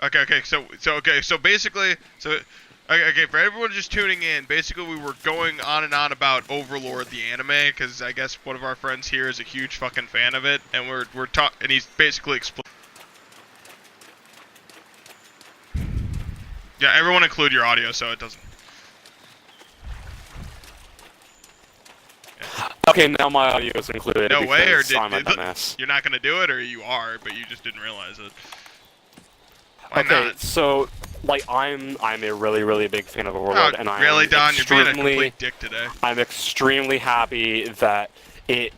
So basically, okay, for everyone just tuning in, basically we were going on and on about Overlord the anime because I guess one of our friends here is a huge fucking fan of it, and and he's basically explaining. Yeah, everyone include your audio so it doesn't. Okay, now my audio is included. No way, or I'm a dumbass. you're not gonna do it, or you are, but you just didn't realize it. Why okay, not? so like I'm a really big fan of Overlord, and I'm really, Don, you're being a complete dick today. I'm extremely happy that it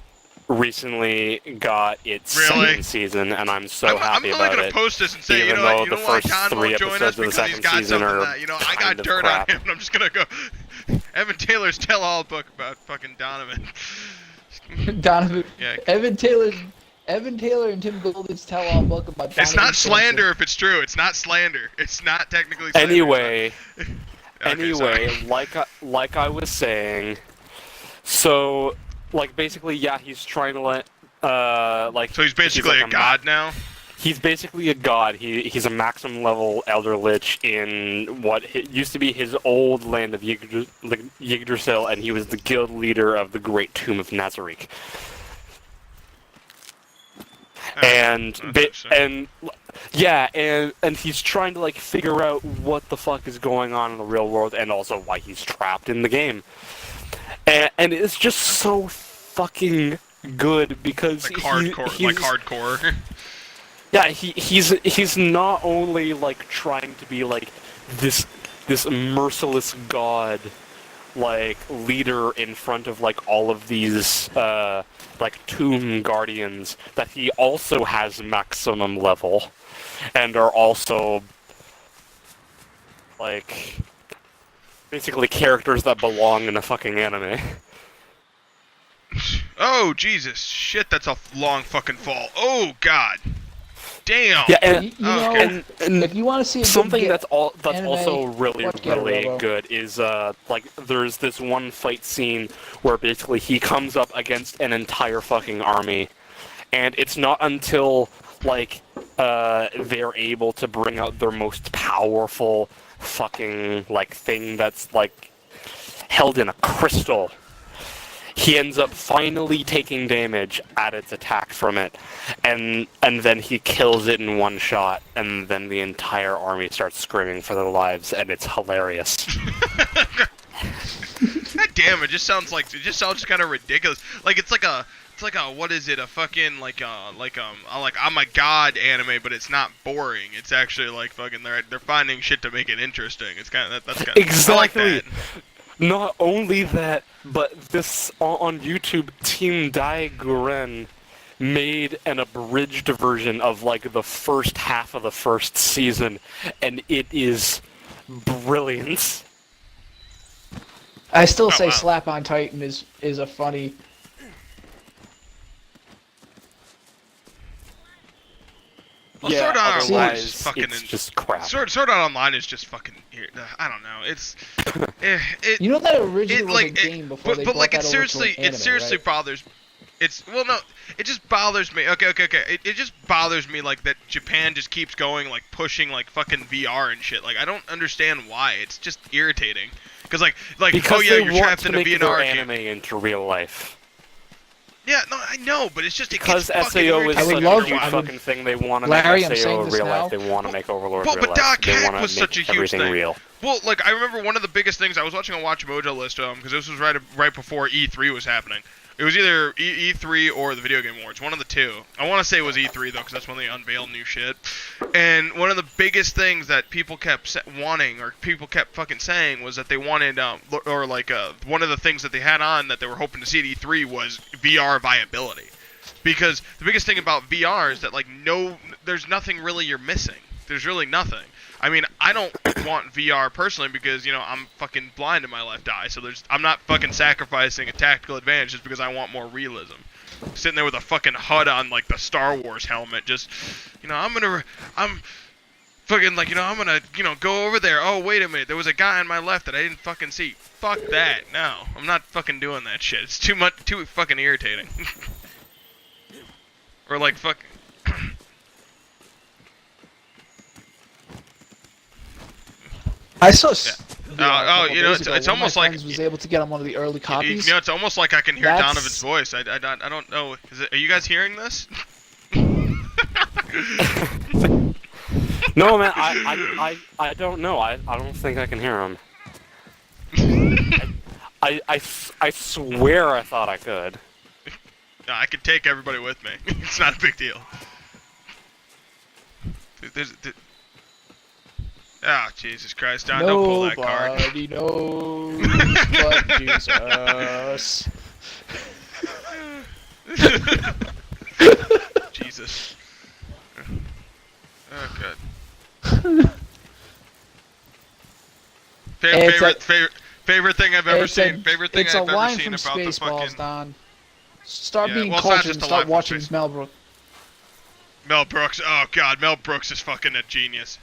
recently got its second season, and I'm so happy about it. I'm only gonna post this and say, even though the first Don 3 won't join us episodes of the because he's second got season something are that, I got dirt on him, and I'm just gonna go. Evan Taylor's tell-all book about fucking Donovan. Donovan. Yeah. Evan Taylor and Tim Golden's tell-all book about Donovan. It's not slander if it's true. It's not slander. It's not technically slander. Anyway, like I was saying, so like basically, yeah, he's trying to let So he's basically a god now. He's basically a god. He's a maximum level Elder Lich in what used to be his old land of Yggdrasil, and he was the guild leader of the Great Tomb of Nazarick. And he's trying to like figure out what the fuck is going on in the real world, and also why he's trapped in the game. And it's just so fucking good because like hardcore. Yeah, he's not only like trying to be like this merciless god like leader in front of like all of these like tomb guardians, that he also has maximum level and are also like basically characters that belong in a fucking anime. Oh Jesus, shit! That's a long fucking fall. Oh God. Damn. Yeah, and if you want to see something that's anime, also really good is like there's this one fight scene where basically he comes up against an entire fucking army, and it's not until like they're able to bring out their most powerful fucking like thing that's like held in a crystal. He ends up finally taking damage at its attack from it, and then he kills it in one shot, and then the entire army starts screaming for their lives, and it's hilarious. God damn, it just sounds kind of ridiculous. Like it's like a what is it? A fucking like I'm a god anime, but it's not boring. It's actually like fucking they're finding shit to make it interesting. It's kind of that's kind of exactly. I like that. Not only that, but this on YouTube, Team Daiguren made an abridged version of like the first half of the first season, and it is brilliant. I still say Slap on Titan is a funny. Well, Sword Art Online is fucking just crap. Sword Art Online is just fucking. I don't know. It's. You know that originally was a game before they but like it seriously right? bothers. It just bothers me. Okay. It just bothers me like that Japan just keeps going like pushing like fucking VR and shit. Like I don't understand why. It's just irritating. Because because you're trapped in a VR game. Anime into real life. Yeah, no, I know, but it's just because SAO is such a huge fucking thing. They want to make SAO real life. They want to make Overlord real life. But Doc Hack was such a huge thing. Real. Well, like I remember one of the biggest things I was watching a Watch Mojo list because this was right before E3 was happening. It was either E3 or the Video Game Awards, one of the two. I want to say it was E3 though, because that's when they unveiled new shit. And one of the biggest things that people kept wanting, or people kept fucking saying, was that they wanted, one of the things that they had on that they were hoping to see at E3 was VR viability. Because the biggest thing about VR is that there's nothing really you're missing. There's really nothing. I mean, I don't want VR personally because, I'm fucking blind in my left eye, so I'm not fucking sacrificing a tactical advantage just because I want more realism. Sitting there with a fucking HUD on, like, the Star Wars helmet, just, I'm fucking, I'm gonna, go over there. Oh, wait a minute, there was a guy on my left that I didn't fucking see. Fuck that. No, I'm not fucking doing that shit. It's too fucking irritating. Or, like, fucking... I saw. You know, it's almost like was able to get on one of the early copies. You know, it's almost like I can hear Donovan's voice. I don't know. Are you guys hearing this? No, man, I don't know. I don't think I can hear him. I swear I thought I could. No, I could take everybody with me. It's not a big deal. Oh, Jesus Christ, Don, don't pull that card. Nobody knows but Jesus. Jesus. Oh, good. Favorite thing I've ever seen. Favorite thing I've ever seen about the fucking... Don. Start being well, cultured and start watching Mel Brooks. Mel Brooks. Oh, God. Mel Brooks is fucking a genius.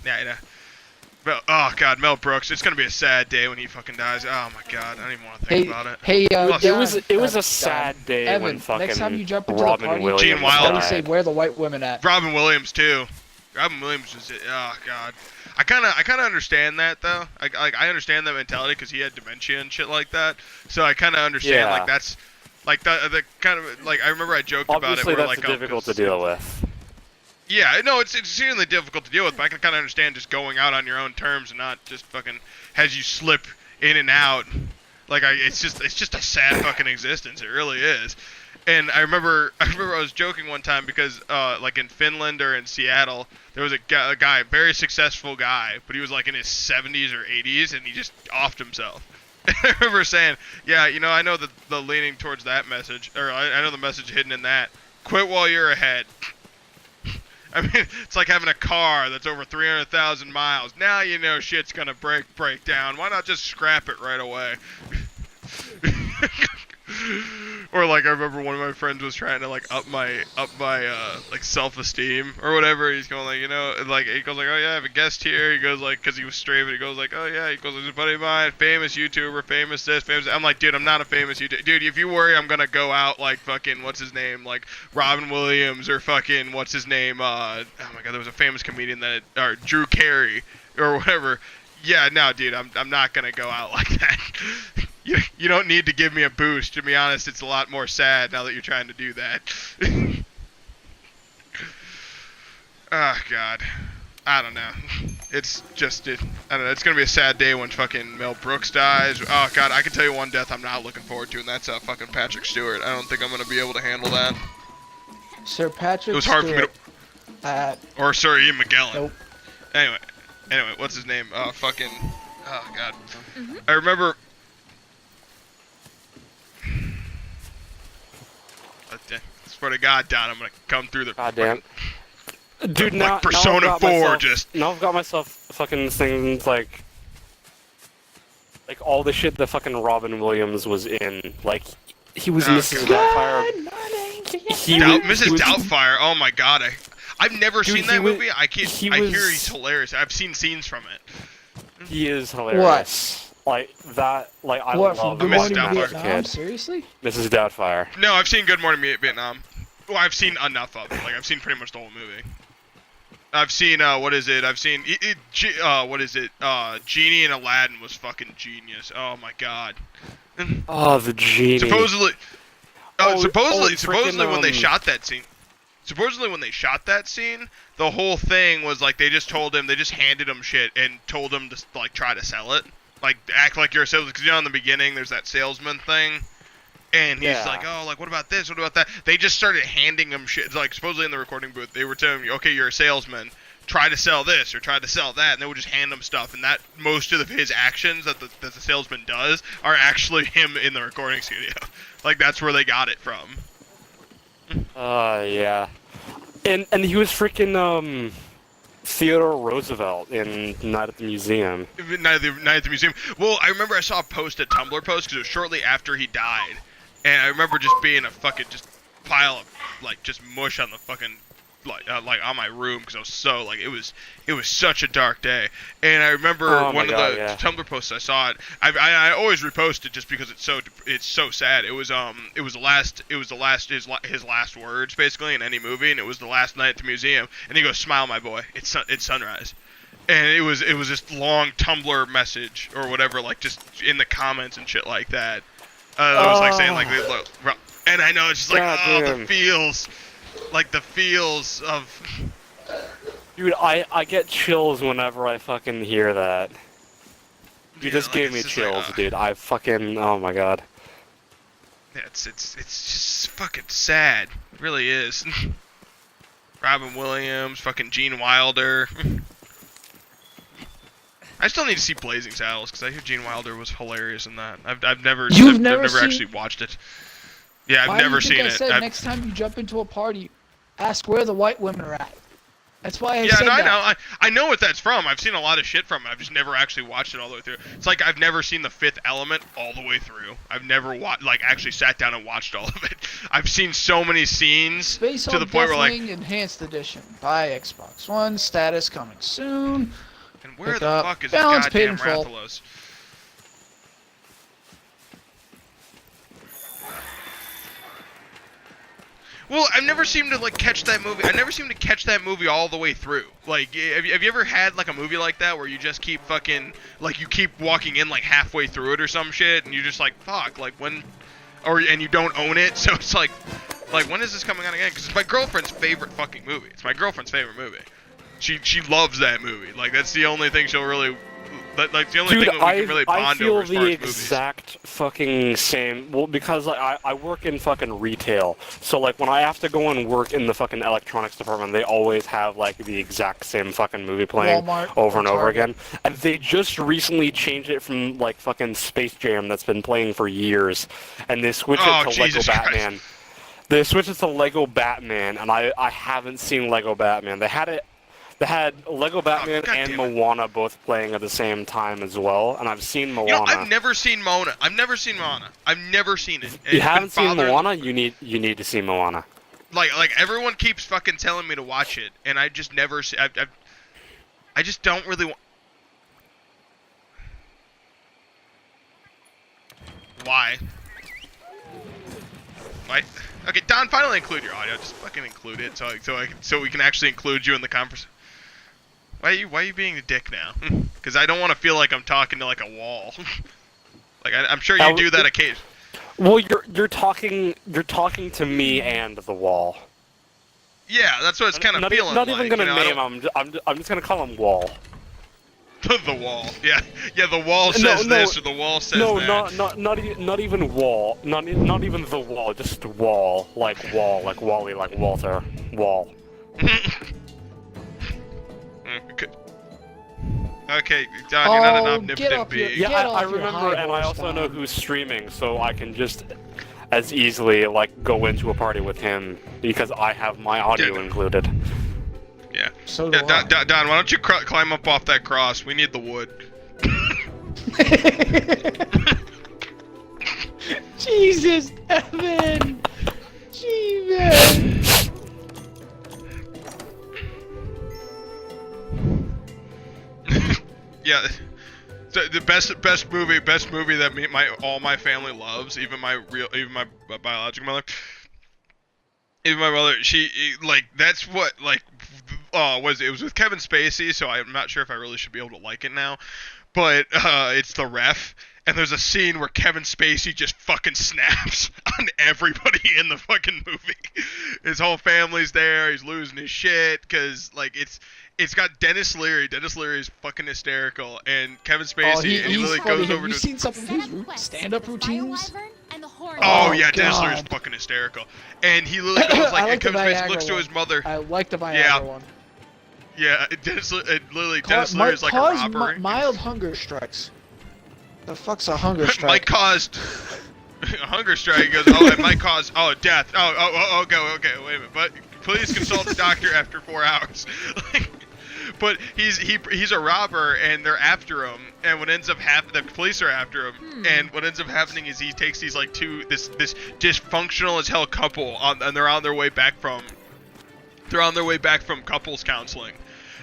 Yeah. Oh, God. Mel Brooks. It's going to be a sad day when he fucking dies. Oh, my God. I don't even want to think about it. Hey, it was a sad day Evan, when fucking next time you jump into Robin the party, Williams Gene Wilder. died. Say, where are the white women at? Robin Williams, too. Robin Williams is... Oh, God. I kind of understand that, though. I understand that mentality because he had dementia and shit like that. So I kind of understand, like, that's... Like, the kind of... Like, I remember I joked about it. Obviously, that's like, difficult to deal with. Yeah, no, it's extremely difficult to deal with, but I can kind of understand just going out on your own terms and not just fucking has you slip in and out. Like, it's just a sad fucking existence. It really is. And I remember I was joking one time because like in Finland or in Seattle, there was a guy, very successful guy, but he was like in his 70s or 80s, and he just offed himself. I remember saying, yeah, you know, I know the leaning towards that message, or I know the message hidden in that. Quit while you're ahead. I mean, it's like having a car that's over 300,000 miles. Now you know shit's gonna break down. Why not just scrap it right away? Or like I remember one of my friends was trying to like up my like self-esteem or whatever. He's going like, you know, like he goes like, oh yeah, I have a guest here. He goes like, cause he was streaming. He goes like, oh yeah. He goes, there's a buddy of mine, famous YouTuber, famous this, famous. I'm like, dude, I'm not a famous YouTuber. Dude, if you worry, I'm gonna go out like fucking what's his name, like Robin Williams or fucking what's his name. Oh my god, there was a famous comedian that or Drew Carey or whatever. Yeah, no, dude, I'm not gonna go out like that. You don't need to give me a boost. To be honest, it's a lot more sad now that you're trying to do that. Oh, God. I don't know. It's just, I don't know. It's going to be a sad day when fucking Mel Brooks dies. Oh, God, I can tell you one death I'm not looking forward to, and that's fucking Patrick Stewart. I don't think I'm going to be able to handle that. Sir Patrick It was hard Stewart for me to... Or Sir Ian McKellen. Nope. Anyway, what's his name? Oh, God. I remember... Swear to God, Don, I'm gonna come through the. Goddamn. Dude, now like Persona now 4, just. Now I've got myself fucking things like all the shit that fucking Robin Williams was in. Like, he was Mrs. Doubtfire. Mrs. Doubtfire. Oh my God, I've never seen that movie. I hear he's hilarious. I've seen scenes from it. He is hilarious. Like that, like I love Mrs. Doubtfire. Seriously? Mrs. Doubtfire. No, I've seen Good Morning Vietnam. Well, I've seen enough of it. Like I've seen pretty much the whole movie. I've seen what is it? I've seen what is it? Genie and Aladdin was fucking genius. Oh my God. Oh, the Genie. Supposedly when they shot that scene. Supposedly when they shot that scene, the whole thing was like they just handed him shit and told him to like try to sell it. Like, act like you're a salesman, because you know in the beginning there's that salesman thing, and he's like, oh, like, what about this, what about that? They just started handing him shit, like, supposedly in the recording booth, they were telling me, okay, you're a salesman, try to sell this, or try to sell that, and they would just hand him stuff, and that, most of his actions that the salesman does are actually him in the recording studio. Like, that's where they got it from. Yeah. And he was freaking, Theodore Roosevelt in Night at the Museum. Night at the Museum. Well, I remember I saw a Tumblr post, because it was shortly after he died, and I remember just being a fucking just pile of like just mush on the fucking like on my room because I was so like it was such a dark day. And I remember one of the Tumblr posts I saw it. I always repost it just because it's so sad. It was his last words basically in any movie, and it was the last night at the museum. And he goes, "Smile, my boy. It's sunrise." and it was just long Tumblr message or whatever, like just in the comments and shit like that. It was like saying like, and I know it's just like, the feels, like the feels of. Dude, I get chills whenever I fucking hear that. You just gave me chills, dude. I fucking, oh my god. Yeah, it's just fucking sad. It really is. Robin Williams, fucking Gene Wilder. I still need to see Blazing Saddles because I hear Gene Wilder was hilarious in that. I've never actually watched it. Yeah, I've never seen it. Next time you jump into a party, ask where the white women are at. That's why I said that. Yeah, I know what that's from. I've seen a lot of shit from it. I've just never actually watched it all the way through. It's like I've never seen The Fifth Element all the way through. I've never actually sat down and watched all of it. I've seen so many scenes Space to the point where like Enhanced Edition by Xbox One, status coming soon. And where the fuck is this goddamn Rathalos? Well, I've never seemed to like catch that movie. I never seem to catch that movie all the way through. Like, have you ever had like a movie like that where you just keep fucking like you keep walking in like halfway through it or some shit, and you're just like, fuck, like when, and you don't own it, so it's like when is this coming on again? Because it's my girlfriend's favorite fucking movie. It's my girlfriend's favorite movie. She loves that movie. Like that's the only thing she'll really. Like the only thing that we can really bond over as far as movies. I feel the exact fucking same. Well, because like, I work in fucking retail, so like when I have to go and work in the fucking electronics department, they always have like the exact same fucking movie playing over and over again. And they just recently changed it from like fucking Space Jam that's been playing for years, and they switched it to Lego Batman. They switched it to Lego Batman, and I haven't seen Lego Batman. They had Lego Batman and Moana both playing at the same time as well, and I've seen Moana. You know, I've never seen Moana. I've never seen it. You haven't seen Moana? You need to see Moana. Like everyone keeps fucking telling me to watch it, and I just never. I just don't really want. Why? Why? Okay, Don, finally include your audio. Just fucking include it, so we can actually include you in the conversation. Why are you being a dick now? Because I don't want to feel like I'm talking to like a wall. Like I'm sure you do that occasionally. Well, you're talking to me and the wall. Yeah, that's what it's kind of feeling like. Not like. even gonna name him. I'm just gonna call him Wall. The wall. Yeah. The wall says this or the wall says that. No, not even Wall. Not even the wall. Just Wall, like Wally, like Walter. Wall. Okay, Don, you're not an omnipotent being. Yeah, I remember, and I also know who's streaming, so I can just as easily like go into a party with him because I have my audio included. Yeah. So Don, why don't you climb up off that cross? We need the wood. Jesus, Evan! Jesus! Yeah, the best movie that all my family loves, even my biological mother, even my mother. That's what it was with Kevin Spacey, so I'm not sure if I really should be able to like it now, but it's The Ref. And there's a scene where Kevin Spacey just fucking snaps on everybody in the fucking movie. His whole family's there. He's losing his shit because like it's got Dennis Leary. Dennis Leary is fucking hysterical, and Kevin Spacey. He literally goes over to. Have you seen some of his stand-up routines? Oh yeah, Dennis Leary is fucking hysterical, and he literally goes like, and Kevin Spacey looks to his mother. I like the Viagra one. Yeah, Dennis Leary is like a robbery. Mild hunger strikes. The fuck's a hunger strike? Might caused a hunger strike. He goes, it might cause death. Okay, wait a minute. But please consult the doctor after 4 hours. But he's a robber, and they're after him. And what ends up happening, the police are after him. And what ends up happening is he takes these this dysfunctional as hell couple and they're on their way back from couples counseling,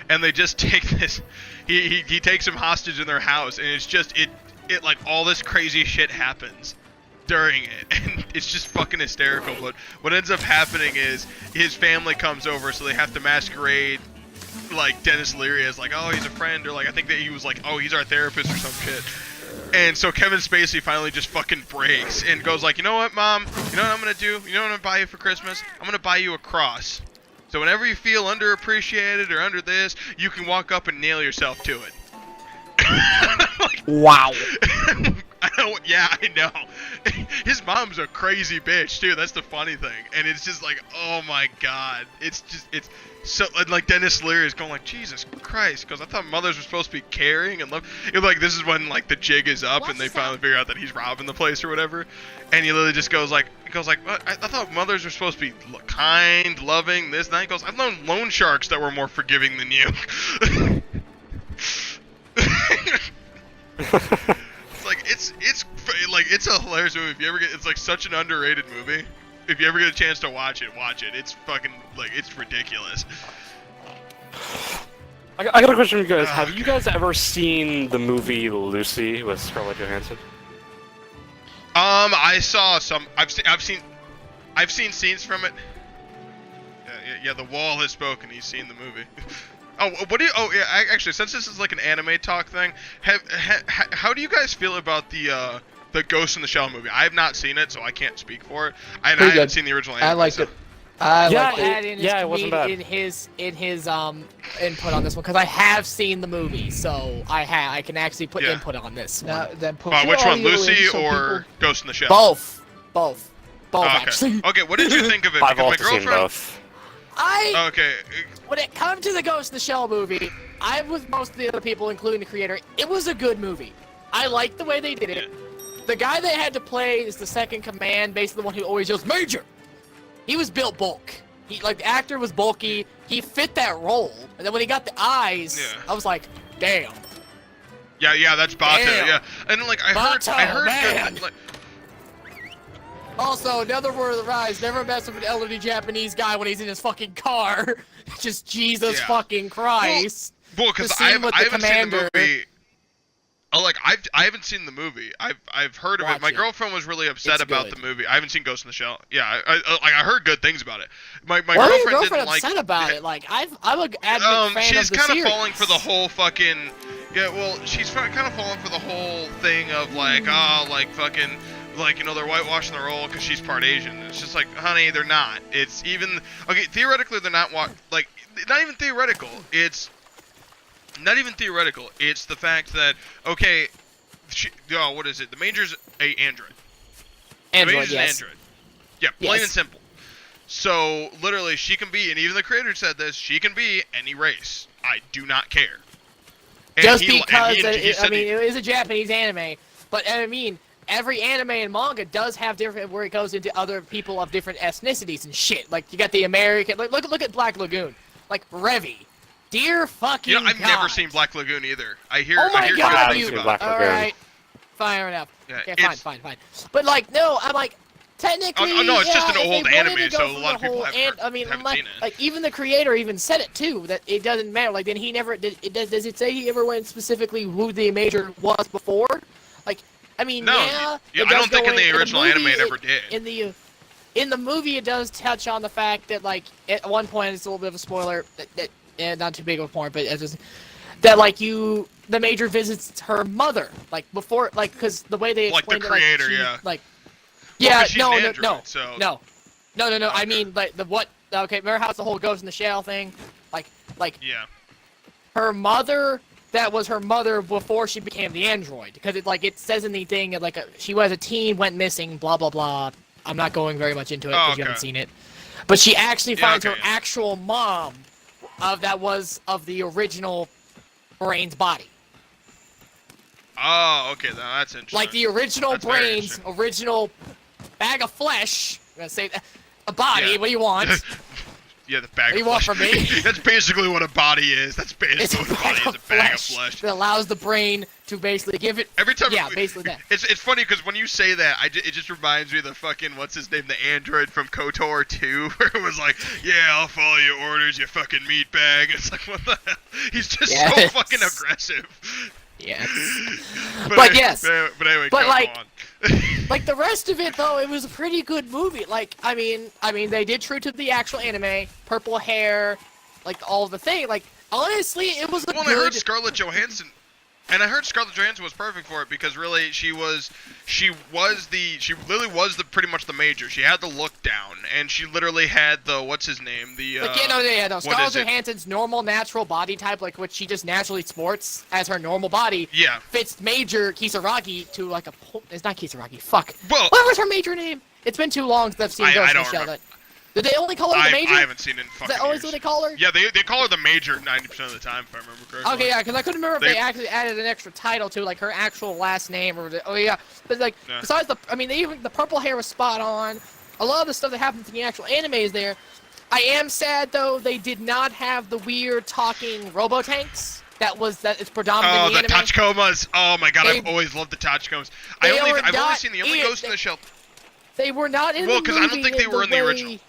and they just take this. He takes them hostage in their house, and it's just it like all this crazy shit happens during it, and it's just fucking hysterical. But what ends up happening is his family comes over, so they have to masquerade like Dennis Leary as like, oh, he's a friend, or like I think that he was like, oh, he's our therapist or some shit. And so Kevin Spacey finally just fucking breaks and goes like, you know what, Mom? You know what I'm gonna do? You know what I'm gonna buy you for Christmas? I'm gonna buy you a cross. So whenever you feel underappreciated or under this, you can walk up and nail yourself to it. Like, Wow. yeah, I know. His mom's a crazy bitch too. That's the funny thing, and it's just like, oh my god, it's so like Dennis Leary is going like, Jesus Christ, because I thought mothers were supposed to be caring and love. Like this is when like the jig is up and they finally figure out that he's robbing the place or whatever, and he literally just goes like, what? I thought mothers were supposed to be kind, loving, this and that. He goes, I've known loan sharks that were more forgiving than you. It's a hilarious movie. If you ever get, it's like such an underrated movie. If you ever get a chance to watch it, watch it. It's fucking like it's ridiculous. I got a question for you guys. Have you guys ever seen the movie Lucy with Scarlett Johansson? I saw some. I've seen scenes from it. Yeah, the wall has spoken. He's seen the movie. Oh, what do you? Oh, yeah. Actually, since this is like an anime talk thing, how do you guys feel about the Ghost in the Shell movie? I have not seen it, so I can't speak for it. I haven't seen the original anime. I liked it. It wasn't bad. In his input on this one, because I have seen the movie, so I can actually put input on this one. Now, then put which your one, audio Lucy in so or people- Ghost in the Shell? Both Oh, okay. actually. Okay, what did you think of it? I've Because also my seen girlfriend. both. Okay. When it comes to the Ghost in the Shell movie, I'm with most of the other people, including the creator. It was a good movie. I liked the way they did it. The guy they had to play is the second command, basically the one who always yells, Major! He was built bulk. The actor was bulky. He fit that role. And then when he got the eyes, I was like, damn. Yeah, that's Bato. Damn. Yeah, and like I heard man. good, like, Also, another word of the rise, never mess with an elderly Japanese guy when he's in his fucking car. Just Jesus fucking Christ. Well, because The I scene with haven't the seen the commander. movie. Oh, like I haven't seen the movie. I've heard of it. Watch My it. girlfriend was really upset It's about good. the movie. I haven't seen Ghost in the Shell. Yeah, I heard good things about it. My Why are your girlfriend girlfriend didn't upset like. about it? Like, I'm an adamant fan She's of the kind series. of falling for the whole fucking. Yeah, well, she's kind of falling for the whole thing of like, like fucking. Like, you know, they're whitewashing the role because she's part Asian. It's just like, honey, they're not. It's even... Okay, theoretically, they're not... Like, not even theoretical. It's... Not even theoretical. It's the fact that, okay... what is it? The Major's a android. The Major's an android. Yeah, plain and simple. So, literally, she can be... And even the creator said this. She can be any race. I do not care. And Just he because, it is a Japanese anime. But, I mean... Every anime and manga does have different where it goes into other people of different ethnicities and shit. Like you got the American. Like look at Black Lagoon. Like Revy. Dear fucking You know, I've God. never seen Black Lagoon either. I hear. Oh my I hear God, good you. things Black about it. All Lagoon. right. Fair enough. Yeah, Okay, fine. But like, no, I'm like, technically. Oh, no, it's just an if they old wanted anime, to go so a for lot of the people whole haven't seen it. like even the creator even said it too that it doesn't matter. Like, then he never did. Does it say he ever went specifically who the Major was before? Like. I mean, No, yeah. I it don't does think go in the original movie, anime it ever did. In the movie, it does touch on the fact that, like, at one point, it's a little bit of a spoiler, not too big of a point, but it's just, that, like, the Major visits her mother, like, before, like, because the way they Like the explained it, creator, like, yeah. Like, Well, yeah, but she's an android, so... no. I mean, like, okay, remember how it's the whole Ghost in the Shell thing? Like, Yeah. her mother... That was her mother before she became the android, because it says in the thing that she was a teen, went missing, blah blah blah. I'm not going very much into it because you haven't seen it, but she actually finds her actual mom that was of the original Brain's body. Oh, okay, now that's interesting. Like the original That's very Brain's interesting. original bag of flesh. I'm gonna say that. A body. Yeah. What do you want? Yeah, the bag What do of you want flesh. from me? That's basically what a body is. That's basically It's a what a body bag is. of A bag of flesh. that allows the brain to basically give it. Every time, Yeah, basically that. It's funny because when you say that, it just reminds me of the fucking what's his name, the android from KOTOR 2, where it was like, yeah, I'll follow your orders, you fucking meat bag. It's like, what the hell? He's just so Yes. fucking aggressive. Yes. But But yes. But anyway, But go like- on. Like the rest of it though, it was a pretty good movie. Like I mean they did true to the actual anime, purple hair, like all the thing. Like Honestly, it was a Well, and I heard good. Scarlett Johansson, and I heard Scarlett Johansson was perfect for it because really she literally was the pretty much the major. She had the look down, and she literally had the what's his name, the Like, yeah, no. what Scarlett is it? Johansson's normal, natural body type, like what she just naturally sports as her normal body, Yeah. fits Major Kisaragi to like a. It's not Kisaragi. Fuck. Well, What was her major name? It's been too long since I've seen I Ghost in don't the Shell. remember. Did they only call her the Major? I haven't seen it in Is fucking that always years. what they call her? Yeah, they call her the major 90% of the time, if I remember correctly. Okay, yeah, because I couldn't remember if They- they actually added an extra title to like her actual last name or oh yeah, but like Yeah. besides even the purple hair was spot on. A lot of the stuff that happens in the actual anime is there. I am sad though they did not have the weird talking robo tanks. That is predominant Oh, in the the anime. Tachikomas! Oh my god, They- I've always loved the Tachikomas. they I've were only not seen the only in- Ghost in the Shell. They were not in Well, the 'cause movie. I don't think they were in the way- original.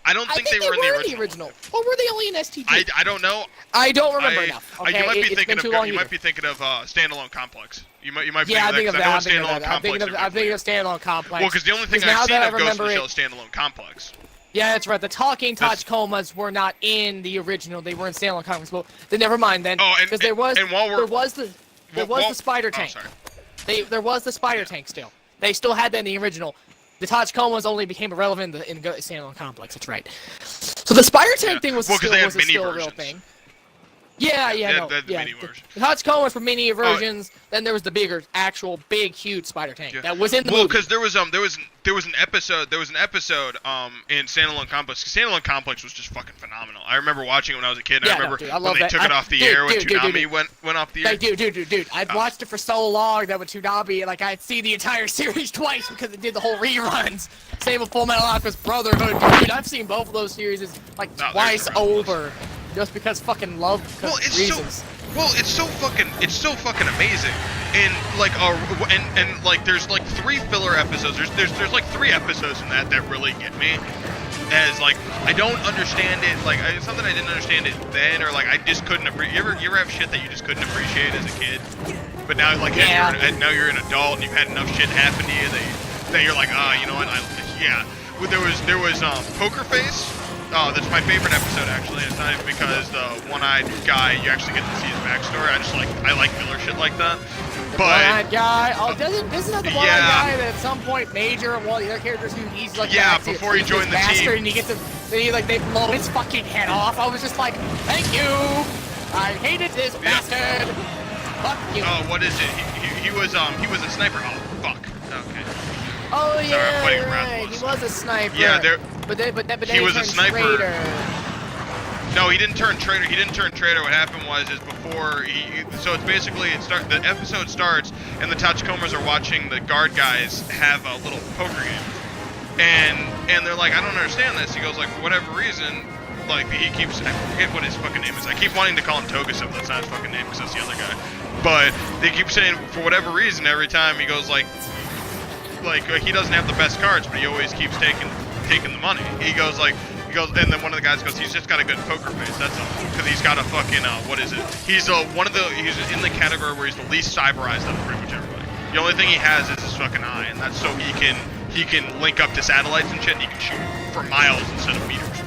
I don't think they were in the original. Or were they only in STG? I don't know. I don't remember enough. Okay, You might be it's thinking been too of long you either. might be thinking of Standalone Complex. You might Yeah, I'm think thinking of of that. 'cause I that. know Standalone I'm thinking Complex. of Standalone Complex. Well, because the only thing 'Cause now I've seen that I of Ghost in remember the it- Shell is Standalone Complex. Yeah, that's right. The talking Tachikomas were not in the original. They were in Standalone Comics. Well, then never mind then. Oh, and- because there was and while we're- there was the spider Oh, tank. sorry. There was the spider tank still. They still had that in the original. The Tachikomas only became irrelevant in the Standalone Complex. That's right. So the spider tank thing was Well, 'cause still they had was mini still a real versions. thing. Yeah, they no, had the yeah. mini version. The Tachikomas were mini versions. Then there was the bigger, actual, big, huge spider tank Yeah. that was in the Well, movie. because there was an episode in Standalone Complex. Standalone Complex was just fucking phenomenal. I remember watching it when I was a kid. And Yeah, I remember dude, I when love they that. took it off the Dude, air when dude, Toonami dude. went off the air. Like, dude. I've watched it for so long that with Toonami, like, I'd see the entire series twice because it did the whole reruns. Same with Full Metal Alchemist Brotherhood. Dude, I've seen both of those series like Oh, twice they're over. Just because fucking love Well, it's reasons. it's so fucking amazing. And like like there's like 3 filler episodes. There's like 3 episodes in that really get me. As like I don't understand it. Like it's something I didn't understand it then, or like I just couldn't appreciate. You ever have shit that you just couldn't appreciate as a kid, but now like Yeah. now you're an adult and you've had enough shit happen to you that you're like, you know what? Yeah. Well, there was Poker Face. Oh, that's my favorite episode actually. It's not even because the one-eyed guy you actually get to see his backstory. I like filler shit like that. But One-eyed guy. Oh, isn't that the one-eyed yeah. guy that at some point Major and one of the other characters who he's like Yeah, back to- before he he's joined this the team. bastard And he gets they blow his fucking head off. I was just like, thank you. I hated this bastard. Fuck you. oh, what is it? He was a sniper. Oh, fuck. Okay. Oh I'm yeah, fighting you're around right. with He was a sniper. Yeah, But then he was a turned sniper. traitor. No, he didn't turn traitor. He didn't turn traitor. What happened was before so it's basically the episode starts and the Tachikomas are watching the guard guys have a little poker game, and they're like, I don't understand this. He goes like, for whatever reason, like he keeps, I forget what his fucking name is. I keep wanting to call him Togasu, but that's not his fucking name because that's the other guy. But they keep saying for whatever reason every time he goes like he doesn't have the best cards, but he always keeps taking the money. He goes, and then one of the guys goes, he's just got a good poker face. That's all, because he's got a fucking what is it? He's he's in the category where he's the least cyberized out of pretty much everybody. The only thing he has is his fucking eye, and that's so he can link up to satellites and shit, and he can shoot for miles instead of meters.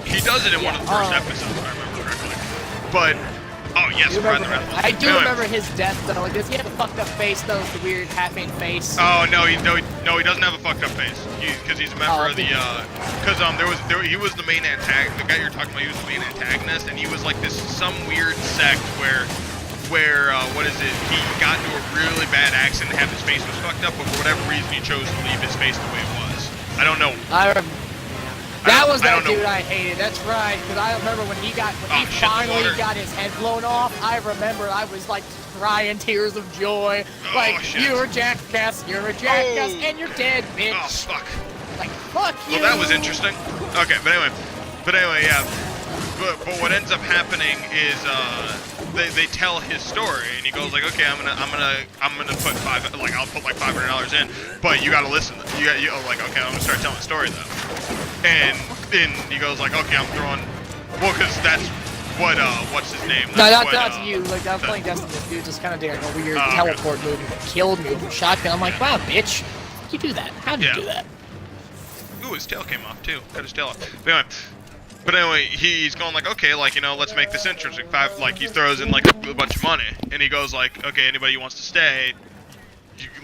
He does it in one of the first episodes, if I remember correctly. But oh yes, I do remember his death though. Like, does he have a fucked up face though? The weird half-in face. Oh no, he doesn't have a fucked up face. Because he's a member of the he was the main antagonist. The guy you're talking about, he was the main antagonist, and he was like some weird sect where what is it? He got into a really bad accident and had his face was fucked up, but for whatever reason he chose to leave his face the way it was. I don't know. That was I that don't know. dude I hated. That's right. Because I remember when he shit, the finally water. got his head blown off. I remember I was like crying tears of joy. Like, shit. you're a jackass, and you're dead, bitch. Oh fuck. Like, fuck you. Well, that was interesting. Okay, but anyway, yeah. But what ends up happening is they tell his story, and he goes like, okay, I'm gonna put I'll put like $500 in, but you gotta listen. Okay, I'm gonna start telling the story though. And he goes like, okay, I'm throwing, because that's what what's his name? No, That's that's what, you. Like, I'm playing Destiny. This dude just kind of did like a weird okay. teleport move and killed me with a shotgun. I'm like, wow, bitch. How'd you do that? How'd you Yeah. do that? Ooh, his tail came off too. Cut his tail off. But anyway, But anyway, he's going like, okay, like, you know, let's make this interesting. Like, he throws in like a bunch of money, and he goes like, okay, anybody who wants to stay,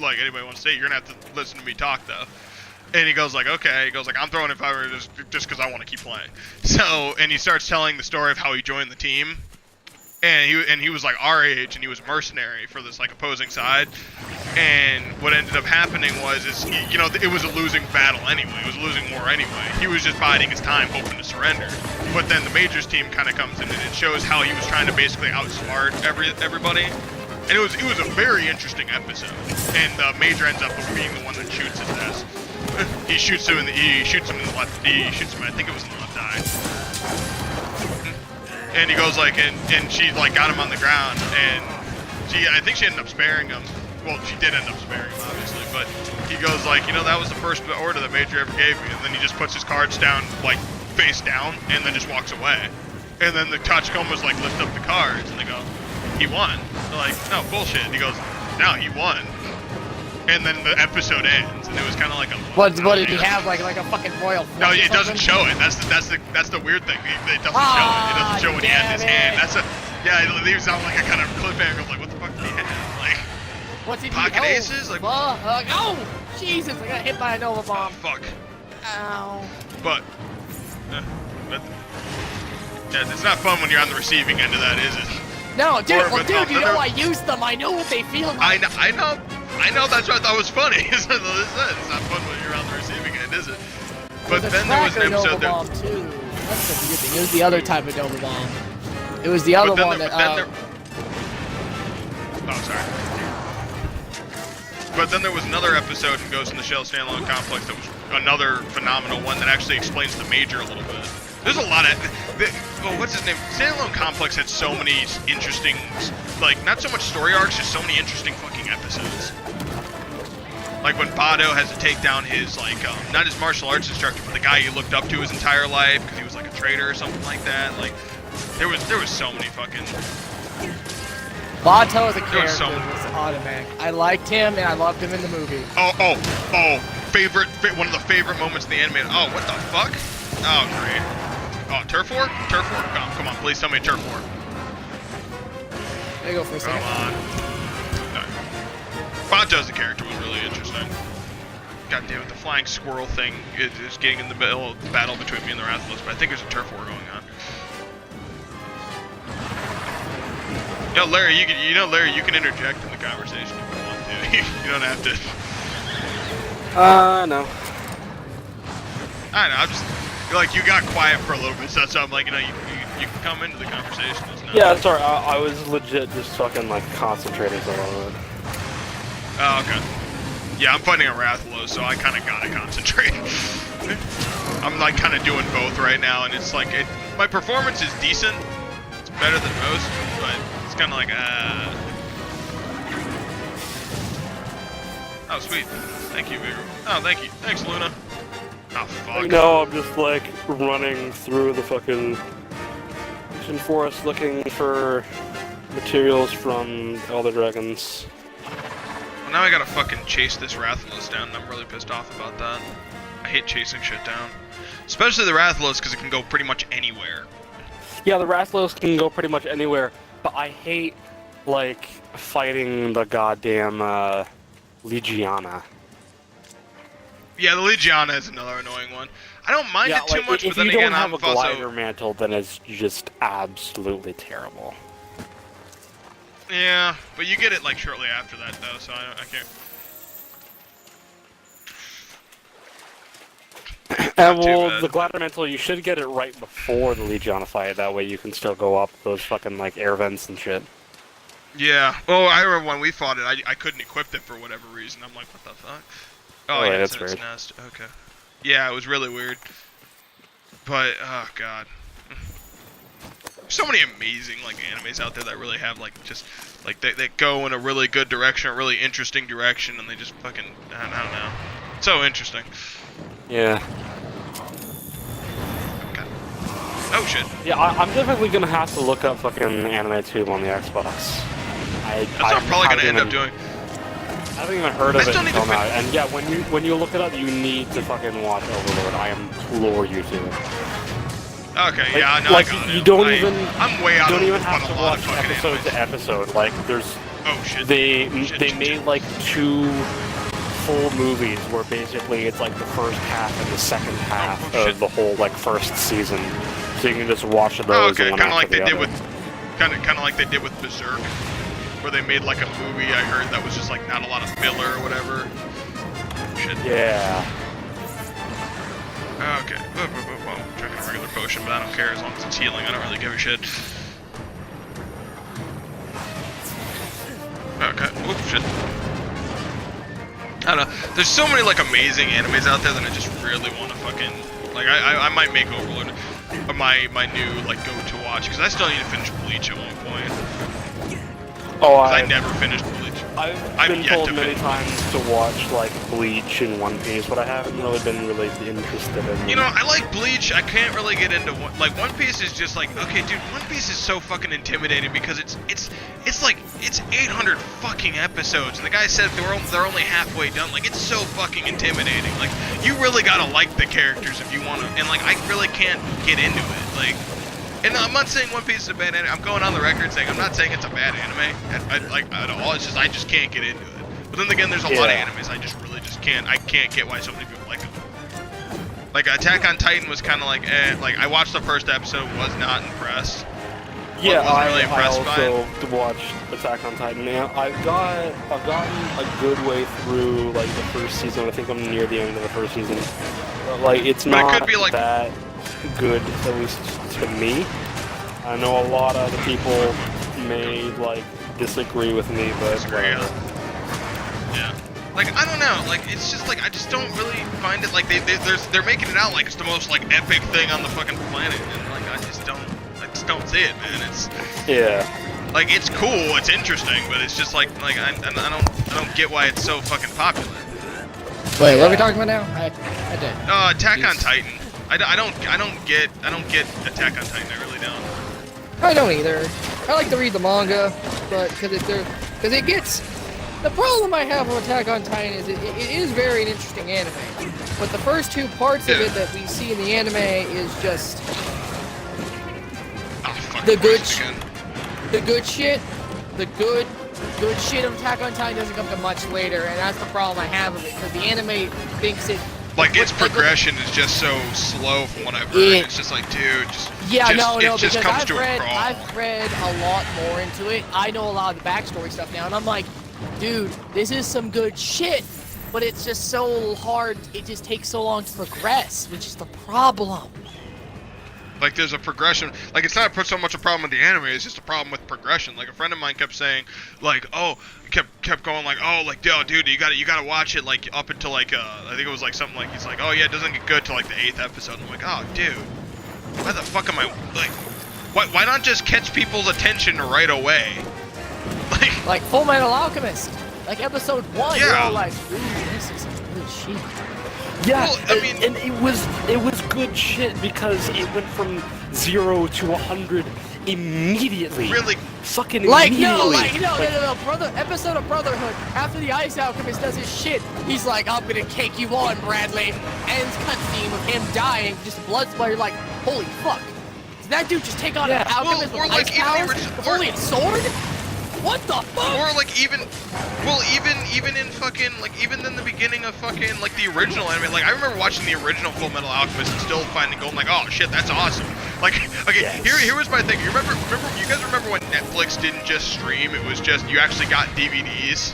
anybody wants to stay, you're gonna have to listen to me talk though. And he goes like, okay, he goes like, I'm throwing in $500 just because I want to keep playing. So, and he starts telling the story of how he joined the team. And he was like our age, and he was a mercenary for this like opposing side. And what ended up happening was, you know, it was a losing battle anyway. It was a losing war anyway. He was just biding his time, hoping to surrender. But then the Majors team kind of comes in, and it shows how he was trying to basically outsmart everybody. And it was a very interesting episode. And Major ends up being the one that shoots his ass. He shoots him in the left. He shoots him. I think it was in the left eye. And he goes like, and she like got him on the ground, and I think she ended up sparing him. Well, she did end up sparing him, obviously. But he goes like, you know, that was the first order that Major ever gave me. And then he just puts his cards down, like face down, and then just walks away. And then the Tachikomas like lift up the cards, and they go, he won. They're like, no, bullshit. And he goes, no, he won. And then the episode ends, and it was kind of like a. What did he have, like a fucking royal? No, it doesn't show it. That's the weird thing. It doesn't show it. It doesn't show when he has his hand. It leaves out like a kind of cliffhanger. Like, what the fuck did he have? Like, what's he pocket aces? Like, oh, Jesus! I got hit by a Nova Bomb. Oh, fuck. Ow. But yeah, it's not fun when you're on the receiving end of that, is it? No, dude. You know I used them. I know what they feel like. I know, that's what I thought was funny. It's not fun when you're on the receiving end, is it? But then there was an episode there. Bomb too. That's the weird thing. It was the other type of Nova Bomb. It was the other one that. Oh, sorry. But then there was another episode in Ghost in the Shell Standalone Complex that was another phenomenal one that actually explains the Major a little bit. There's a lot of, what's his name? Standalone Complex had so many interesting, like, not so much story arcs, just so many interesting fucking episodes. Like when Bado has to take down his, like, not his martial arts instructor, but the guy he looked up to his entire life because he was like a traitor or something like that. Like, there was so many fucking. Bato as a character was automatic. I liked him and I loved him in the movie. One of the favorite moments in the anime. Oh, what the fuck? Oh, great. Oh, Turf War? Turf War? Come on, please tell me Turf War. There you go for a second. Come on. No. Bato's the character was really interesting. God damn it, the flying squirrel thing is getting in the middle of the battle between me and the Rathalos, but I think there's a Turf War going on. Yo, Larry, you can interject in the conversation if you want to. You don't have to. No. I know, I'm just, like, you got quiet for a little bit, so I'm like, you know, you can come into the conversation. Yeah, sorry, I was legit just fucking, like, concentrating for a little bit. Oh, okay. Yeah, I'm fighting a Rathalos, so I kind of gotta concentrate. I'm, like, kind of doing both right now, and it's like, my performance is decent. It's better than most, but it's kind of like, Oh, sweet. Thank you, Vigor. Oh, thank you. Thanks, Luna. Oh, fuck. No, I'm just, like, running through the fucking Ancient Forest looking for materials from Elder Dragons. Well, now I gotta fucking chase this Rathalos down, and I'm really pissed off about that. I hate chasing shit down. Especially the Rathalos, because it can go pretty much anywhere. Yeah, the Rathalos can go pretty much anywhere, but I hate, like, fighting the goddamn, Legiana. Yeah, the Legiana is another annoying one. I don't mind it too much, if but then you again, don't have I'm a glider also... mantle, then it's just absolutely terrible. Yeah, but you get it, like, shortly after that, though, so I can't... And well, the glider mantle, you should get it right before the Legiana fight, that way you can still go up those fucking, like, air vents and shit. Yeah. Oh, I remember when we fought it, I couldn't equip it for whatever reason. I'm like, what the fuck? Oh, yeah, it's in its nest. Okay. Yeah, it was really weird. But, oh, God. There's so many amazing, like, animes out there that really have, like, just, like, they go in a really good direction, a really interesting direction, and they just fucking, I don't know. So interesting. Yeah. God. Oh, shit. Yeah, I'm definitely gonna have to look up fucking Anime Tube on the Xbox. That's what I'm probably gonna end up doing. I haven't even heard of it until now. And yeah, when you look it up, you need to fucking watch Overlord. I implore you to. Okay, Like, yeah, no, like I got you it. don't I'm way out don't of even the have on to a lot watch of fucking episode animes. to episode. Like there's Oh shit. they Shit. made like 2 full movies where basically it's like the first half and the second half Oh, shit. of the whole like first season, so you can just watch those. Oh, okay, one kind of after like the they did other. with, kind of like they did with Berserk, where they made like a movie. I heard that was just like not a lot of filler or whatever. Shit. Yeah. Okay. Well, I'm drinking a regular potion, but I don't care as long as it's healing. I don't really give a shit. Okay. Oop, shit. I don't know. There's so many like amazing animes out there that I just really want to fucking like. I might make Overlord my new like go-to watch because I still need to finish Bleach at one point. Oh, 'Cause I never finished Bleach. I've been yet told to many finish. times to watch like Bleach and One Piece, but I haven't really been really interested in them. You know, I like Bleach. I can't really get into like One Piece is just like okay, dude. One Piece is so fucking intimidating because it's like it's 800 fucking episodes, and the guy said they're only halfway done. Like it's so fucking intimidating. Like you really gotta like the characters if you wanna. And like I really can't get into it. Like, and I'm not saying One Piece is a bad anime. I'm going on the record saying I'm not saying it's a bad anime like at all. It's just I just can't get into it. But then again, there's a lot of animes I just really just can't. I can't get why so many people like them. Like Attack on Titan was kind of like, like I watched the first episode, was not impressed. Yeah, wasn't really I impressed by also watched Attack on Titan. Now I've gotten a good way through like the first season. I think I'm near the end of the first season. But, like it's But it not could be, like- that good, at least to me. I know a lot of the people may like disagree with me, but Disagree, whatever. Yeah. Like I don't know, like it's just like I just don't really find it like they're making it out like it's the most like epic thing on the fucking planet, and like I just don't see it, man. It's Yeah. like it's cool, it's interesting, but it's just like I don't get why it's so fucking popular. Wait, what are we talking about now? I did. Attack on Jeez. Titan. I don't get Attack on Titan. I really don't. I don't either. I like to read the manga, but because it gets. The problem I have with Attack on Titan is it is very an interesting anime, but the first 2 parts of Yeah. it that we see in the anime is just Oh, fuck, The good Christ, again. the good shit. The good shit of Attack on Titan doesn't come to much later, and that's the problem I have with it because the anime thinks it. Like its like, progression is just so slow from what I've heard. It's just like, dude, just Yeah, just, no, it just because comes to a crawl. I've read a lot more into it. I know a lot of the backstory stuff now, and I'm like, dude, this is some good shit, but it's just so hard. It just takes so long to progress, which is the problem. Like there's a progression. Like it's not so much a problem with the anime. It's just a problem with progression. Like a friend of mine kept saying, like, oh, kept going like, oh, like, yo, dude, you gotta watch it like up until like I think it was like something like he's like, oh yeah, it doesn't get good till like the 8th episode. I'm like, oh, dude, why the fuck am I like, why not just catch people's attention right away? Like Full Metal Alchemist, like episode 1, Yeah. you're all like, ooh, this is some good shit. Yeah, Well, I mean- and it was good shit because it went from 0 to 100 immediately. Really? Fucking Like immediately. no, brother. Episode of Brotherhood. After the Ice Alchemist does his shit, he's like, "I'm gonna cake you on, Bradley." Ends cutscene with him dying, just blood splatter. Like, holy fuck! Did that dude just take on an alchemist Well, or with like ice even the powers original- with only a sword? What the fuck? Or like even in fucking like even in the beginning of fucking like the original anime, like I remember watching the original Full Metal Alchemist and still finding gold. Like, oh shit, that's awesome. Like, okay, Yes. here was my thing. You guys remember when Netflix didn't just stream? It was just you actually got DVDs.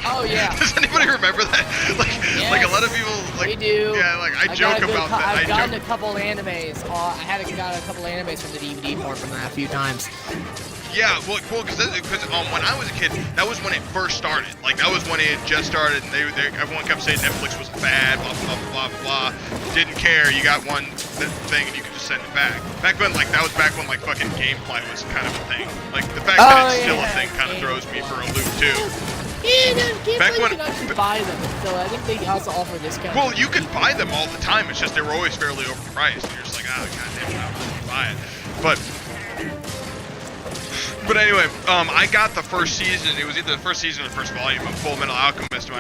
Oh yeah. Does anybody remember that? Like a lot of people like we do. Yeah, like I joke about that. I've gotten a couple animes. I had got a couple animes from the DVD port from that a few times. Yeah, well, because when I was a kid, that was when it first started. Like that was when it had just started, and everyone kept saying Netflix was bad, blah blah blah blah blah. Didn't care. You got one thing, and you could just send it back. Back when, like that was back when like fucking gameplay was kind of a thing. Like the fact that it's still a thing kind of throws me for a loop too. Yeah, no, Back when- you can actually buy them, so I think they also offer discounts. Well, you could buy them all the time. It's just they were always fairly overpriced. And you're just like, oh goddamn, I don't really buy it. But anyway, I got the first season. It was either the first season or the first volume of Full Metal Alchemist. Me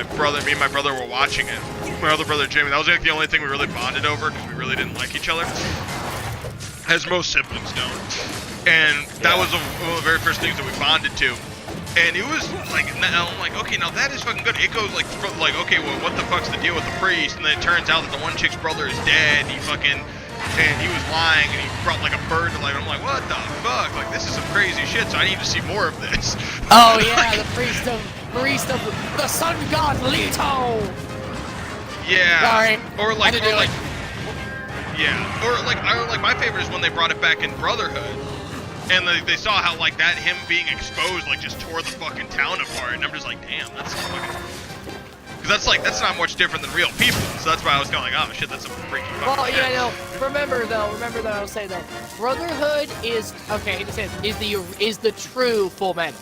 and my brother were watching it. My other brother Jamie. That was like the only thing we really bonded over because we really didn't like each other. as most siblings don't. And that was one of the very first things that we bonded to. And it was like, now I'm like, okay, now that is fucking good. It goes like, okay, well, what the fuck's the deal with the priest? And then it turns out that the one chick's brother is dead. And he was lying, and he brought like a bird to life. I'm like, what the fuck? Like, this is some crazy shit. So I need to see more of this. Oh yeah, the priest of the sun god Leto. Yeah. Sorry. Or like, Had to do it. yeah. Or like my favorite is when they brought it back in Brotherhood, and they saw how like that him being exposed like just tore the fucking town apart, and I'm just like, damn, that's fucking. Because that's not much different than real people. So that's why I was going like, oh shit, that's a freaky fucking Well, shit. yeah, no. Remember though, I'll say though, Brotherhood is okay. I hate to say this, is the true Full Metal.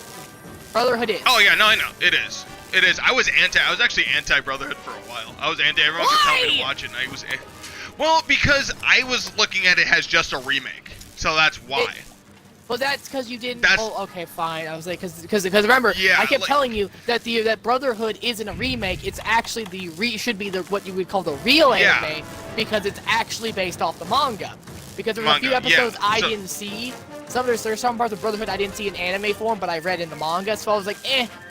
Brotherhood is. Oh yeah, no, I know it is. It is. I was actually anti Brotherhood for a while. I was anti. Everyone kept telling me to watch it, and I was. Well, because I was looking at it as just a remake, so that's why. Well, that's because you didn't. That's- Oh, okay, fine. I was like, because remember, Yeah, I kept like- telling you that that Brotherhood isn't a remake. It's actually should be what you would call the real Yeah. anime because it's actually based off the manga. Because there were a few Manga, yeah, episodes I so- didn't see. There's some parts of Brotherhood I didn't see in anime form, but I read in the manga. So I was like,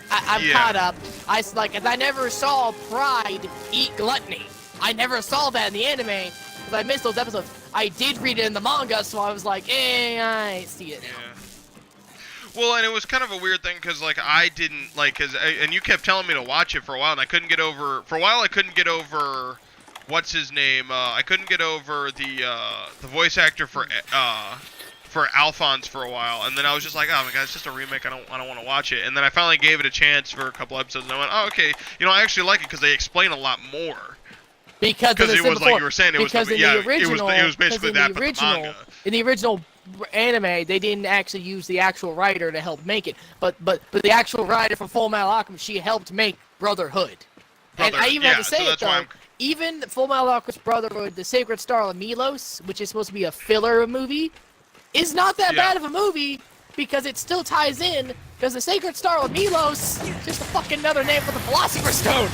I'm Yeah. caught up. I never saw Pride eat gluttony. I never saw that in the anime because I missed those episodes. I did read it in the manga, so I was like, I see it now. Yeah. Well, and it was kind of a weird thing because like I didn't like, and you kept telling me to watch it for a while, and I couldn't get over. For a while, I couldn't get over. What's his name? I couldn't get over the voice actor for Alphonse for a while, and then I was just like, oh my god, it's just a remake. I don't want to watch it. And then I finally gave it a chance for a couple episodes, and I went, oh okay, I actually like it because they explain a lot more. Because it was like you were saying, it was the original, it was basically that, but the manga. In the original anime, they didn't actually use the actual writer to help make it, but the actual writer for Full Metal Alchemist, she helped make Brotherhood. And I even had to say it though. Even Full Metal Alchemist Brotherhood, the Sacred Star of Milos, which is supposed to be a filler movie, is not that bad of a movie because it still ties in. Because the Sacred Star of Milos is just a fucking another name for the Philosopher's Stone.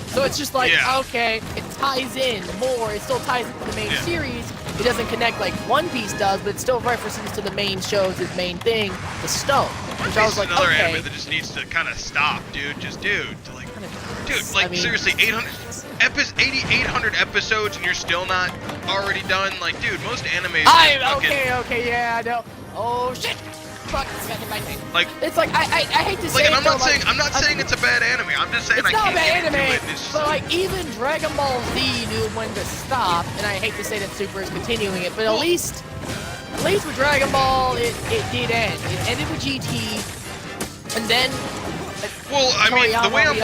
So it's just like, okay, it ties in more. It still ties into the main series. It doesn't connect like One Piece does, but it still references to the main show's main thing, the stone. Which I was like, another okay. anime that just needs to kind of stop, dude. Seriously, 800 episodes and you're still not already done. Like, dude, most animes. Okay, yeah, I know. Oh shit. Fuck, it's got my thing. Like, it's like I hate to say like, and it. I'm not saying it's a bad anime. I'm just saying it's I can't not get a bad anime. into it. It's just, but like even Dragon Ball Z knew when to stop, and I hate to say that Super is continuing it, but at least with Dragon Ball it did end. It ended with GT, and then. Well, I mean, the way I'm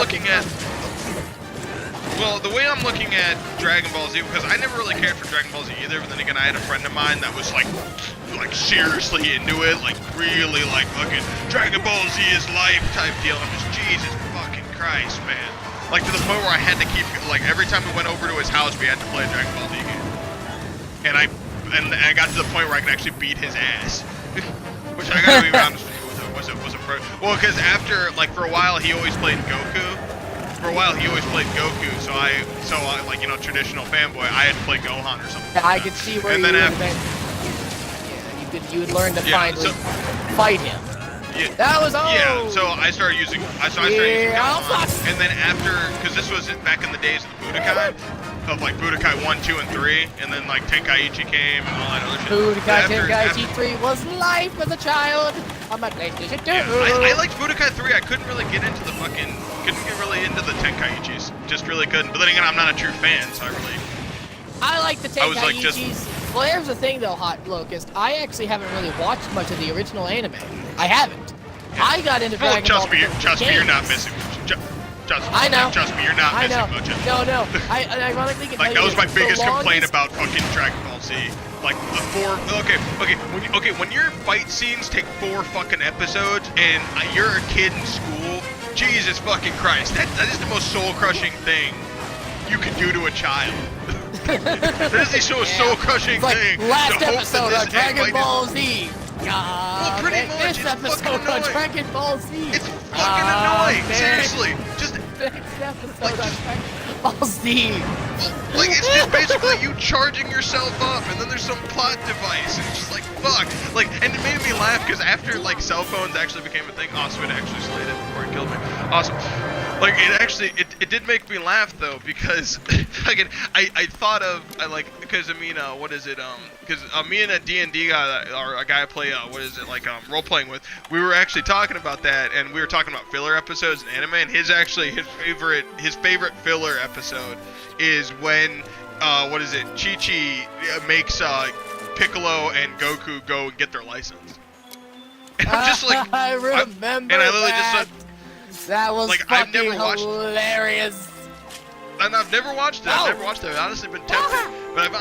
looking at Dragon Ball Z, because I never really cared for Dragon Ball Z either, but then again, I had a friend of mine that was like seriously into it, like really like fucking Dragon Ball Z is life type deal. I'm just, Jesus fucking Christ, man. Like to the point where I had to keep, like every time we went over to his house, we had to play a Dragon Ball Z game. And I got to the point where I could actually beat his ass. Which I gotta be honest with you, wasn't pro. Well, because after, like for a while, he always played Goku. So I like, traditional fanboy, I had to play Gohan or something. I could see where you would learn to fight him. Yeah. That was Yeah, so I started using Gohan, fuck. and then after, because this was back in the days of the Budokai, of like Budokai 1, 2, and 3, and then like Tenkaichi came and all that other shit. Budokai Tenkaichi 3 was life as a child on my PlayStation 2. Yeah, I liked Budokai 3. I couldn't really get into the Tenkaichis. Just really couldn't. But then again, I'm not a true fan, so I like the Tenkaichis. like just- Well, here's the thing though, Hot Locust. I actually haven't really watched much of the original anime. I haven't. I got into Dragon Ball. Trust me, you're not missing much. I know. Trust me, you're not missing much. No. I ironically can like tell that was you my the biggest complaint longest- about fucking Dragon Ball Z. Like the 4. When your fight scenes take 4 fucking episodes and you're a kid in school, Jesus fucking Christ, that is the most soul-crushing thing you could do to a child. That is the soul-crushing thing. Last episode of Dragon Ball Z. Well, pretty much. This episode of Dragon Ball Z. It's fucking annoying. Seriously, just next episode of Dragon Ball Z. Like, it's just basically you charging yourself up, and then there's some plot device, and it's just like, fuck. Like, and it made me laugh, because after, like, cell phones actually became a thing, Osvid actually slayed it before he killed me. Awesome. Like, it did make me laugh, though, because, fucking, I thought of, because, I mean, what is it, because me and a D&D guy, or a guy I play, role-playing with, we were actually talking about that, and we were talking about filler episodes in anime, and his favorite filler episode is when, Chi-Chi makes, Piccolo and Goku go and get their license. And I'm just like, I remember that. That was like, fucking I've never watched hilarious. And I've never watched it. Oh. I've never watched it. I've honestly been tempted, but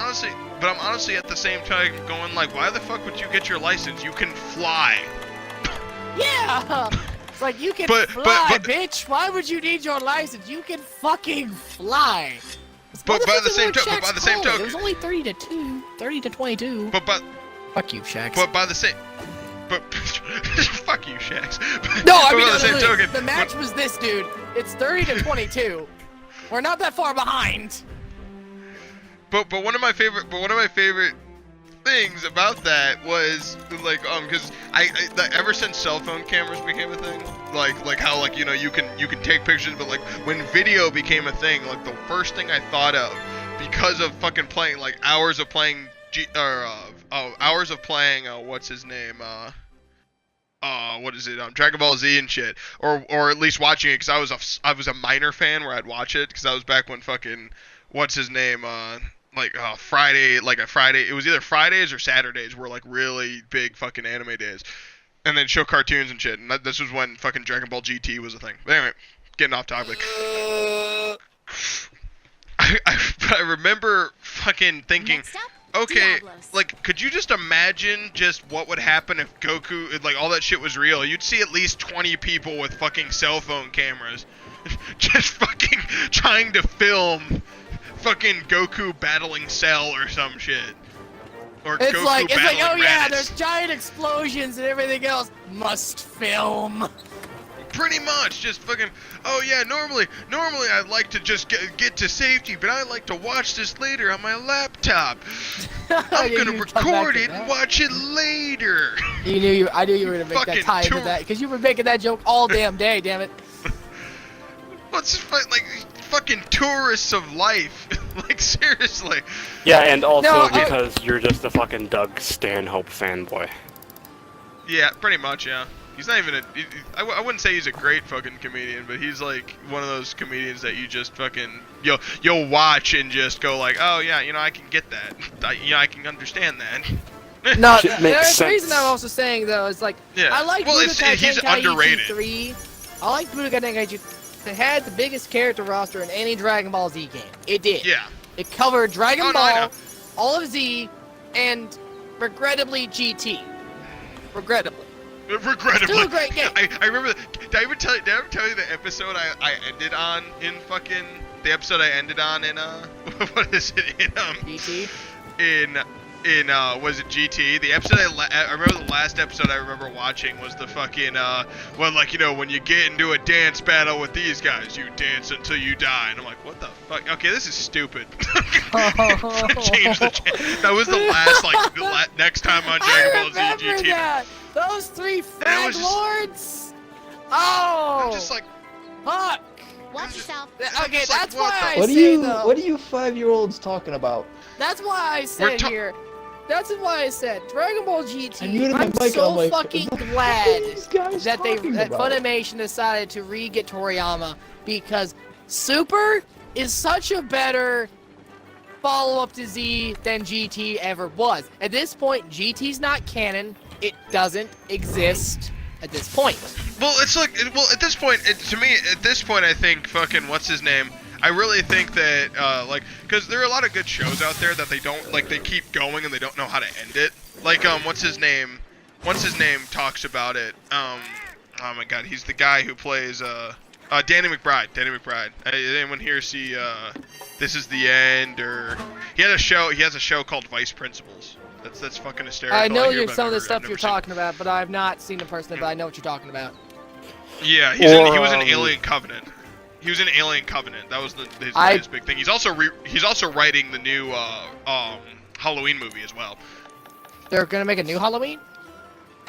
I'm honestly at the same time going like, why the fuck would you get your license? You can fly. Yeah. It's like you can But- fly, but- bitch. Why would you need your license? You can fucking fly. But by the same token, token, it was only 30 to 22. but Fuck you, Shax. by the same, but fuck you, Shax. No, I But mean, by the same literally, token, the match was this, dude. It's 30 to 22. We're not that far behind. But one of my favorite things about that was like because like, ever since cell phone cameras became a thing, like how like you know you can take pictures, but like when video became a thing, like the first thing I thought of, because of fucking playing like hours of playing what's his name Dragon Ball Z and shit, or at least watching it, because I was a minor fan where I'd watch it, because that was back when fucking what's his name Friday, it was either Fridays or Saturdays were like really big fucking anime days, and then show cartoons and shit, and this was when fucking Dragon Ball GT was a thing. But anyway, getting off topic. I remember fucking thinking, Next up, okay, Diablos. like, could you just imagine just what would happen if Goku, like, all that shit was real? You'd see at least 20 people with fucking cell phone cameras just fucking trying to film fucking Goku battling Cell or some shit. Or It's Goku like, battling oh yeah, Raditz. there's giant explosions and everything else. Must film. Pretty much, just fucking, oh yeah, normally I'd like to just get to safety, but I like to watch this later on my laptop. I'm gonna record it and watch it later. I knew you were gonna make that Fucking tie into tour- that, because you were making that joke all damn day, damn it. Well, it's just like fucking tourists of life. Like, seriously. Yeah, and also No, because you're just a fucking Doug Stanhope fanboy. Yeah, pretty much, yeah. He's not even I wouldn't say he's a great fucking comedian, but he's like one of those comedians that you just fucking, you'll watch and just go like, oh yeah, you know, I can get that. I can understand that. No, Shit makes the reason sense. I'm also saying though is like, Yeah. I like Well, Budokai he's Tenkaichi underrated. 3. I like Budokai Tenkaichi. It had the biggest character roster in any Dragon Ball Z game. It did. Yeah. It covered Dragon Oh, no, I Ball, know. all of Z, and regrettably GT. Regrettably. Regrettably. Still a great game. I remember. Did I ever tell you the episode I ended on in fucking the episode I ended on in what is it in GT. in was it GT? The episode I remember the last episode I remember watching was the fucking well, like, you know, when you get into a dance battle with these guys, you dance until you die, and I'm like, what the fuck? Okay, this is stupid. Change the that was the last next time on Dragon Ball Z I remember GT. that. Those 3 was frag just- lords. Oh. I'm just like, Fuck. Watch yourself. Okay, just like, that's what why the- I say though. What are you 5-year-olds talking about? That's why I said ta- here. That's why I said Dragon Ball GT. I muted my I'm mic and so I'm like, fucking what glad are these guys that talking about? Funimation decided to re-get Toriyama, because Super is such a better follow-up to Z than GT ever was. At this point, GT's not canon. It doesn't exist at this point. well, it's like, at this point, to me, at this point, I think fucking what's his name. I really think that, like, because there are a lot of good shows out there that they don't, like, they keep going and they don't know how to end it. Like, what's his name talks about it. Oh my god, he's the guy who plays, Danny McBride. Did anyone here see, This Is the End, or, he has a show called Vice Principals. That's fucking hysterical. I know hear, but some of the I've stuff never you're seen it. talking about, but I've not seen it personally, but I know what you're talking about. Yeah, he was in Alien Covenant. He was in Alien Covenant. That was his big thing. He's also writing the new Halloween movie as well. They're gonna make a new Halloween?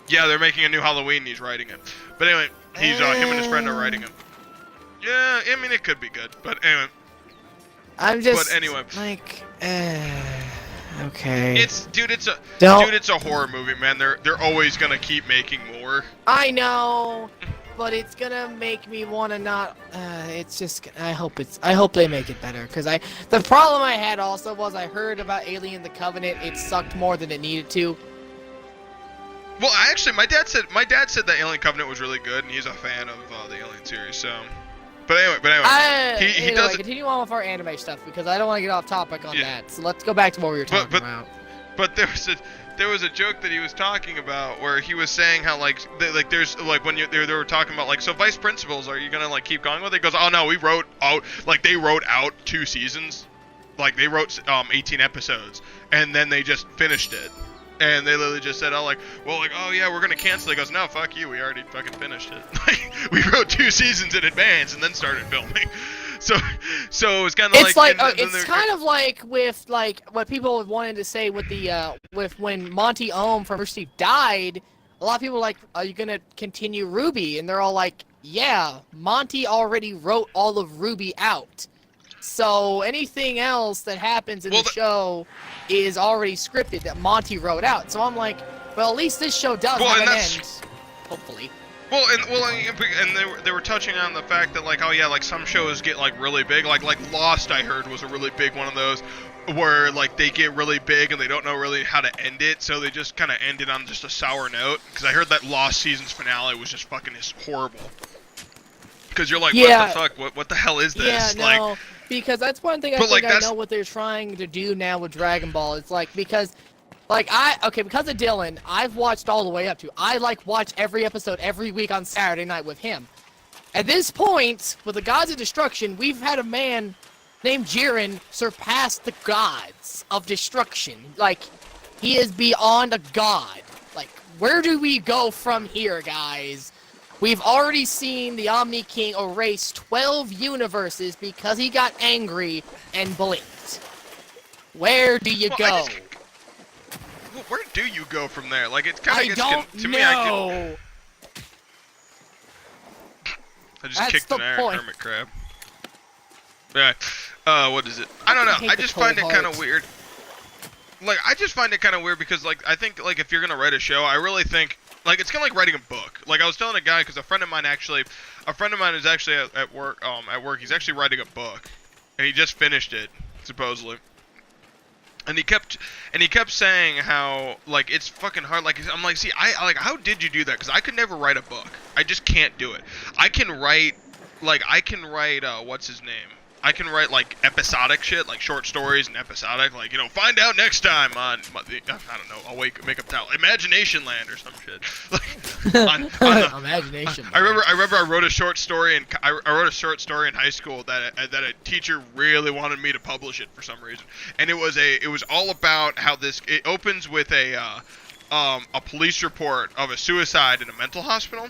Yeah, they're making a new Halloween and he's writing it. But anyway, he's him and his friend are writing it. Yeah, I mean it could be good, but anyway. I'm just But anyway, like, okay. it's a horror movie, man. They're always gonna keep making more. I know, but it's gonna make me wanna not. It's just. I hope they make it better, cause the problem I had also was I heard about Alien: The Covenant. It sucked more than it needed to. Well, actually, my dad said that Alien Covenant was really good, and he's a fan of the Alien series. So, but anyway, he does continue on with our anime stuff because I don't want to get off topic on Yeah. that. So let's go back to what we were talking about. But there was a joke that he was talking about where he was saying how there's when they were talking about so vice principals, are you gonna keep going with it? He goes, oh no, we wrote out they wrote out 2 seasons, they wrote 18 episodes, and then they just finished it. And they literally just said, oh yeah, we're gonna cancel it. He goes, no, fuck you, we already fucking finished it. We wrote 2 seasons in advance and then started filming. So it was kind of it's it's kind of like with what people wanted to say with the with when Monty Ohm from Rooster Teeth died. A lot of people were like, are you gonna continue Ruby? And they're all like, yeah, Monty already wrote all of Ruby out. So anything else that happens in the show is already scripted that Monty wrote out. So I'm like, well, at least this show does have an end. Hopefully. Well, and they were touching on the fact that some shows get really big. Like Lost, I heard was a really big one of those where they get really big and they don't know really how to end it, so they just kind of end it on just a sour note. Because I heard that Lost season's finale was just fucking horrible. Because you're like, yeah. what the fuck? What the hell is this? Yeah, no. Because that's one thing I think I know what they're trying to do now with Dragon Ball. It's because of Dylan, I've watched all the way up to. I watch every episode every week on Saturday night with him. At this point, with the Gods of Destruction, we've had a man named Jiren surpass the gods of destruction. He is beyond a god. Where do we go from here, guys? We've already seen the Omni King erase 12 universes because he got angry and blinked. Where do you go? Where do you go from there? It's kind of to me. I just kicked an hermit crab. Yeah. What is it? I don't know. I just find it kind of weird. I just find it kind of weird because I think if you're gonna write a show, I really think. It's kind of like writing a book. I was telling a guy, because a friend of mine is actually at work. He's actually writing a book, and he just finished it, supposedly. And he kept saying how it's fucking hard. I'm like, see, how did you do that? Because I could never write a book. I just can't do it. I can write, what's his name? I can write episodic shit, short stories and episodic, find out next time on, I don't know, I'll make up title, Imagination Land or some shit. Imagination Land. I remember I wrote a short story in high school that a teacher really wanted me to publish it for some reason, and it was all about how it opens with a police report of a suicide in a mental hospital.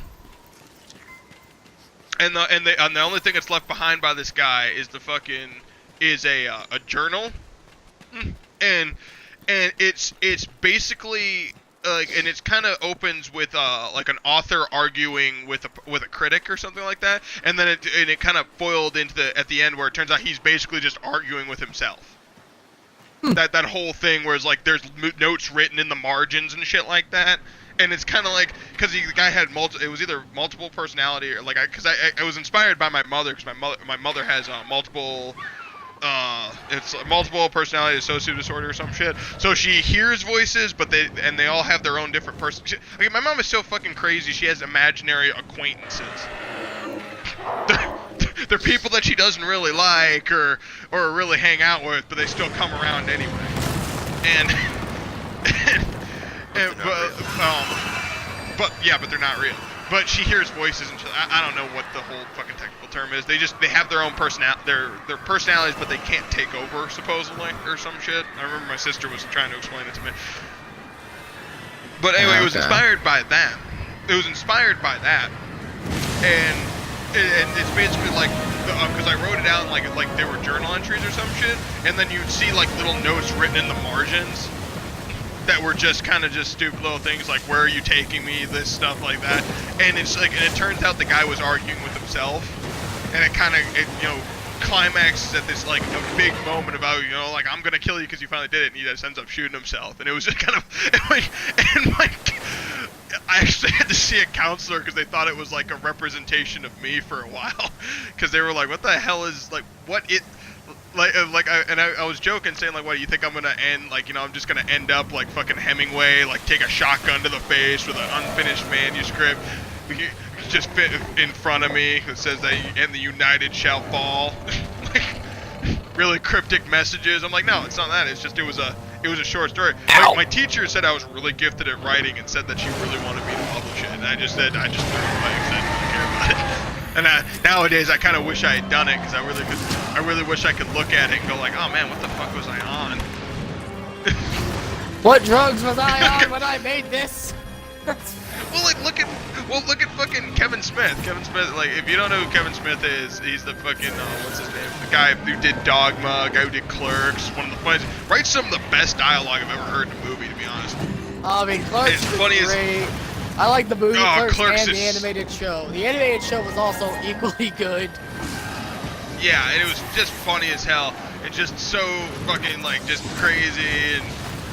And the only thing that's left behind by this guy is a journal, and it's basically and it's kind of opens with an author arguing with a critic or something like that, and then it kind of foiled into at the end where it turns out he's basically just arguing with himself. That whole thing where it's there's notes written in the margins and shit like that. And it's kind of because the guy had it was either multiple personality or because I was inspired by my mother, because my mother has multiple personality dissociative disorder or some shit. So she hears voices, but they all have their own different person. My mom is so fucking crazy. She has imaginary acquaintances. They're people that she doesn't really like or really hang out with, but they still come around anyway. But they're not real. But she hears voices and I don't know what the whole fucking technical term is. They have their own their personalities, but they can't take over supposedly or some shit. I remember my sister was trying to explain it to me. But anyway, It was inspired by that. And and it's basically like, because I wrote it down like they were journal entries or some shit, and then you'd see like little notes written in the margins that were just kind of just stupid little things like, where are you taking me, this stuff like that, and it's like, and it turns out the guy was arguing with himself, and it kind of, you know, climaxes at this like a big moment about, you know, like, I'm gonna kill you because you finally did it, and he just ends up shooting himself, and it was just kind of and like I actually had to see a counselor because they thought it was like a representation of me for a while, because they were like, what the hell is, like, what it I was joking, saying like, what, do you think I'm gonna end, like, you know, I'm just gonna end up like fucking Hemingway, like take a shotgun to the face with an unfinished manuscript just fit in front of me that says that and the United shall fall. Like, really cryptic messages. I'm like, no, it's not that. It's just it was a short story. My teacher said I was really gifted at writing and said that she really wanted me to publish it, and I just threw it away because I didn't really care about it. And nowadays I kind of wish I had done it because I really wish I could look at it and go like, oh man, what the fuck was I on? What drugs was I on when I made this? Well, like, look at fucking Kevin Smith. Kevin Smith, like, if you don't know who Kevin Smith is, he's the fucking, what's his name? The guy who did Dogma, guy who did Clerks, one of the funniest, writes some of the best dialogue I've ever heard in a movie, to be honest. I mean, Clerks It's is funny as- great. I like the movie Clerks and is- the animated show. The animated show was also equally good. Yeah, and it was just funny as hell, and just so fucking, like, just crazy,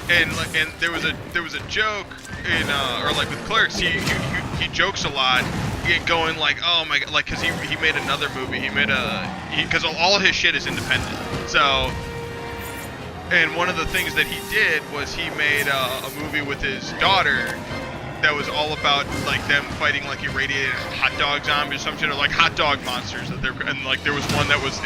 and there was a joke in or like with Clerks, he jokes a lot, going like, oh my god, like, because he made another movie, because all his shit is independent, so, and one of the things that he did was he made a movie with his daughter that was all about like them fighting like irradiated hot dog zombies or some shit, or like hot dog monsters that and like there was one that was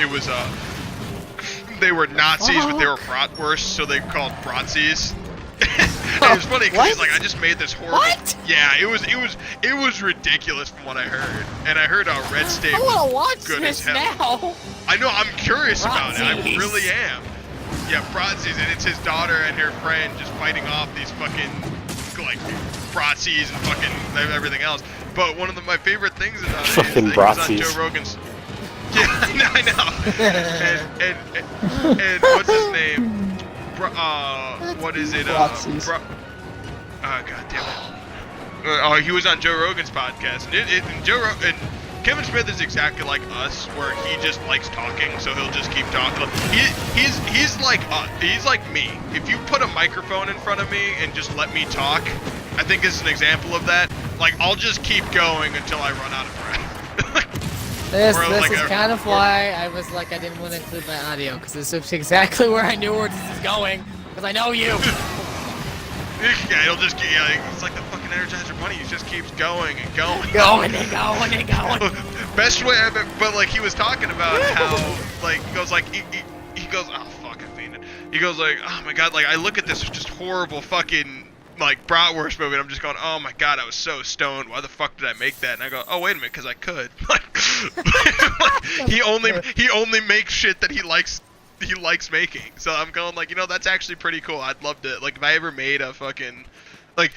they were Nazis, but they were bratwursts, so they were called Bratzies. And it was funny because he's like, I just made this horrible. What? Yeah, it was ridiculous from what I heard, and I heard Red State I want to was watch good this as hell. now. I know, I'm curious about it. I Bratzies. really am. Yeah, Bratzies, and it's his daughter and her friend just fighting off these fucking like Bratzies and fucking everything else. But one of my favorite things about it is that he was on Joe Rogan's. Yeah, I know. And what's his name? What is it? Bratzies. God damn it. He was on Joe Rogan's podcast, and Kevin Smith is exactly like us, where he just likes talking, so he'll just keep talking. He's like me. If you put a microphone in front of me and just let me talk, I think is an example of that. Like, I'll just keep going until I run out of breath. This like is kind of why I was like, I didn't want to include my audio, because this is exactly where I knew where this is going, because I know you. Yeah, it'll just it's like the fucking Energizer Bunny. He just keeps going and going. Going and going and going. Best way ever. But like, he was talking about how like he goes like he goes, oh fuck, I fainted. He goes like, oh my god, like I look at this just horrible fucking like bratwurst movie, and I'm just going, oh my god, I was so stoned. Why the fuck did I make that? And I go, oh wait a minute, because I could. Like, he only makes shit that he likes making. So I'm going like, you know, that's actually pretty cool. I'd love to, like, if I ever made a fucking, like,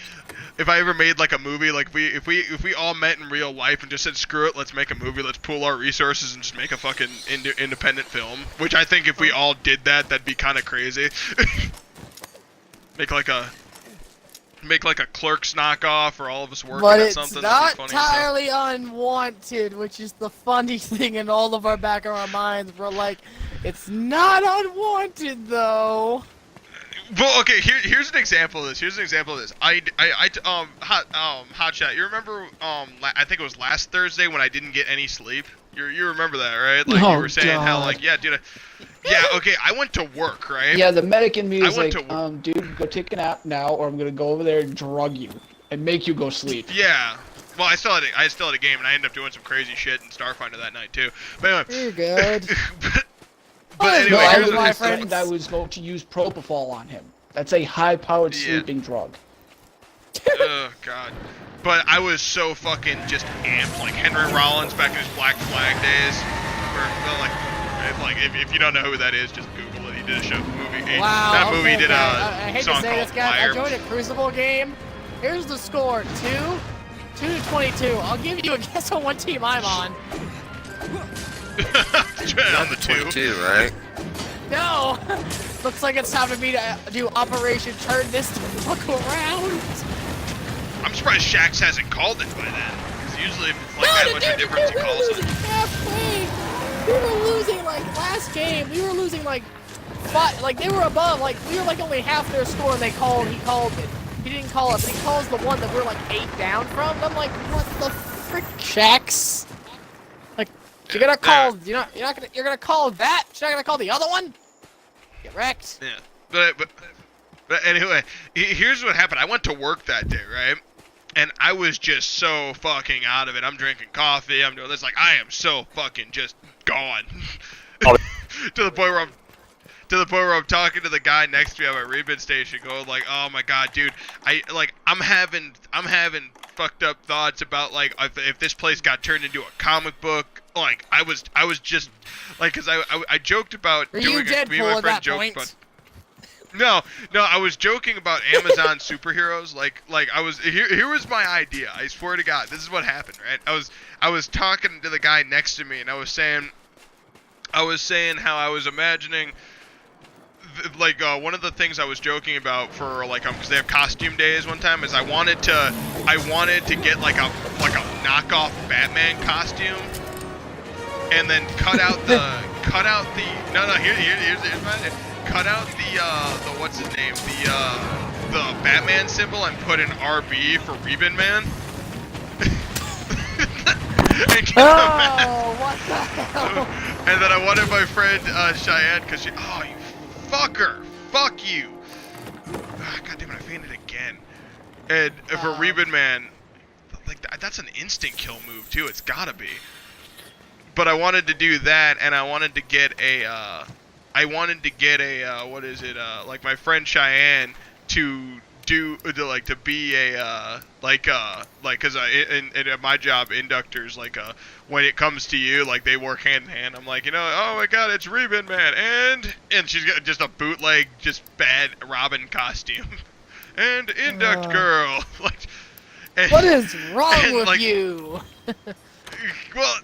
if I ever made like a movie, like if we all met in real life and just said, screw it, let's make a movie, let's pool our resources and just make a fucking independent film. Which I think if we all did that, that'd be kind of crazy. Make like a Clerks knockoff, or all of us working But at it's something. not that'd be funny as hell. entirely unwanted, which is the funny thing in all of our back of our minds. We're like, it's not unwanted though. Well, okay. Here's an example of this. Hotshot. You remember? I think it was last Thursday when I didn't get any sleep. You remember that, right? Like you were saying how, like, yeah, dude. Yeah. Okay. I went to work, right? Yeah, the medic in me is went like, to dude, go take a nap now, or I'm gonna go over there and drug you and make you go sleep. Yeah. Well, I still had a game, and I ended up doing some crazy shit in Starfinder that night too. But anyway. You're good. But Oh, anyway, No, I here's was my the friend. I was going to use propofol on him. That's a high-powered Yeah. sleeping drug. Oh god. But I was so fucking just amped, like Henry Rollins back in his Black Flag days. Where, well, like if you don't know who that is, just Google it. He did a movie. Wow. That movie okay, did guys, a I hate song to say called this, guys. Fire. I joined a Crucible game. Here's the score: 2 to 22. I'll give you a guess on what team I'm on. On the 22, right? No! Looks like it's time for me to do Operation Turn This the Fuck Around. I'm surprised Shax hasn't called it by then. Because usually if it's like that much of a difference, he we were calls losing it. halfway. We were losing like last game. We were losing like five, like they were above. Like we were like only half their score, and he called it. He didn't call it, but he calls the one that we're like 8 down from. And I'm like, what the frick, Shax? Like you're gonna call? You're gonna call that? You're not gonna call the other one? Get wrecked. Yeah, but anyway, here's what happened. I went to work that day, right? And I was just so fucking out of it. I'm drinking coffee. I'm doing this. Like, I am so fucking just gone. to the point where I'm talking to the guy next to me at my rebid station, going like, "Oh my god, dude, I'm having fucked up thoughts about like if this place got turned into a comic book." Like, I was just like, cause I joked about Are doing you it. Me and my Deadpool at friend that joked point? about. No, I was joking about Amazon superheroes. Like I was here was my idea. I swear to God, this is what happened, right? I was talking to the guy next to me, and I was saying how I was imagining, one of the things I was joking about for like because they have costume days one time is I wanted to get like a knockoff Batman costume, and then cut out the what's his name, the Batman symbol, and put an RB for Rebin Man. Oh, what the hell? And then I wanted my friend Cheyenne, because she, oh, you fucker, fuck you. God damn it, I fainted again. And for Rebin Man, like that's an instant kill move too. It's gotta be. But I wanted to do that, and I wanted to get a what is it? Like my friend Cheyenne to be a because in my job, inductors, like when it comes to you, like they work hand in hand. I'm like, oh my god, it's Rebin Man, and she's got just a bootleg, just bad Robin costume, and induct girl. Like, and, What is wrong with like, you? well,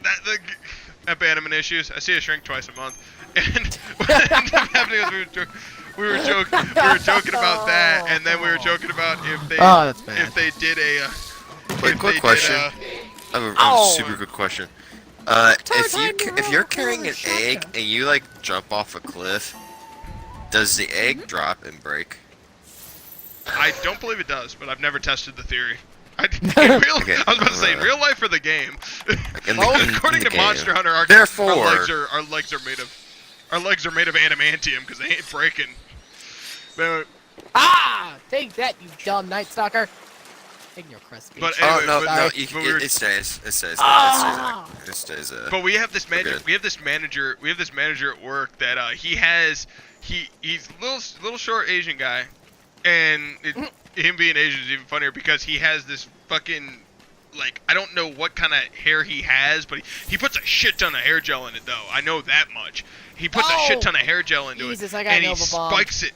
abandonment issues. I see a shrink twice a month, and what ended up happening was we were joking about that, and then we were joking about if they did a Quick question. I have a super good question. If you're carrying an egg and you like jump off a cliff, does the egg drop and break? I don't believe it does, but I've never tested the theory. I was about to say, in real life or the game. According to Monster Hunter, our legs are made of adamantium because they ain't breaking. But, Take that, you dumb Night Stalker. Ignore crust. But anyway, it stays. It stays. It stays. But we have this manager. We have this manager at work that he's a little short Asian guy, and him being Asian is even funnier because he has this fucking, like, I don't know what kind of hair he has, but he puts a shit ton of hair gel in it though. I know that much. He puts a shit ton of hair gel into it, and he spikes it.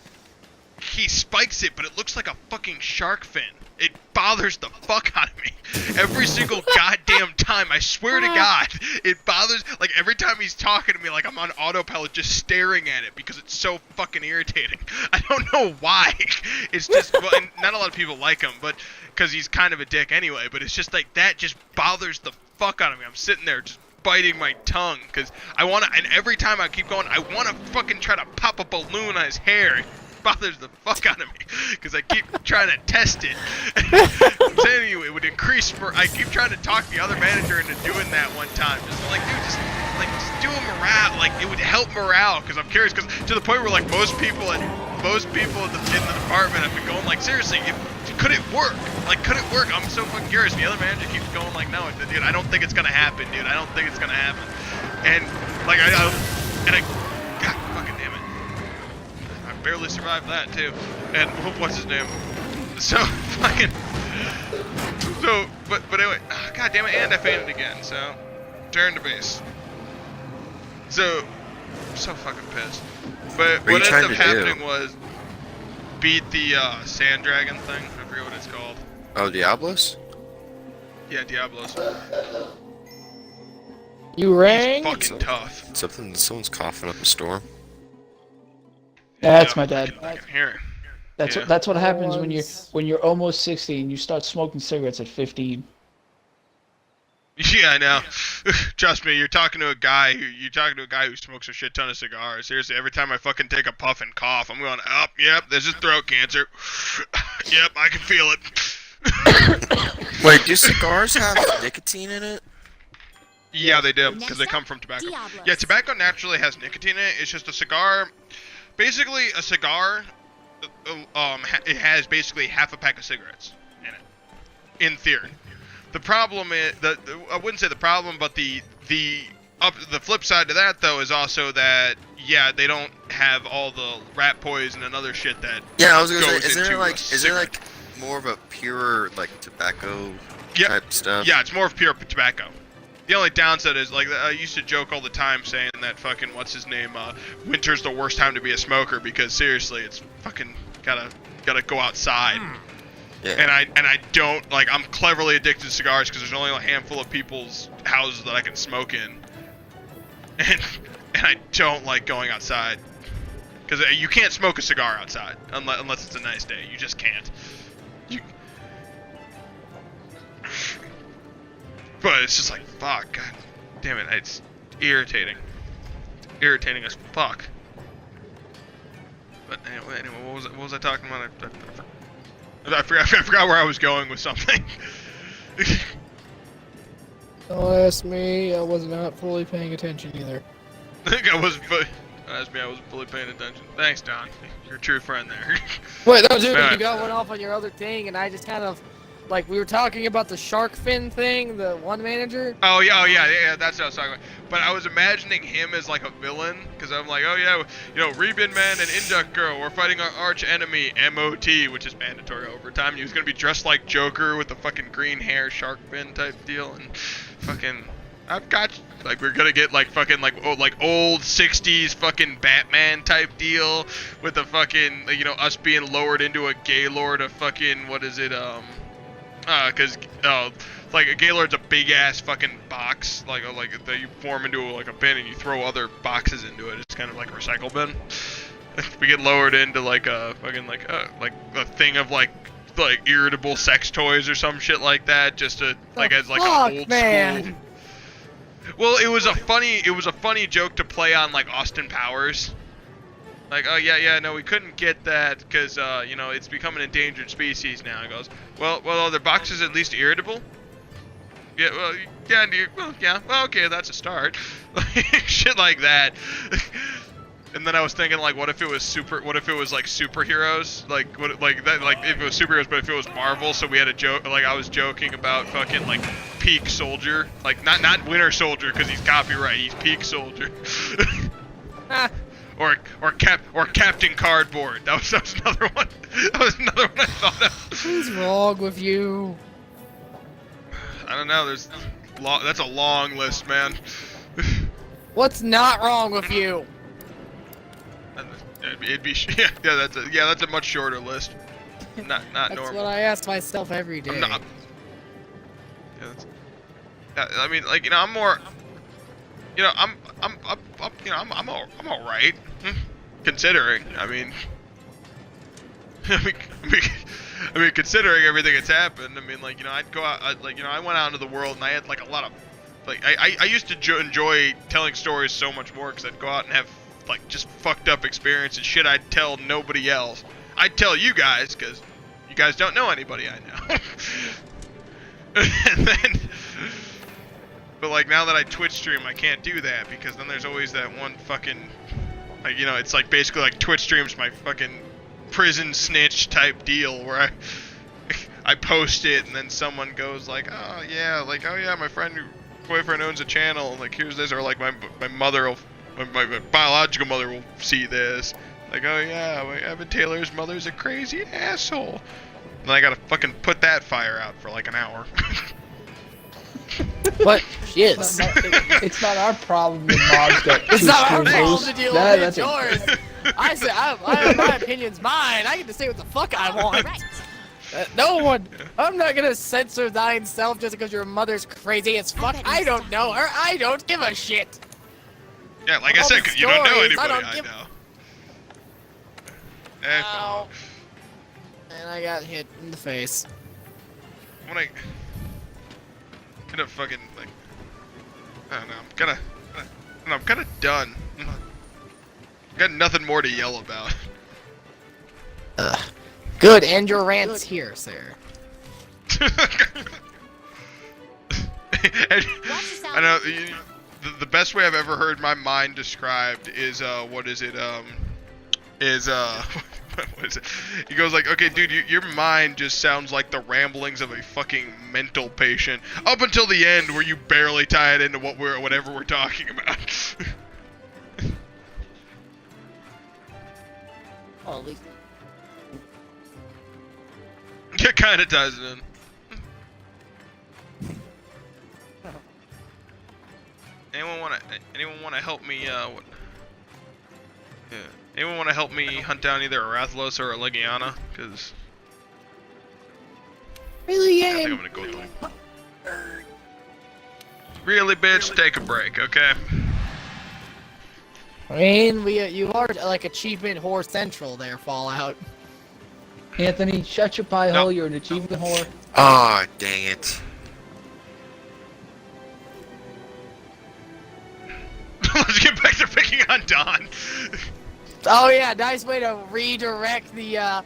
He spikes it, but it looks like a fucking shark fin. It bothers the fuck out of me. Every single goddamn time, I swear to God, it bothers, like every time he's talking to me, like I'm on autopilot just staring at it because it's so fucking irritating. I don't know why. It's just, well, and not a lot of people like him, but because he's kind of a dick anyway, but it's just like that just bothers the fuck out of me. I'm sitting there just biting my tongue because I want to, and every time I keep going, I want to fucking try to pop a balloon on his hair. Bothers the fuck out of me because I keep trying to test it. I'm saying you, it would increase I keep trying to talk the other manager into doing that one time. Just like, dude, just do a morale. Like, it would help morale because I'm curious. Because to the point where like most people in the department have been going like, seriously, could it work? Like, could it work? I'm so fucking curious. And the other manager keeps going like, no, dude, I don't think it's gonna happen, dude. I don't think it's gonna happen. And like God fucking damn it. Barely survived that too. And what's his name? So fucking but anyway, god damn it, and I fainted again, so turn to base. So I'm so fucking pissed. But what ended up happening was beat the sand dragon thing. I forget what it's called. Oh, Diablos? Yeah, Diablos. You rang? Fucking tough. Someone's coughing up a storm. That's Yeah, my dad. I can hear it. Yeah. That's what happens when you're almost 60 and you start smoking cigarettes at 15. Yeah, I know. Trust me, you're talking to a guy who smokes a shit ton of cigars. Seriously, every time I fucking take a puff and cough, I'm going, oh, yep, there's his throat cancer. Yep, I can feel it. Wait, do cigars have nicotine in it? Yeah, they do, because they come from tobacco. Yeah, tobacco naturally has nicotine in it. It's just a cigar. Basically, a cigar, it has basically half a pack of cigarettes in it, in theory. The problem is that I wouldn't say the problem, but the flip side to that though is also that they don't have all the rat poison and other shit that I was gonna goes say, is there cigarette. more of a pure tobacco Yep. type stuff? Yeah, it's more of pure tobacco. The only downside is I used to joke all the time saying that fucking what's his name, winter's the worst time to be a smoker because seriously, it's fucking gotta go outside. Yeah. And I don't I'm cleverly addicted to cigars because there's only a handful of people's houses that I can smoke in, and I don't like going outside because you can't smoke a cigar outside unless it's a nice day. You just can't. But it's just fuck, god damn it, it's irritating. It's irritating as fuck. But anyway, what was I talking about? I forgot where I was going with something. Don't ask me. I was not fully paying attention either. I think I wasn't fully paying attention. Thanks, Don. You're a true friend there. Wait, no, dude, Alright. you got one off on your other thing, and I just kind of, we were talking about the shark fin thing, the one manager. Oh yeah, that's what I was talking about. But I was imagining him as a villain, because I'm Rebin Man and Induck Girl, we're fighting our arch enemy, MOT, which is mandatory overtime. And he was gonna be dressed like Joker with the fucking green hair, shark fin type deal, and fucking, I've got we're gonna get fucking old 60s fucking Batman type deal with the fucking us being lowered into a Gaylord of fucking because a Gaylord's a big ass fucking box, that you form into a bin and you throw other boxes into it. It's kind of like a recycle bin. We get lowered into a fucking a thing of irritable sex toys or some shit like that, just to as an old school. Well, it was a funny joke to play on Austin Powers. No, we couldn't get that because it's become an endangered species now. He goes, well, are the boxes at least irritable? Yeah, well, yeah, well, okay, that's a start. Shit like that. And then I was thinking, what if it was superheroes? If it was superheroes, but if it was Marvel, so we had a joke, I was joking about fucking, Peak Soldier. Not Winter Soldier, because he's copyright, he's Peak Soldier. Or Captain Cardboard. That was another one. That was another one I thought of. What's wrong with you? I don't know, that's a long list, man. What's not wrong with you? It'd be that's a much shorter list. Not That's normal. what I ask myself every day. I'm not. I mean, I'm more. I'm all right, considering. I mean, considering everything that's happened. I mean, I'd go out. I went out into the world and I had a lot of. I used to enjoy telling stories so much more because I'd go out and have just fucked up experiences, shit I'd tell nobody else. I'd tell you guys because you guys don't know anybody I know. And then, but now that I Twitch stream, I can't do that because then there's always that one fucking, it's basically Twitch stream's my fucking prison snitch type deal where I post it and then someone goes oh yeah, my boyfriend owns a channel, here's this, or my mother will. My biological mother will see this. Oh yeah, Evan Taylor's mother's a crazy asshole. And I gotta fucking put that fire out for an hour. But yes. It's not our problem with mods that It's not our two problem streamers. to deal That- with, it's that's yours. I said, my opinion's mine. I get to say what the fuck I want. No one. I'm not gonna censor thine self just because your mother's crazy as fuck. I don't know her. I don't give a shit. Yeah, like I All said, the 'cause you don't know stories, anybody. I don't I give- know. Ow. And I got hit in the face. When I gonna fucking like, I don't know. I'm kind of done. Got nothing more to yell about. Good, and your rant's here, sir. I know the best way I've ever heard my mind described is what is it what is it? He goes like, okay, dude, your mind just sounds like the ramblings of a fucking mental patient up until the end where you barely tie it into whatever we're talking about. Oh, at least. It kind of ties it in. Anyone wanna help me? What? Yeah. Anyone wanna help me hunt down either a Rathalos or a Legiana? Cause Really, I think I'm gonna go with them. Really, bitch, take a break, okay? I mean, you are like achievement whore central there, Fallout. Anthony, shut your pie hole. You're an achievement whore. Ah, dang it. Let's get back to picking on Don. Oh yeah, nice way to redirect the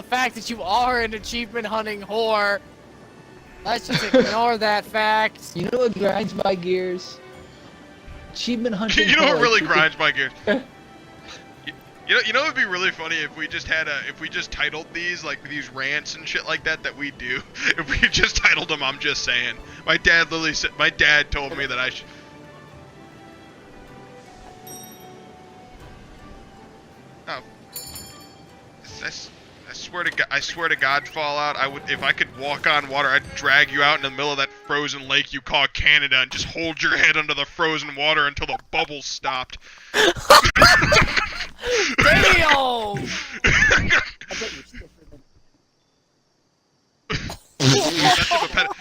fact that you are an achievement hunting whore. Let's just ignore that fact. You know what grinds my gears? Achievement hunting. You know what whore. really grinds my gears? You know, it'd be really funny if we just had if we just titled these like these rants and shit like that we do. If we just titled them, I'm just saying. My dad literally said. My dad told me that I should. Oh. I swear to God, Fallout. I would, if I could walk on water, I'd drag you out in the middle of that frozen lake you call Canada and just hold your head under the frozen water until the bubbles stopped. Damn!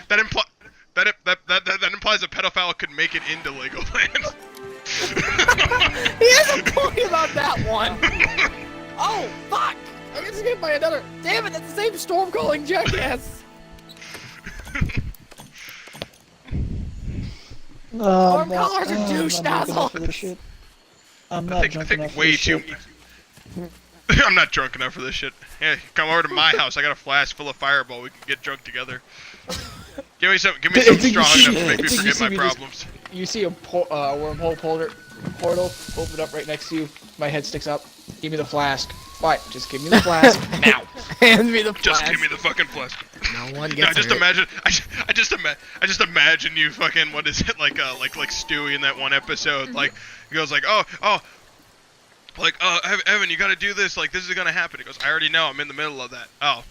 That implies a pedophile could make it into Legoland. He has a point about that one. Oh fuck! I get hit by another. Damn it! That's the same storm calling jackass. Storm callers are douche nozzles. I'm not I think way too. I'm not drunk enough for this shit. Yeah, come over to my house. I got a flask full of Fireball. We can get drunk together. Give me something strong enough to make me forget my problems. You see a wormhole portal open up right next to you. My head sticks up. Give me the flask. Why? Just give me the flask now. Hand me the flask. Just give me the fucking flask. No one gets No, I just hurt. imagine. I just imagine you fucking. What is it like Stewie in that one episode? Like he goes like, Evan, you gotta do this. Like this is gonna happen. He goes, I already know. I'm in the middle of that. Oh,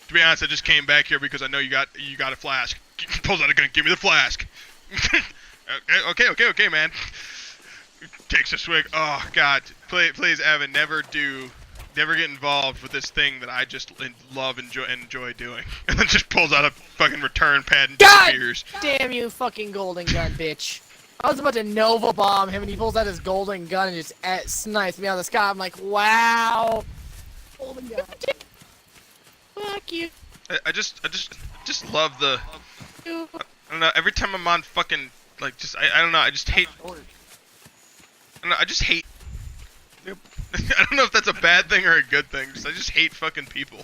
to be honest, I just came back here because I know you got a flask. Pulls out a gun. Give me the flask. Okay, man. Takes a swig. Oh God, please, Evan, never get involved with this thing that I just love and enjoy doing. And then just pulls out a fucking return pad and disappears. Damn you, fucking golden gun, bitch. I was about to Nova bomb him, and he pulls out his golden gun and just snipes me out of the sky. I'm like, wow. Golden gun. Fuck you. I just love the. I don't know. Every time I'm on fucking like I don't know. I just hate. I don't know. I just hate. I don't know if that's a bad thing or a good thing. I just hate fucking people.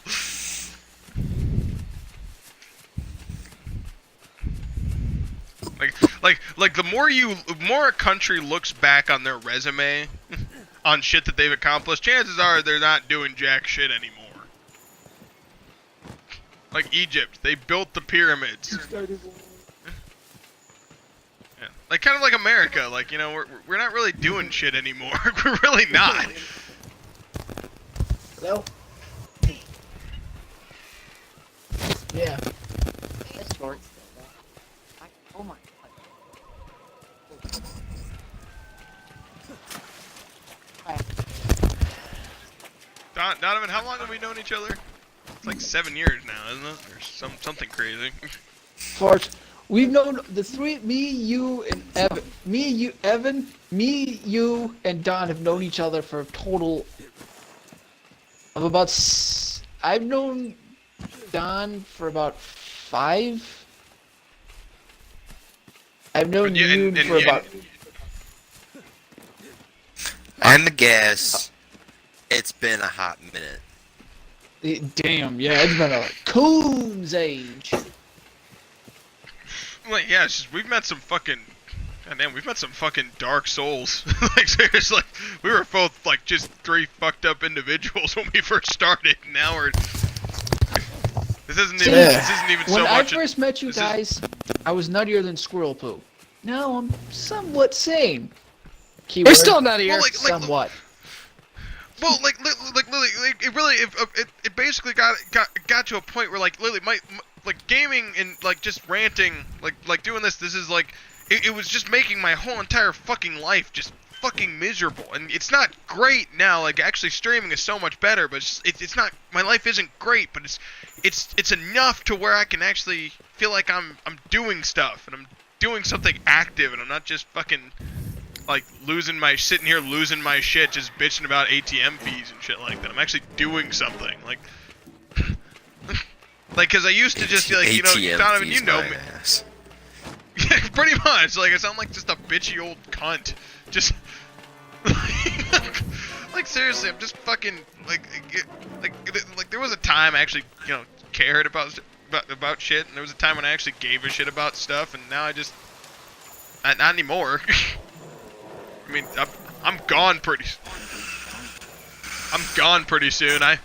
Like the more a country looks back on their resume on shit that they've accomplished, chances are they're not doing jack shit anymore. Like Egypt, they built the pyramids. Yeah. Like kind of like America, like you know we're not really doing shit anymore. We're really not. Hello? Yeah. Oh my god. Donovan, how long have we known each other? It's like 7 years now, isn't it? Or something crazy. Fart. We've known the three, me, you, and Evan. Me, you, and Don have known each other for a total of about. I've known Don for about 5. I've known you for about. I'm a guess. It's been a hot minute. Damn, yeah, it's been a coon's age. Like, yeah, it's just, we've met some fucking. Goddamn, we've met some fucking dark souls. Like, seriously, we were both, like, just 3 fucked up individuals when we first started. Now we're. This isn't even, so When much. I first met you guys, I was nuttier than squirrel poo. Now I'm somewhat sane. Keyword. You're still nuttier. Well, like, somewhat. Well, like it really, it basically got to a point where, like, literally, like, gaming and, like, just ranting, like doing this is, like, it was just making my whole entire fucking life just fucking miserable. And it's not great now, like, actually streaming is so much better, but it's not, my life isn't great, but it's enough to where I can actually feel like I'm doing stuff, and I'm doing something active, and I'm not just fucking, like, sitting here losing my shit, just bitching about ATM fees and shit like that. I'm actually doing something, like, cause I used to just be like, you know, ATM Donovan, fees you know my me. ass. Yeah, pretty much. Like, I sound like just a bitchy old cunt. Just, like, seriously, I'm just fucking, like, there was a time I actually, you know, cared about shit, and there was a time when I actually gave a shit about stuff, and now I just, not anymore. I mean, I'm gone pretty soon. I'm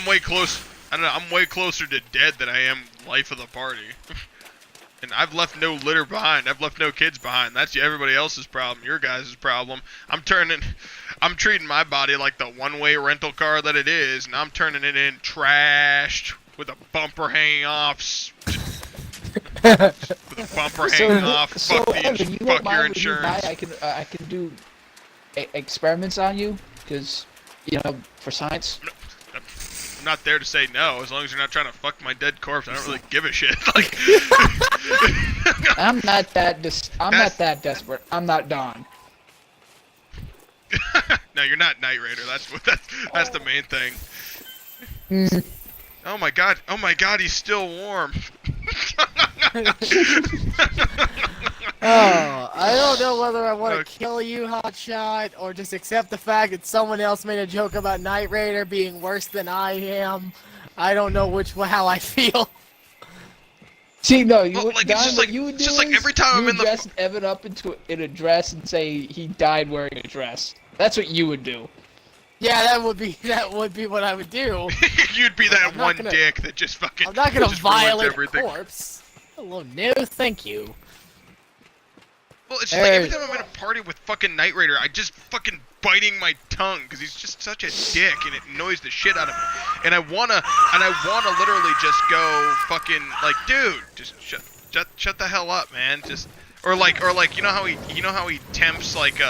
way close. I don't know. I'm way closer to dead than I am life of the party. And I've left no litter behind. I've left no kids behind. That's everybody else's problem. Your guys' problem. I'm treating my body like the one-way rental car that it is, and I'm turning it in trashed with a bumper hanging off. With a bumper hanging off. So, Fuck, Evan, you fuck don't mind your when you die, insurance. I can do experiments on you, because, you know, for science. I'm not there to say no, as long as you're not trying to fuck my dead corpse. I don't really give a shit. Like, I'm not that desperate. I'm not Don. No, you're not Knight Raider. That's the main thing. Oh my god! Oh my god! He's still warm. Oh, I don't know whether I want to Okay. kill you, Hotshot, or just accept the fact that someone else made a joke about Knight Raider being worse than I am. I don't know how I feel. See, no, Well, like, it's just like- you would it's do just like is every time you I'm would in the- dress Evan up in a dress and say he died wearing a dress. That's what you would do. Yeah, that would be what I would do. You'd be that I'm not one gonna- dick that just fucking. I'm not gonna just ruins violate a everything. corpse. Hello, no, thank you. Well, it's just like every time I'm in a party with fucking Knight Raider, I just fucking biting my tongue because he's just such a dick and it annoys the shit out of me. And I wanna literally just go fucking like, dude, just shut the hell up, man. Just or like you know how he tempts like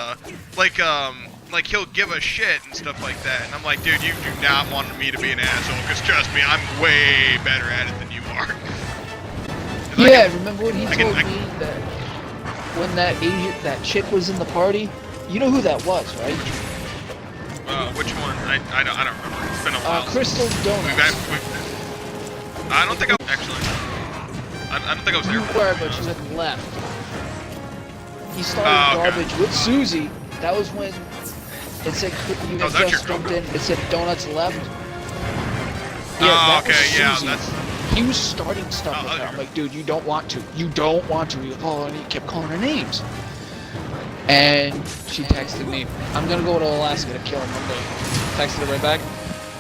he'll give a shit and stuff like that. And I'm like, dude, you do not want me to be an asshole because trust me, I'm way better at it than you are. 'Cause Yeah, remember when he I told can- me that when that chick was in the party? You know who that was, right? Which one? I don't remember. It's been a while. Crystal Donuts. I don't think I actually. I don't think I was there. You were, but you had left. He started Oh, okay. garbage with Susie. That was when it said you Oh, had that's just your jumped in. It said donuts left. Oh, that was okay, yeah, Susie. that's. He was starting stuff Oh, with her. okay. I'm like, dude, you don't want to. You don't want to. And he kept calling her names. And she texted me, I'm gonna go to Alaska to kill him one day. Texted her right back.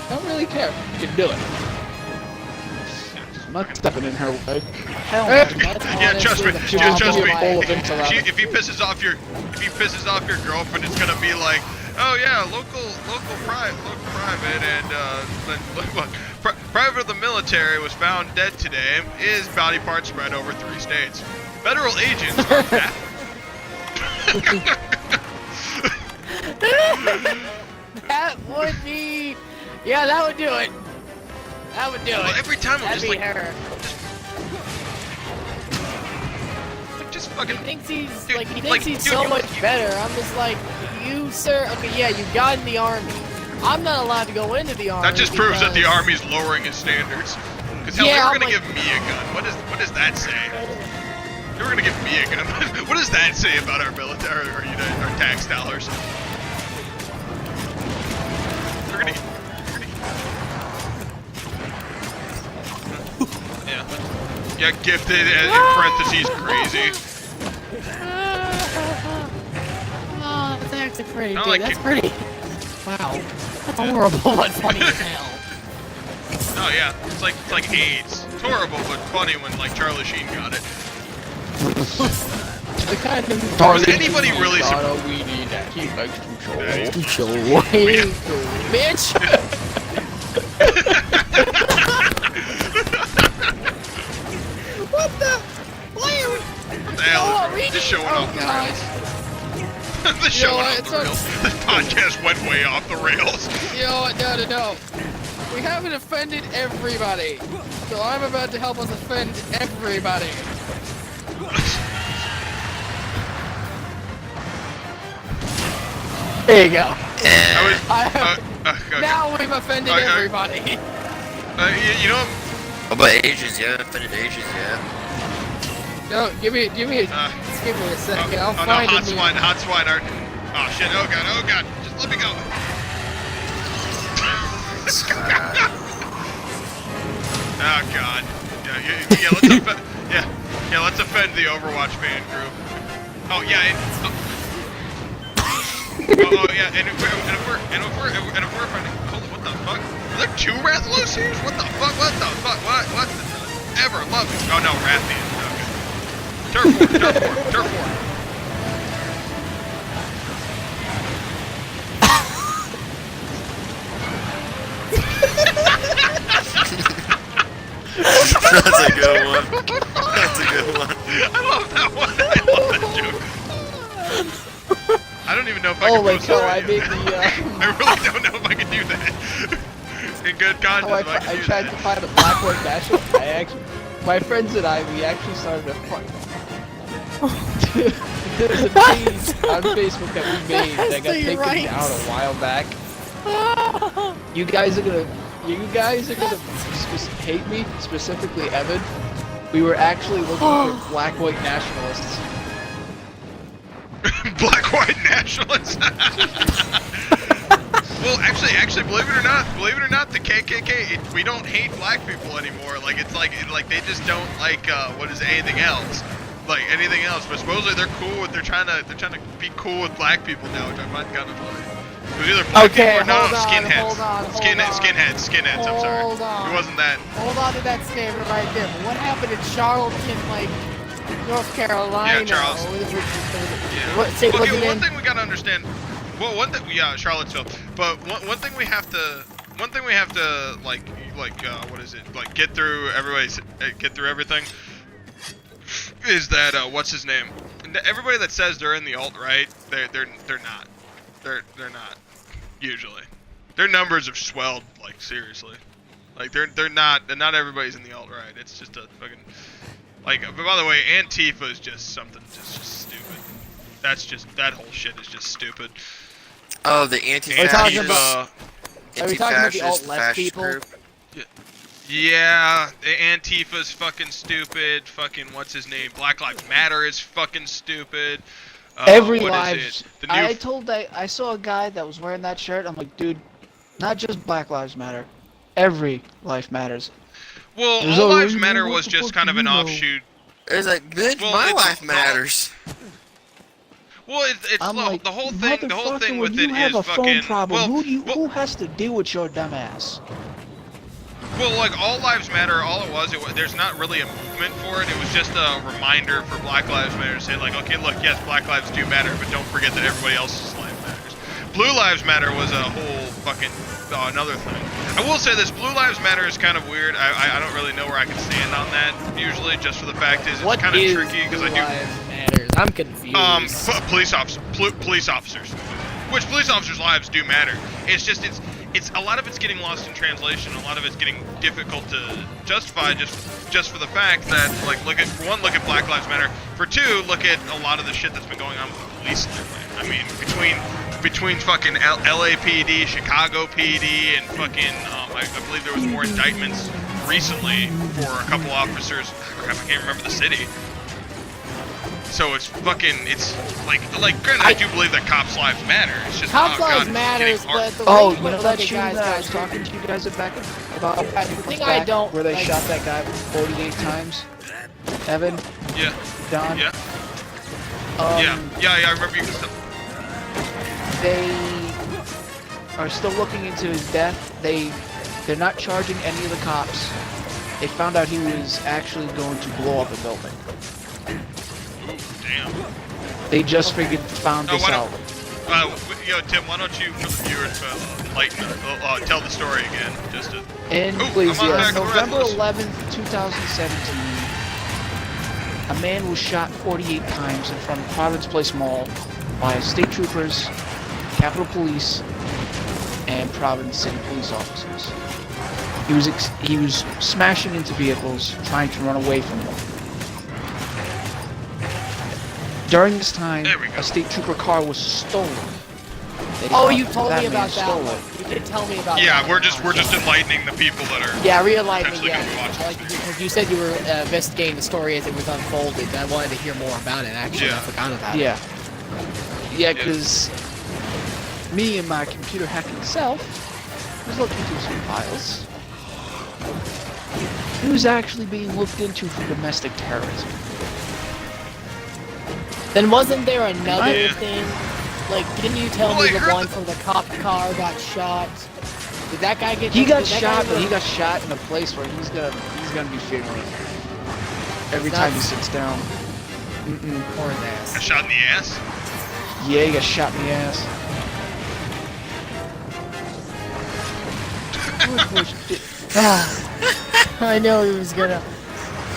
I don't really care. You can do it. I'm not stepping in her way. Hell no. That's Yeah, trust me. honestly the Trust problem me. with all of Interrupt. If he pisses off your girlfriend, it's gonna be like, oh yeah, local private, and private of the military was found dead today. His body parts spread over 3 states. Federal agents are back. That would be... Yeah, that would do it. That would do Well, it. every time I'm That'd just be like, her. just fucking. He thinks he's Dude, like he thinks like, he's dude, so you- much better. I'm just like, you sir. Okay, yeah, you got in the army. I'm not allowed to go into the army. That just proves that the because- army's lowering its standards. Because hell, Yeah, they were I'm gonna like- give me a gun. What does that say? They were gonna give me a gun. What does that say about our military, our tax dollars? They're gonna. Yeah, gifted in parentheses crazy. Oh, that's actually pretty. I Dude, like that's it. pretty. Wow, that's horrible but funny as hell. Oh yeah, it's like AIDS. It's horrible but funny when like Charlie Sheen got it. The kind of Was anybody really we need that he likes to control. Bitch. What the? Why are we? What the hell? Oh, is really? just showing Oh, off the God. rails. This You know showing what, off it's the a- rails. This podcast went way off the rails. You know what? No. We haven't offended everybody, so I'm about to help us offend everybody. There you go. I was. Okay. Now we've offended Okay. everybody. You know, What about Asians? You haven't offended Asians yet. No, give me Uh, a second. I'll oh no, find hot it. swine, hot swine. Oh shit! Oh god! Just let me go. Oh god. Yeah. Let's offend the Overwatch fan group. Oh yeah. Yeah. And if we're offending, holy, what the fuck? Are there 2 Rathalos here? What the fuck? What the fuck? What the ever loving? Oh no, Rathian. Okay. Turf 4. That's a good one. That's a good one. I love that one. I love that joke. I don't even know if I can Holy post cow, that I video. made the, I really don't know if I can do that. In good content, if I can I do tried that. to find a Blackwood national. My friends and I, we actually started a fun. There's a page on Facebook that we made that got So you're taken right. down a while back. You guys are gonna hate me, specifically Evan. We were actually looking for black-white nationalists. Black-white nationalists. Well, actually, believe it or not, the KKK, we don't hate black people anymore. Like it's like they just don't like anything else. Like anything else, but supposedly they're cool with they're trying to be cool with black people now, which I find kind of funny. It was either black Okay, people or hold on, skinheads. hold on. Skinheads. I'm sorry. Hold on. It wasn't that. Hold on to that statement right there. But what happened in Charleston, like North Carolina? Yeah, Charleston. Yeah. What, say, what's Okay, the one name? thing we gotta understand. Well, Charlottesville. But one thing we have to get through everything is that what's his name? Everybody that says they're in the alt-right, they're not. They're not usually. Their numbers have swelled like seriously. Like they're not everybody's in the alt-right. It's just a fucking like. But by the way, Antifa is just something just stupid. That whole shit is just stupid. Oh, the Are we talking anti-fascist, about- Are we talking about the alt-left fascist people? group. Yeah, Antifa's fucking stupid. Fucking what's his name? Black Lives Matter is fucking stupid. Every what is lives. it? The new I saw a guy that was wearing that shirt. I'm like, dude, not just Black Lives Matter. Every life matters. well, There's All a- Lives Matter what was the just fuck kind of do an you know? offshoot. It's like, bitch, Well, my it's life all- matters. Well, it's I'm like, the whole thing motherfucker, with when it you have is a fucking. phone problem, well, who has to deal with your dumb ass? Well, like All Lives Matter, all it was, there's not really a movement for it. It was just a reminder for Black Lives Matter to say, like, okay, look, yes, Black lives do matter, but don't forget that everybody else's life matters. Blue Lives Matter was a whole fucking another thing. I will say this: Blue Lives Matter is kind of weird. I don't really know where I can stand on that usually, just for the fact is it's What kind of is tricky because I Blue do. Lives Matters? I'm confused. Police officers, which police officers' lives do matter. It's just it's a lot of it's getting lost in translation. A lot of it's getting difficult to justify just for the fact that, like, look at Black Lives Matter. For two, look at a lot of the shit that's been going on with the police lately. I mean, between fucking LAPD, Chicago PD, and fucking I believe there was more indictments recently for a couple officers. I can't remember the city. So it's like granted, I do believe that cops' lives matter. It's just Cops' lives matters, but the Oh, rate you we're know that letting shooting guys that I got was to- talking to you guys about The thing I don't where they like- shot that guy 48 times? Evan, Yeah, Don. yeah, yeah. I remember you. They are still looking into his death. They're not charging any of the cops. They found out he was actually going to blow up a building. Damn. They just found this why out. Tim, why don't you, for the viewers, tell the story again, just to. And Ooh, please, I'm on yes, back of November Breathless. 11th, 2017, a man was shot 48 times in front of Providence Place Mall by state troopers, Capitol Police, and Providence City police officers. He was smashing into vehicles, trying to run away from them. During this time, There we go. a state trooper car was stolen. They Oh, thought you told me man about that stole one. it. You did tell me about that. Yeah, we're one. just enlightening the people that are. Yeah, realigning, potentially yeah. gonna be watching I like it because you said you were investigating the story as it was unfolded, and I wanted to hear more about it, actually. Yeah. I forgot about it. Yeah, because me and my computer hacking self was looking through some files. He was actually being looked into for domestic terrorism. Then wasn't there another Yeah. thing? Like, didn't you tell Well, me I the heard one from the cop car got shot? Did that guy get? He got did that shot, guy but he ever- got shot in a place where he's gonna be figuring every time he That's- sits down. Mm-mm. Poor ass. A shot in the ass. Yeah, he got shot in the ass. I know he was gonna.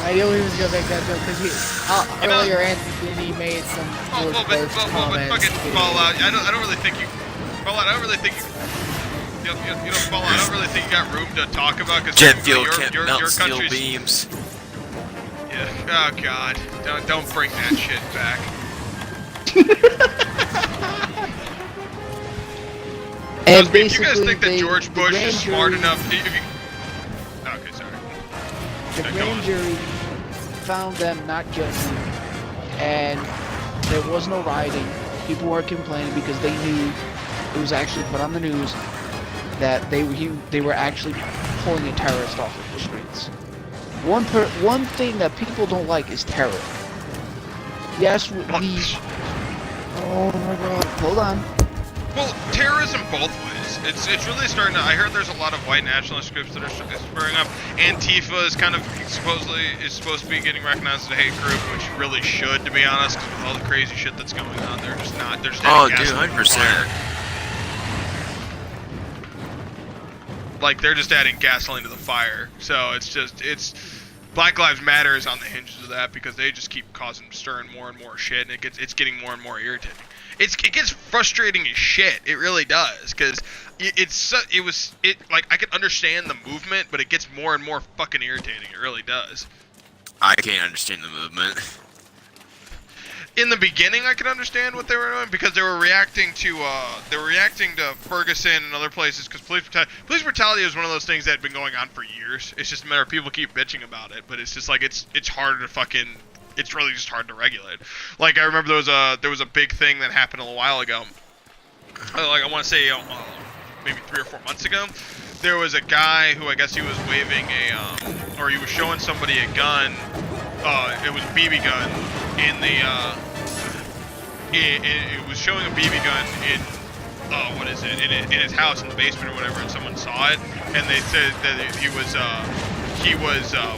I knew he was gonna make that joke because earlier Anthony made some George Bush comments. Fucking Fallout. I don't really think you. Fallout. I don't really think you. You know, Fallout. I don't really think you got room to talk about because Jet fuel can't your melt steel country's. beams. Yeah. Oh God. Don't bring that shit back. And If you guys basically, think that they- George the Bush grand is smart jury- enough, okay, sorry. The Go grand on. jury found them not guilty, and there was no rioting. People were complaining because they knew it was actually put on the news that they were actually pulling a terrorist off of the streets. One thing that people don't like is terror. Yes, we. Oh my God! Hold on. Well, terrorism both ways. It's really starting to. I heard there's a lot of white nationalist groups that are spurring up. Antifa is kind of supposed to be getting recognized as a hate group, which really should, to be honest, 'cause with all the crazy shit that's going on. They're just not. They're just Oh, adding dude, gasoline to the 100%. fire. Like they're just adding gasoline to the fire. So it's Black Lives Matter is on the hinges of that because they just keep stirring more and more shit, and it's getting more and more irritating. It gets frustrating as shit. It really does, because I can understand the movement, but it gets more and more fucking irritating. It really does. I can't understand the movement. In the beginning, I could understand what they were doing because they were reacting to Ferguson and other places. Because police brutality is one of those things that had been going on for years. It's just a matter of people keep bitching about it, but it's just like it's harder to fucking. It's really just hard to regulate. Like I remember there was a big thing that happened a little while ago. Like I want to say maybe 3 or 4 months ago. There was a guy who I guess he was waving or he was showing somebody a gun. It was a BB gun in the it was showing a BB gun in what is it in his house in the basement or whatever, and someone saw it and they said that he was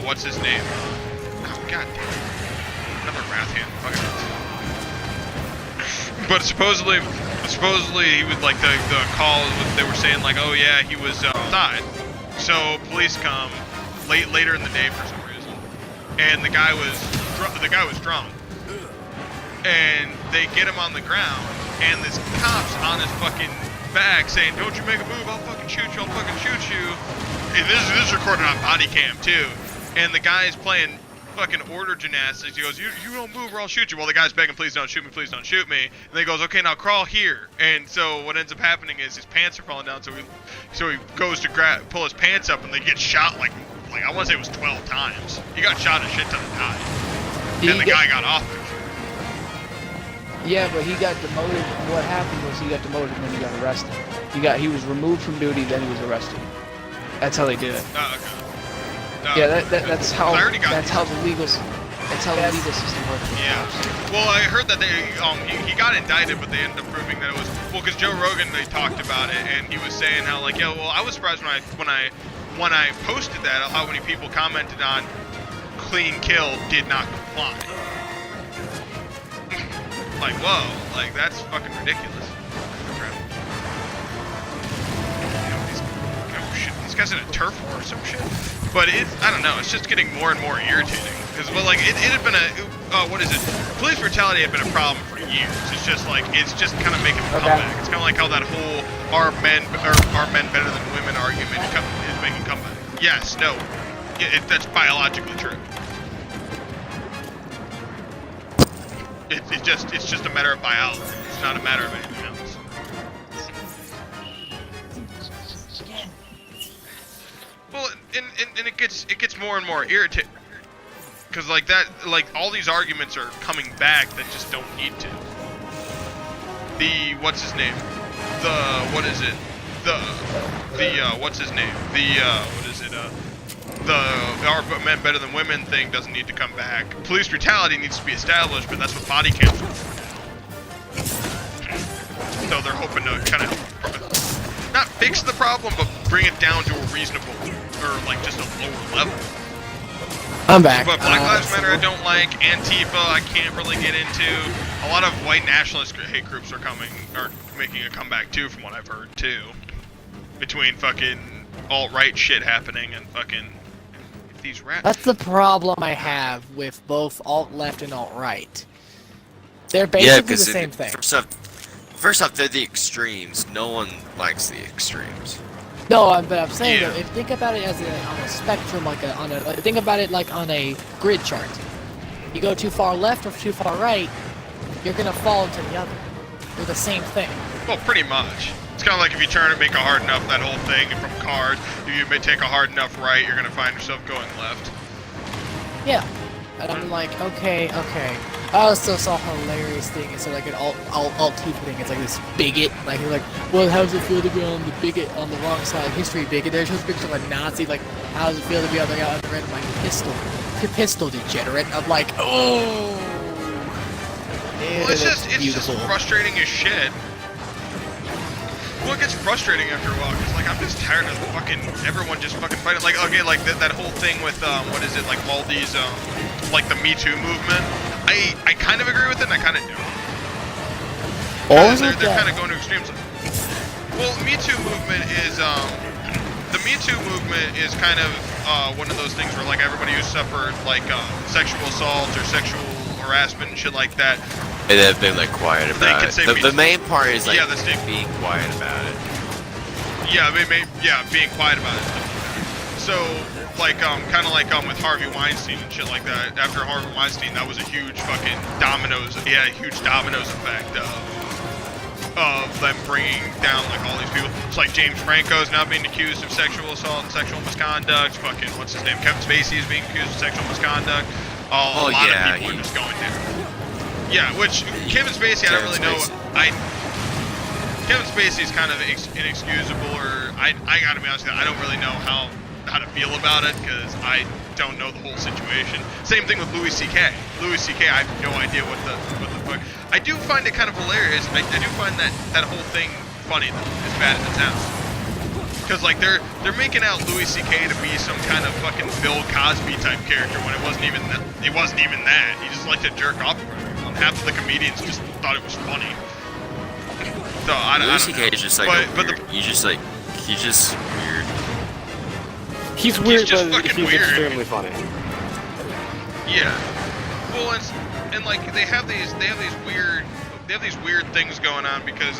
what's his name? Oh god damn it. Another Rathan. Okay. But supposedly he was like the call. They were saying like, oh yeah, he was died. So police come later in the day for some reason, and the guy was drunk, and they get him on the ground, and this cop's on his fucking back saying, "Don't you make a move, I'll fucking shoot you, I'll fucking shoot you." And this is recorded on body cam too. And the guy's playing fucking order gymnastics. He goes, you don't move or I'll shoot you. Well, the guy's begging, please don't shoot me, please don't shoot me. And then he goes, okay, now crawl here. And so what ends up happening is his pants are falling down, so he goes to pull his pants up, and they get shot like I want to say it was 12 times. He got shot a shit ton of times. And the guy got off it. Yeah, but he got demoted. What happened was he got demoted and then he got arrested. He was removed from duty, then he was arrested. That's how they did it. Okay. Yeah, that's how the legal system works. Yeah. Well, I heard that he got indicted, but they ended up proving that it was because Joe Rogan, they talked about it, and he was saying how like, yeah, well, I was surprised when I posted that how many people commented on clean kill did not comply. Like, whoa, like that's fucking ridiculous. These guys in a turf war or some shit. But I don't know, it's just getting more and more irritating. Because, well, like, it had been police brutality had been a problem for years. It's just kind of making a comeback. It's kind of like how that whole are men better than women argument is making a comeback. Yes, no, that's biologically true. It's just a matter of biology. It's not a matter of anything else. Well, and it gets more and more irritating, because like all these arguments are coming back that just don't need to. What's his name? The are men better than women thing doesn't need to come back. Police brutality needs to be established, but that's what body cams are for now. So they're hoping to kind of not fix the problem, but bring it down to a reasonable, or like just a lower level. I'm back. But Black Lives Matter I don't like. Antifa I can't really get into. A lot of white nationalist hate groups are making a comeback too, from what I've heard too. Between fucking alt-right shit happening and fucking these rats. That's the problem I have with both alt-left and alt-right. They're basically the same thing. First off, they're the extremes. No one likes the extremes. No, but I'm saying that if think about it as on a spectrum, think about it like on a grid chart. You go too far left or too far right, you're gonna fall into the other. They're the same thing. Well, pretty much. It's kind of like if you turn and make a hard enough, that whole thing from cars, if you may take a hard enough right, you're going to find yourself going left. Yeah. And I'm like, okay. I also saw a hilarious thing. It's like an alt-Tifa thing. It's like this bigot. Like, you're like, well, how does it feel to be on the bigot, on the wrong side? History bigot. There's just picture of a Nazi. Like, how does it feel to be on the other end of my pistol degenerate? I'm like, oh. Well, it's just frustrating as shit. Well, it gets frustrating after a while, because, like, I'm just tired of everyone just fucking fighting. Like, okay, like, that whole thing with, like, all these, like, the Me Too movement. I kind of agree with it, and I kind of don't. They're kind of going to extremes. Well, Me Too movement is, the Me Too movement is kind of, one of those things where, like, everybody who suffered, like, sexual assault or sexual harassment and shit like that, and they've been like quiet about it. The main part is like being quiet about it. Yeah, being quiet about it. So, like, kind of like with Harvey Weinstein and shit like that. After Harvey Weinstein, that was a huge fucking dominoes effect of them bringing down like all these people. It's like James Franco's now being accused of sexual assault and sexual misconduct. Fucking what's his name? Kevin Spacey is being accused of sexual misconduct. A lot of people are just going down. Yeah, which Kevin Spacey, I don't really know. Kevin Spacey's kind of inexcusable, or I gotta be honest with you, I don't really know how to feel about it, because I don't know the whole situation. Same thing with Louis C.K. Louis C.K. I have no idea what the fuck. I do find it kind of hilarious. I do find that whole thing funny though, as bad as it sounds. Because like they're making out Louis C.K. to be some kind of fucking Bill Cosby type character when it wasn't even that. He wasn't even that. He just liked to jerk off. Half of the comedians just thought it was funny. So I don't know. Louis C.K. is just like he's just weird. He's weird, just but he's weird. extremely funny. Yeah. Well, and like they have these weird these weird things going on because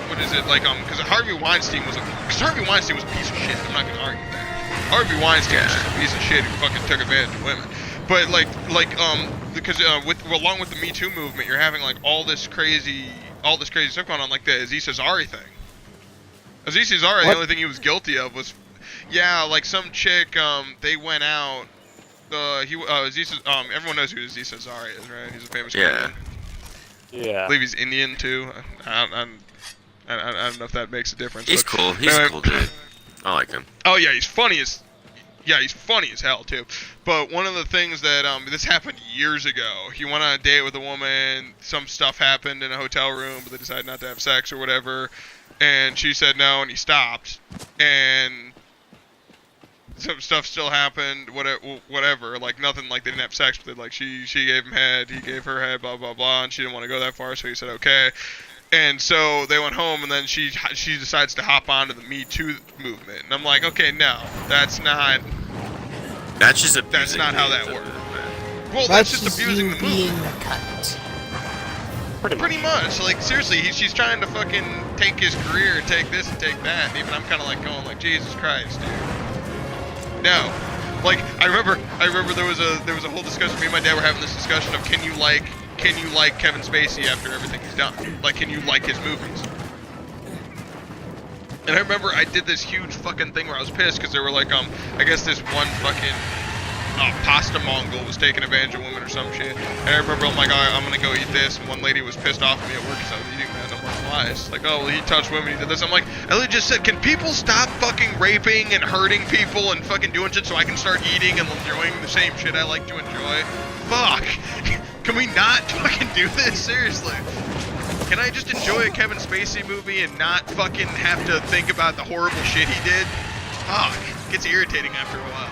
what is it like because Harvey Weinstein was a piece of shit. I'm not gonna argue that. Harvey Weinstein was just a piece of shit who fucking took advantage of women. But because along with the Me Too movement, you're having like all this crazy stuff going on, like the Aziz Ansari thing. Aziz Ansari, the only thing he was guilty of was, like some chick, they went out. Everyone knows who Aziz Ansari is, right? He's a famous comedian. Yeah. I believe he's Indian too. I don't know if that makes a difference. He's cool. He's a cool dude. I like him. Oh yeah, he's funny as hell too. But one of the things that this happened years ago. He went on a date with a woman. Some stuff happened in a hotel room, but they decided not to have sex or whatever. And she said no, and he stopped. And some stuff still happened. Whatever. Like nothing. Like they didn't have sex, but like she gave him head, he gave her head, blah blah blah, and she didn't want to go that far, so he said okay. And so they went home, and then she decides to hop onto the Me Too movement. And I'm like, okay, no, that's not. That's just abusing. That's not how that works. Well, that's just abusing the movement. Pretty much. Like seriously, she's trying to fucking take his career, take this and take that. And even I'm kind of like going like, Jesus Christ, dude. No. Like I remember there was a whole discussion. Me and my dad were having this discussion of can you like Kevin Spacey after everything he's done? Like, can you like his movies? And I remember I did this huge fucking thing where I was pissed because they were like, I guess this one fucking pasta Mongol was taking advantage of women or some shit. And I remember I'm like, I'm gonna go eat this. And one lady was pissed off at me at work because I was eating that. And I'm like, why? It's like, oh, well, he touched women, he did this. I'm like, Ellie just said, can people stop fucking raping and hurting people and fucking doing shit so I can start eating and enjoying the same shit I like to enjoy? Fuck. Can we not fucking do this? Seriously. Can I just enjoy a Kevin Spacey movie and not fucking have to think about the horrible shit he did? Fuck. It gets irritating after a while.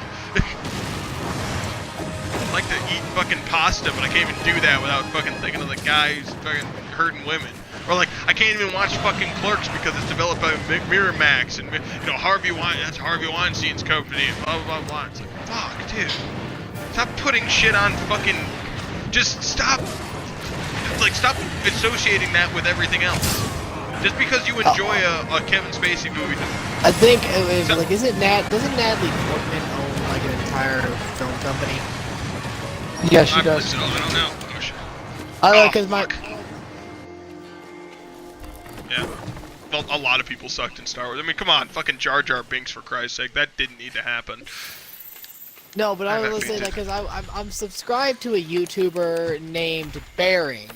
I like to eat fucking pasta, but I can't even do that without fucking thinking of the guy who's fucking hurting women. Or like, I can't even watch fucking Clerks because it's developed by Miramax and, that's Harvey Weinstein's company and blah, blah, blah, blah. It's like, fuck, dude. Stop putting shit on fucking... Just stop associating that with everything else. Just because you enjoy a Kevin Spacey movie. I think doesn't Natalie Portman own like an entire film company? Yeah, she does. I don't know. I know because Yeah. A lot of people sucked in Star Wars. I mean, come on, fucking Jar Jar Binks, for Christ's sake. That didn't need to happen. No, but I was saying that because I'm subscribed to a YouTuber named Bearing,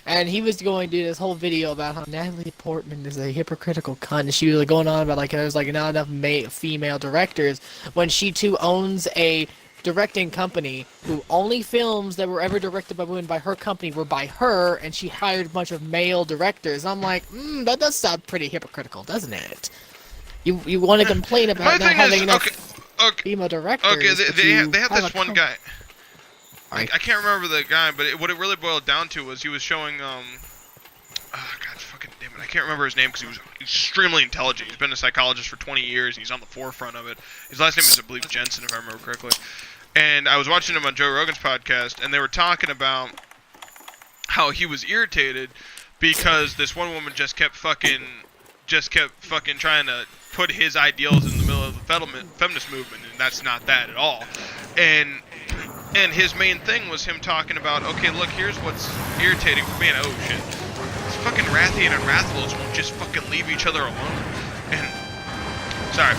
and he was going to do this whole video about how Natalie Portman is a hypocritical cunt, and she was going on about like there's like not enough female directors when she too owns a directing company who only films that were ever directed by women by her company were by her, and she hired a bunch of male directors. I'm like, that does sound pretty hypocritical, doesn't it? You want to complain about not having enough female directors. Okay, they have this one guy. I can't remember the guy, but what it really boiled down to was he was showing God fucking damn it, I can't remember his name because he was extremely intelligent. He's been a psychologist for 20 years and he's on the forefront of it. His last name is, I believe, Jensen, if I remember correctly. And I was watching him on Joe Rogan's podcast, and they were talking about how he was irritated because this one woman just kept fucking trying to put his ideals in the middle of the feminist movement, and that's not that at all. And his main thing was him talking about, okay, look, here's what's irritating for me, and oh shit, this fucking Rathian and Rathalos won't just fucking leave each other alone. And sorry,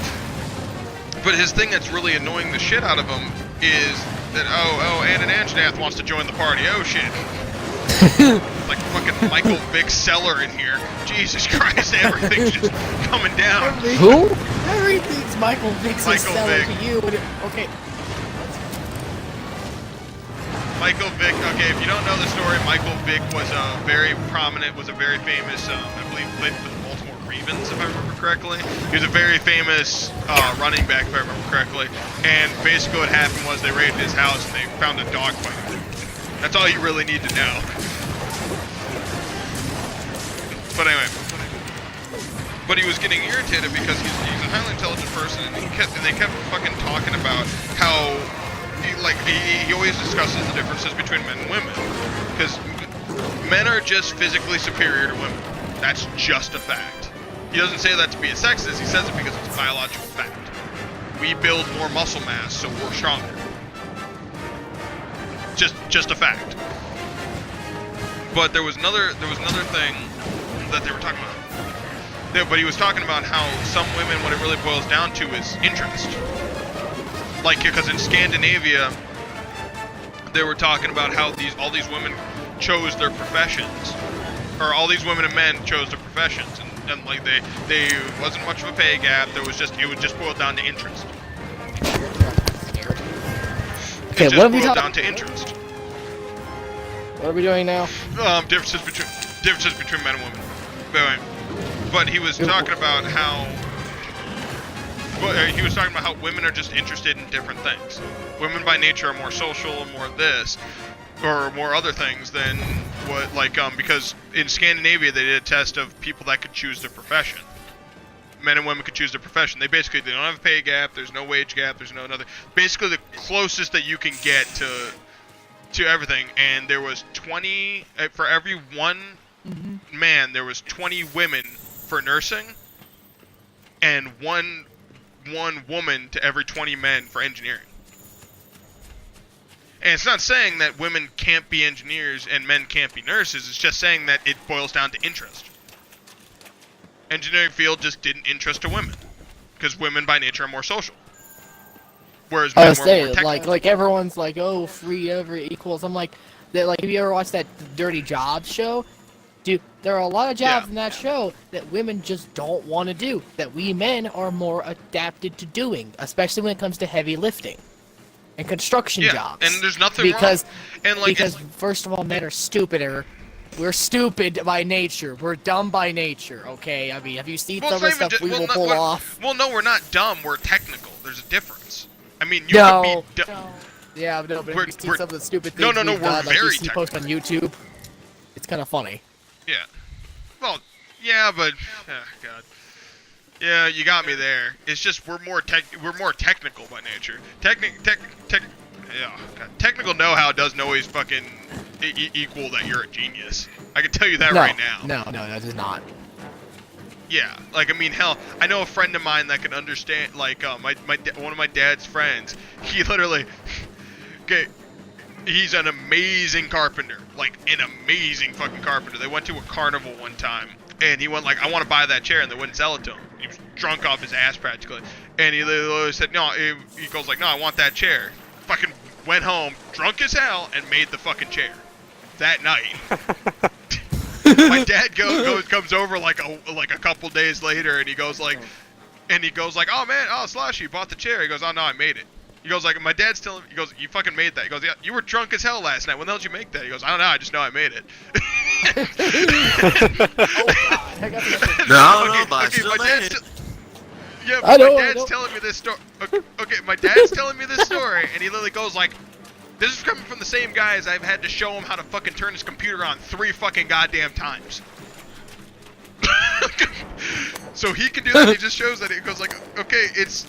but his thing that's really annoying the shit out of him is that Anan Anjanath wants to join the party. Oh shit. Like fucking Michael Vick Seller in here. Jesus Christ, everything's just coming down. Who? Everything's Michael Vick Seller to you. Okay. Michael Vick. Okay, if you don't know the story, Michael Vick was a very famous, I believe, played for the Baltimore Ravens, if I remember correctly. He was a very famous running back, if I remember correctly. And basically what happened was they raided his house and they found a dog fight. That's all you really need to know. But anyway, but he was getting irritated because he's a highly intelligent person, and they kept fucking talking about how he always discusses the differences between men and women, because Men are just physically superior to women. That's just a fact. He doesn't say that to be a sexist, he says it because it's a biological fact. We build more muscle mass, so we're stronger. Just a fact. But there was another thing that they were talking about. But he was talking about how some women, what it really boils down to is interest. Like, because in Scandinavia, they were talking about how all these women chose their professions, or all these women and men chose their professions, and like they wasn't much of a pay gap. It would just boil down to interest. Okay, what are we talking? Down to interest. What are we doing now? Differences between men and women. But he was talking about how. He was talking about how women are just interested in different things. Women by nature are more social and more this, or more other things than what, like, because in Scandinavia they did a test of people that could choose their profession. Men and women could choose their profession. They don't have a pay gap, there's no wage gap, there's no another. Basically the closest that you can get to everything, and there was 20, for every one man, there was 20 women for nursing, and one woman to every 20 men for engineering. And it's not saying that women can't be engineers and men can't be nurses, it's just saying that it boils down to interest. Engineering field just didn't interest to women, because women by nature are more social. Whereas men were more technical. like everyone's like, oh, free ever equals. I'm like, have you ever watched that Dirty Jobs show? Dude, there are a lot of jobs in that show that women just don't want to do, that we men are more adapted to doing, especially when it comes to heavy lifting and construction jobs. And there's nothing wrong. And because first of all, men are stupider. We're stupid by nature. We're dumb by nature. Okay, I mean, have you seen some of the stuff we will pull off? Well, no, we're not dumb. We're technical. There's a difference. I mean, you could be dumb. Yeah, but have you seen some of the stupid things we're done, like very you see post on YouTube? It's kind of funny. Yeah. Well, yeah, but God. Yeah, you got me there. It's just we're more technical by nature. Technical know-how doesn't always fucking equal that you're a genius. I can tell you that right now. No, that does not. Yeah, like, I mean, hell, I know a friend of mine that can understand, like, one of my dad's friends, he literally, okay, he's an amazing carpenter, like, an amazing fucking carpenter. They went to a carnival one time, and he went like, I want to buy that chair, and they wouldn't sell it to him. He was drunk off his ass, practically, and he literally said, no, he goes like, no, I want that chair. Fucking went home, drunk as hell, and made the fucking chair. That night. My dad comes over like a couple days later, and he goes like, oh man, oh Slushy, you bought the chair. He goes, oh no, I made it. He goes like, my dad's telling me, he goes, you fucking made that. He goes, yeah, you were drunk as hell last night. When the hell did you make that? He goes, I don't know, I just know I made it. My dad's telling me this story. Okay, my dad's telling me this story, and he literally goes like, this is coming from the same guy as I've had to show him how to fucking turn his computer on 3 fucking goddamn times. So he can do that. He just shows that. He goes like, okay, it's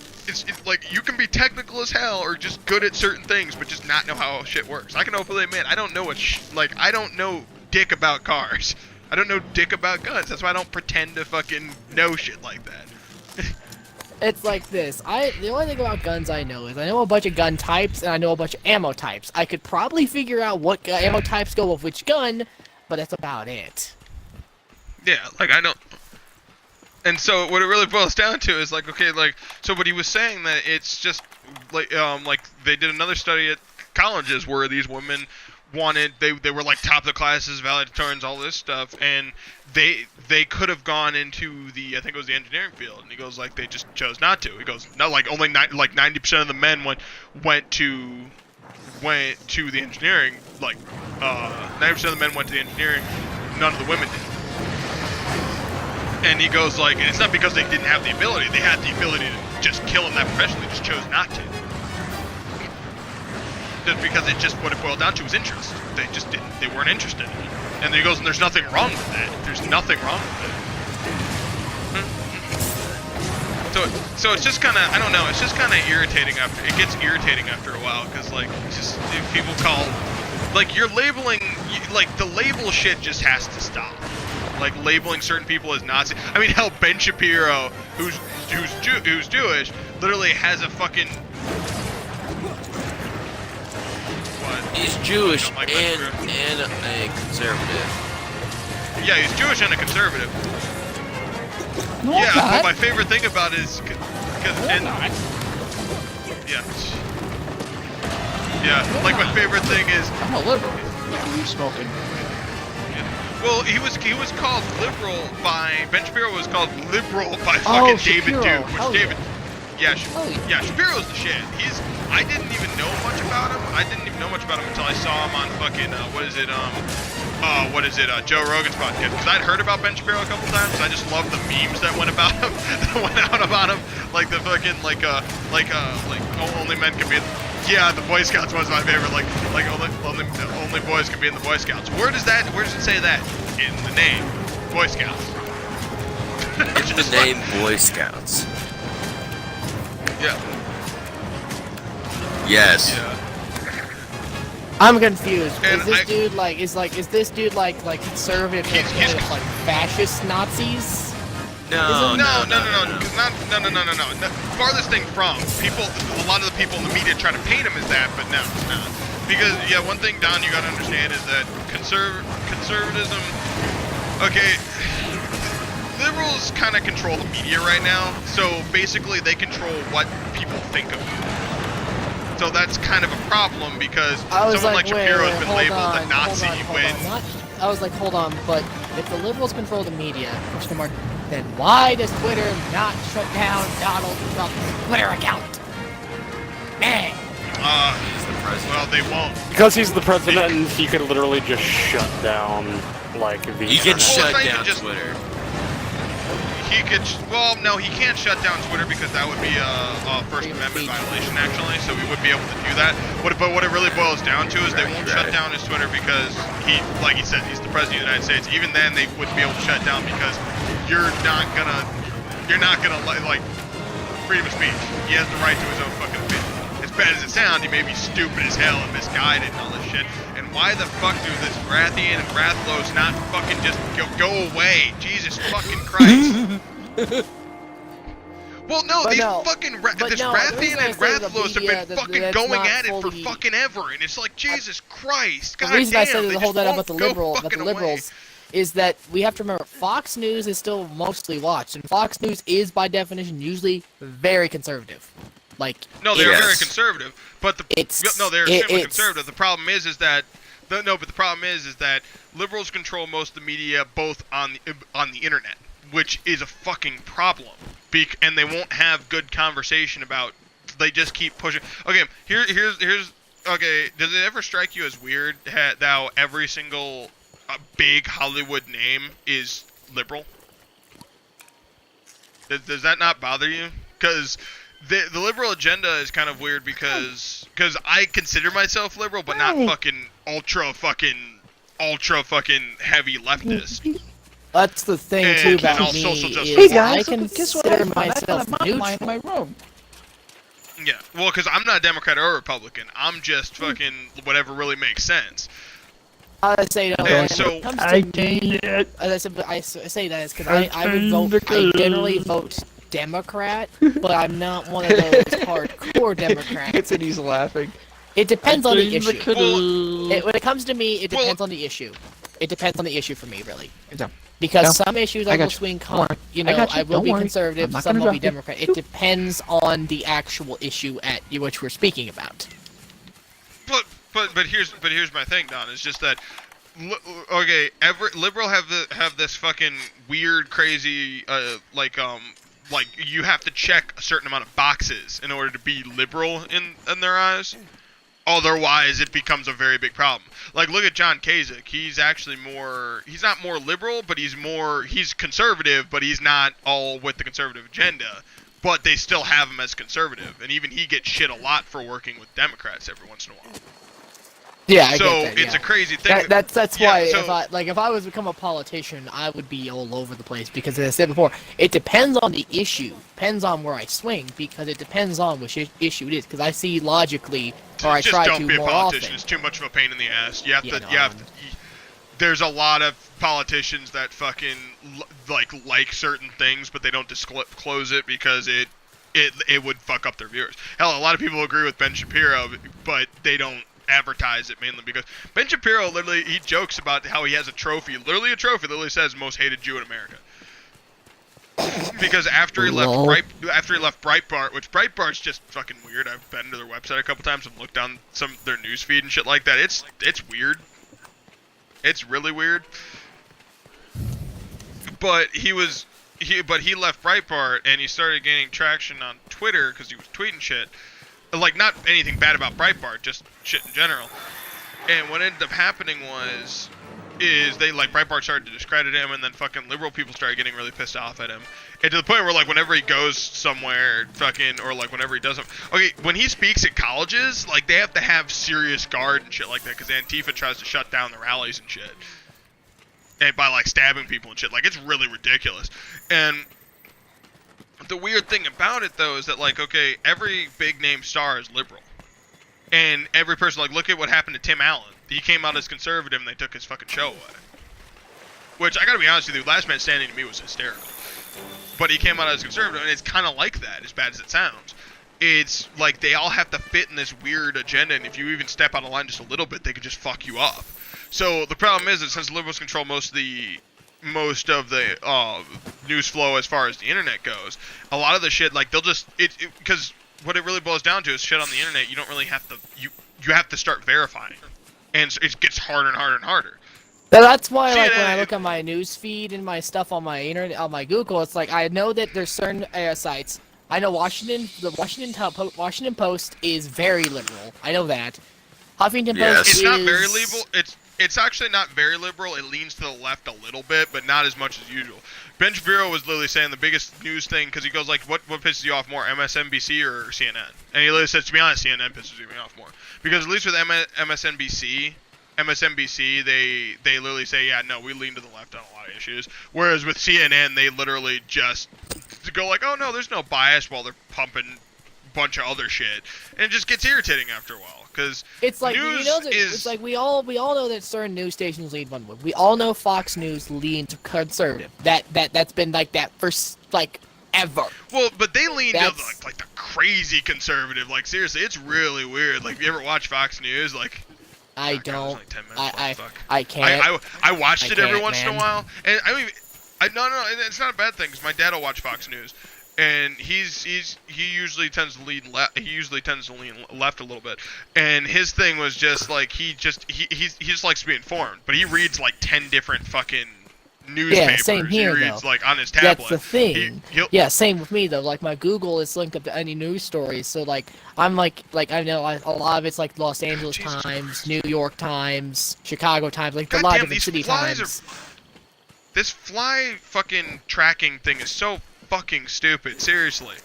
like you can be technical as hell or just good at certain things, but just not know how shit works. I can openly admit I don't know I don't know dick about cars. I don't know dick about guns. That's why I don't pretend to fucking know shit like that. It's like this. The only thing about guns I know is I know a bunch of gun types and I know a bunch of ammo types. I could probably figure out what ammo types go with which gun, but that's about it. Yeah, like I don't. And so what it really boils down to is like, okay, like, so what he was saying that it's just like they did another study at colleges where these women wanted, they were like top of the classes, valedictorians, all this stuff, and they could have gone into the, I think it was the engineering field, and he goes like they just chose not to. He goes, no, like only 90% of the men went to the engineering, like 90% of the men went to the engineering, none of the women did. And he goes like, and it's not because they didn't have the ability, they had the ability to just kill in that profession, they just chose not to. Just because it just, what it boiled down to was interest. They just didn't, they weren't interested in it. And he goes, and there's nothing wrong with that. There's nothing wrong with it. So it's just kind of, I don't know, it's just kind of irritating it gets irritating after a while, because like, just, if people call like you're labeling, like the label shit just has to stop. Like labeling certain people as Nazi. I mean, hell, Ben Shapiro, who's Jewish, literally has a fucking. What? He's Jewish You don't like and Ben a conservative. Yeah, he's Jewish and a conservative. No, Yeah, I'm but not. my favorite thing about it is because yeah, yeah, like my favorite thing is. I'm a liberal. Look at you smoking. Well, he was called liberal by Ben Shapiro was called liberal by Oh, fucking David Shapiro. Duke, which Hell David, yeah, Oh, yeah. yeah, Shapiro's the shit. I didn't even know much about him. I didn't even know much about him until I saw him on fucking Joe Rogan's podcast. Because I'd heard about Ben Shapiro a couple times. I just loved the memes that went about him, that went out about him, like the fucking only men can be. Yeah, the Boy Scouts was my favorite. Like only boys can be in the Boy Scouts. Where does it say that? In the name, Boy Scouts. In the name Boy Scouts. Yeah. Yes. Yeah. I'm confused. And Is this dude like conservative He's- with like fascist Nazis? No. No. Farthest thing from people. A lot of the people in the media try to paint him as that, but no, it's not. Because yeah, one thing, Don, you gotta understand is that conservatism. Okay, liberals kind of control the media right now, so basically they control what people think of them. So that's kind of a problem because I was someone like Shapiro has been hold labeled on, a Nazi hold when. on. I was like, hold on, but if the liberals control the media, then why does Twitter not shut down Donald Trump's Twitter account? Man. He's the president. Well, they won't. Because he's the president, and he could literally just shut down, like, the He can internet. shut not even down just- Twitter. He could. Well, no, he can't shut down Twitter because that would be a First Amendment violation, actually. So we wouldn't be able to do that. But what it really boils down to is they won't shut down his Twitter because like he said, he's the president of the United States. Even then, they wouldn't be able to shut down because you're not gonna like freedom of speech. He has the right to his own fucking opinion. As bad as it sounds, he may be stupid as hell and misguided and all this shit. And why the fuck do this Rathian and Rathlos not fucking just go away? Jesus fucking Christ. Well, no, But these no, fucking but this no, the Rathian reason I and say the Rathlos media, have been that- fucking that's going not at it for fully- fucking ever, and it's like Jesus Christ. God The reason damn, I said they to hold just that up won't about the go fucking away. liberals is that we have to remember Fox News is still mostly watched, and Fox News is by definition usually very conservative. Like No, they're Yes. very conservative, but they're extremely conservative. The problem is that but the problem is that liberals control most of the media, both on the internet, which is a fucking problem. And they won't have good conversation about. They just keep pushing. Okay, here's. Okay, does it ever strike you as weird how every single big Hollywood name is liberal? Does that not bother you? Because the liberal agenda is kind of weird because I consider myself liberal, but not fucking ultra fucking heavy leftist. That's the thing And- too and about all me social justice. is Hey guys, I guess what? consider I myself found neutral. my room. Yeah, well, because I'm not Democrat or Republican. I'm just fucking whatever really makes sense. I say no. And When so- it comes to me, as I said, but I say that is because I would vote. I generally vote Democrat, but I'm not one of those hardcore Democrats. Anthony's laughing. It depends on the issue. Well, When it comes to me, it Well- depends on the issue. It depends on the issue for me, really. Yeah. Because Yeah. some issues I I got will you. swing, Don't worry. you I know, got you. I will Don't be worry. conservative, I'm not some gonna will be drop you. Democrat. It depends on the actual issue at which we're speaking about. but here's my thing, Don. It's just that okay, liberal have this fucking weird, crazy like you have to check a certain amount of boxes in order to be liberal in their eyes. Otherwise, it becomes a very big problem. Like, look at John Kasich. He's actually he's not more liberal, but he's conservative, but he's not all with the conservative agenda. But they still have him as conservative. And even he gets shit a lot for working with Democrats every once in a while. Yeah, I So get that, it's yeah. a crazy thing. That's Yeah, why so- if I was to become a politician, I would be all over the place because as I said before, it depends on the issue, depends on where I swing because it depends on which issue it is. Because I see logically, or I just try don't to be a more politician. often. It's too much of a pain in the ass. You have Yeah, to. no, You have to. There's a lot of politicians that fucking like certain things, but they don't disclose it because it would fuck up their viewers. Hell, a lot of people agree with Ben Shapiro, but they don't advertise it mainly because Ben Shapiro literally he jokes about how he has a trophy, literally a trophy, that literally says most hated Jew in America. Because after he left Breitbart, which Breitbart's just fucking weird. I've been to their website a couple times and looked on some their news feed and shit like that. It's weird. It's really weird. But he left Breitbart and he started gaining traction on Twitter because he was tweeting shit. Like, not anything bad about Breitbart, just shit in general. And what ended up happening is they, like, Breitbart started to discredit him, and then fucking liberal people started getting really pissed off at him. And to the point where, like, whenever he goes somewhere, fucking, or, like, whenever he doesn't... Okay, when he speaks at colleges, like, they have to have serious guard and shit like that, because Antifa tries to shut down the rallies and shit. And by, like, stabbing people and shit. Like, it's really ridiculous. And... the weird thing about it, though, is that, like, okay, every big-name star is liberal. And every person, like, look at what happened to Tim Allen. He came out as conservative, and they took his fucking show away. Which, I gotta be honest with you, Last Man Standing to me was hysterical. But he came out as conservative, and it's kind of like that, as bad as it sounds. It's, like, they all have to fit in this weird agenda, and if you even step out of line just a little bit, they could just fuck you up. So, the problem is that since liberals control most of the news flow as far as the internet goes, a lot of the shit, like, they'll just because what it really boils down to is shit on the internet. You don't really have to you have to start verifying, and it gets harder and harder and harder. That's why, like, CNN when I look at my news feed and my stuff on my internet, on my Google, it's like I know that there's certain sites. I know the Washington Post is very liberal. I know that. Huffington Post It's is not very liberal. It's actually not very liberal. It leans to the left a little bit, but not as much as usual. Ben Shapiro was literally saying the biggest news thing, because he goes like, what pisses you off more, MSNBC or CNN? And he literally says, to be honest, CNN pisses me off more. Because at least with MSNBC, they literally say, yeah, no, we lean to the left on a lot of issues. Whereas with CNN, they literally just go like, oh no, there's no bias, while they're pumping a bunch of other shit. And it just gets irritating after a while. Because it's like news it's like we all know that certain news stations lean one way. We all know Fox News leans conservative. That's been like that for like ever. Well, but they lean to like the crazy conservative. Like seriously, it's really weird. Like, you ever watch Fox News? Like, I God, don't. like 10 minutes I can't. I watched it every once in a man. while, and I mean, no, it's not a bad thing because my dad will watch Fox News. And he usually tends to lean left. He usually tends to lean left a little bit. And his thing was just like he just likes to be informed. But he reads like 10 different fucking newspapers. Yeah, same here, he reads though. like on his tablet. That's the thing. Yeah, same with me though. Like my Google is linked up to any news stories, so like I'm like I know a lot of it's like Los Angeles Times, New York Times, Chicago Times, like a lot of different city times. This fly fucking tracking thing is so fucking stupid. Seriously,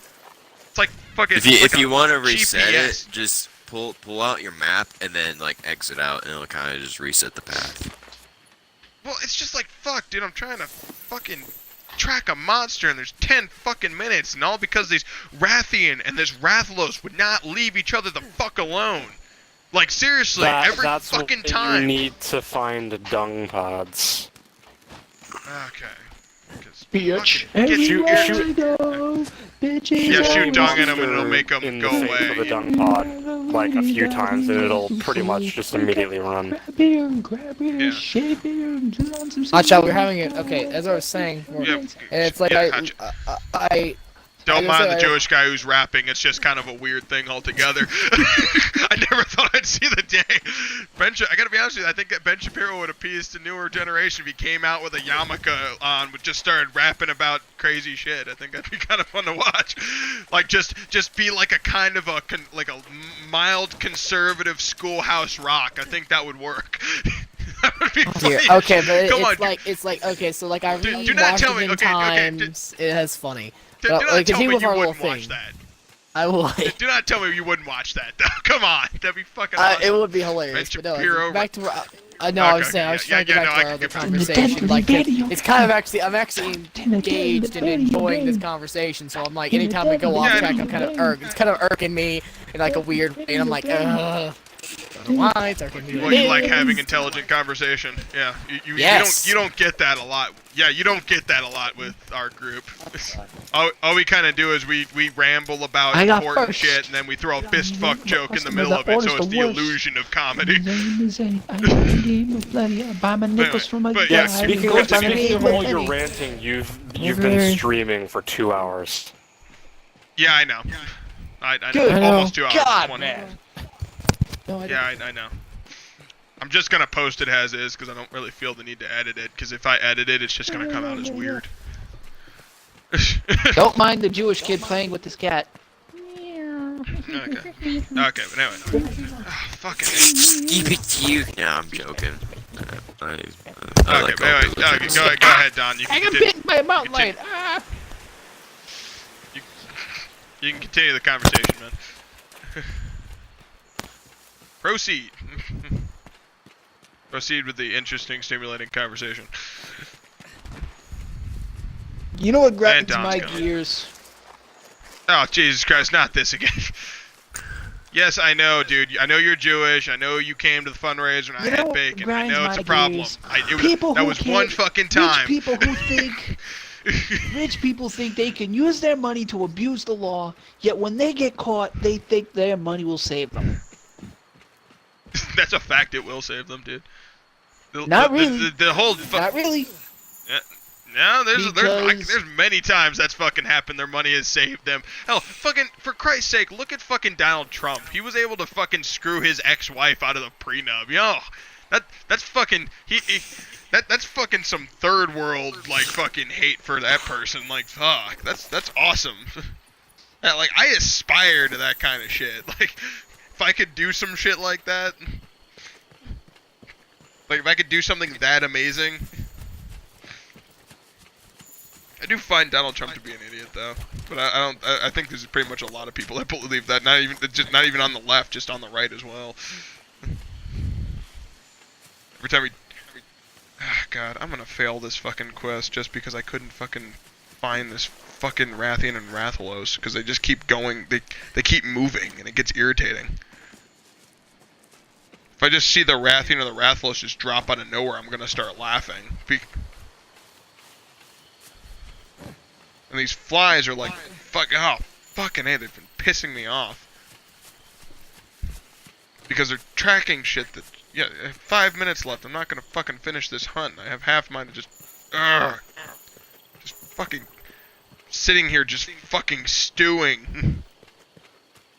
it's like fucking. If you want to reset GPS. it, just pull out your map and then like exit out, and it'll kind of just reset the path. Well, it's just like, fuck, dude, I'm trying to fucking track a monster, and there's 10 fucking minutes, and all because these Rathian and this Rathlos would not leave each other the fuck alone. Like, seriously, every that's fucking what time. You need to find dung pods. Okay. Bitch. Yeah, shoot dung in them and it'll make them in go the face of away. a dung pod like a few times, and it'll pretty much just immediately run. Watch out, we're having it. Okay, as I was saying, and it's like I Don't mind the I- Jewish guy who's rapping. It's just kind of a weird thing altogether. I never thought I'd see the day. I gotta be honest with you. I think that Ben Shapiro would appease to newer generation if he came out with a yarmulke on, but just started rapping about crazy shit. I think that'd be kind of fun to watch. Like just be like a kind of a mild conservative schoolhouse rock. I think that would work. That would be funny. Okay, but Come on, it's like okay, so like I read do not tell me- Washington okay, Times. It has funny. Do Well, not like, tell me continue with you our little wouldn't watch thing. that. I will. Do not tell me you wouldn't watch that. Though. Come on, that'd be fucking. It Awesome. would be hilarious. Right, But no, Shapiro, back to no, I was Okay, saying I was yeah, trying to yeah, get no, back I to our can other get back. conversation. Like it's kind of actually, I'm actually engaged and enjoying this conversation. So I'm like, anytime we go off Yeah, track, I'm kind of it's kind of irking me in like a weird way, and I'm like, ugh. I don't know why it's irking me. Well, you like having intelligent conversation. Yeah, Yes. you don't get that a lot. Yeah, you don't get that a lot with our group. all we kind of do is we ramble about I got important first. shit, and then we throw a fist fuck joke in the Customer middle that of it, so orders it's the the worst. illusion of comedy. I buy my nickels from a but guy. yeah, and Speaking go of, to speaking of the all your penny. ranting, you've been streaming for 2 hours. Yeah, I know. I know. Good. Almost 2 hours. God, 20. man. No, I Yeah, I know. I'm just gonna post it as is because I don't really feel the need to edit it. Because if I edit it, it's just gonna come out as weird. don't mind the Jewish kid playing with his cat. Okay, but anyway. Oh, fucking. Keep it cute. No, I'm joking. I Okay, like all anyway, those okay, jokes. go ahead, Don. You I can got continue, bit by a mountain continue. lion. Ah. you can continue the conversation, man. Proceed. Proceed with the interesting, stimulating conversation. You know what And grinds Don's my going. gears? Oh, Jesus Christ, not this again. Yes, I know, dude. I know you're Jewish. I know you came to the fundraiser and I You know had what bacon. I grinds know it's my a problem. gears? That was one fucking time. Rich people who think rich people think they can use their money to abuse the law, yet when they get caught, they think their money will save them. That's a fact. It will save them, dude. Not really. The whole. Not really. No, Because- there's many times that's fucking happened. Their money has saved them. Hell, fucking for Christ's sake, look at fucking Donald Trump. He was able to fucking screw his ex-wife out of the prenup. Yo, that's fucking that's fucking some third world like fucking hate for that person. Like fuck, that's awesome. Yeah, like I aspire to that kind of shit. Like if I could do some shit like that, like if I could do something that amazing. I do find Donald Trump to be an idiot, though. But I don't. I think there's pretty much a lot of people that believe that. Not even on the left, just on the right as well. Every time we. Ah, God, I'm gonna fail this fucking quest just because I couldn't fucking find this fucking Rathian and Rathalos because they just keep going. They keep moving and it gets irritating. If I just see the Rathian or the Rathalos just drop out of nowhere, I'm gonna start laughing. And these flies are like, fucking A, they've been pissing me off. Because they're tracking shit that, yeah, I have 5 minutes left, I'm not gonna fucking finish this hunt. I have half mine to just fucking sitting here just fucking stewing.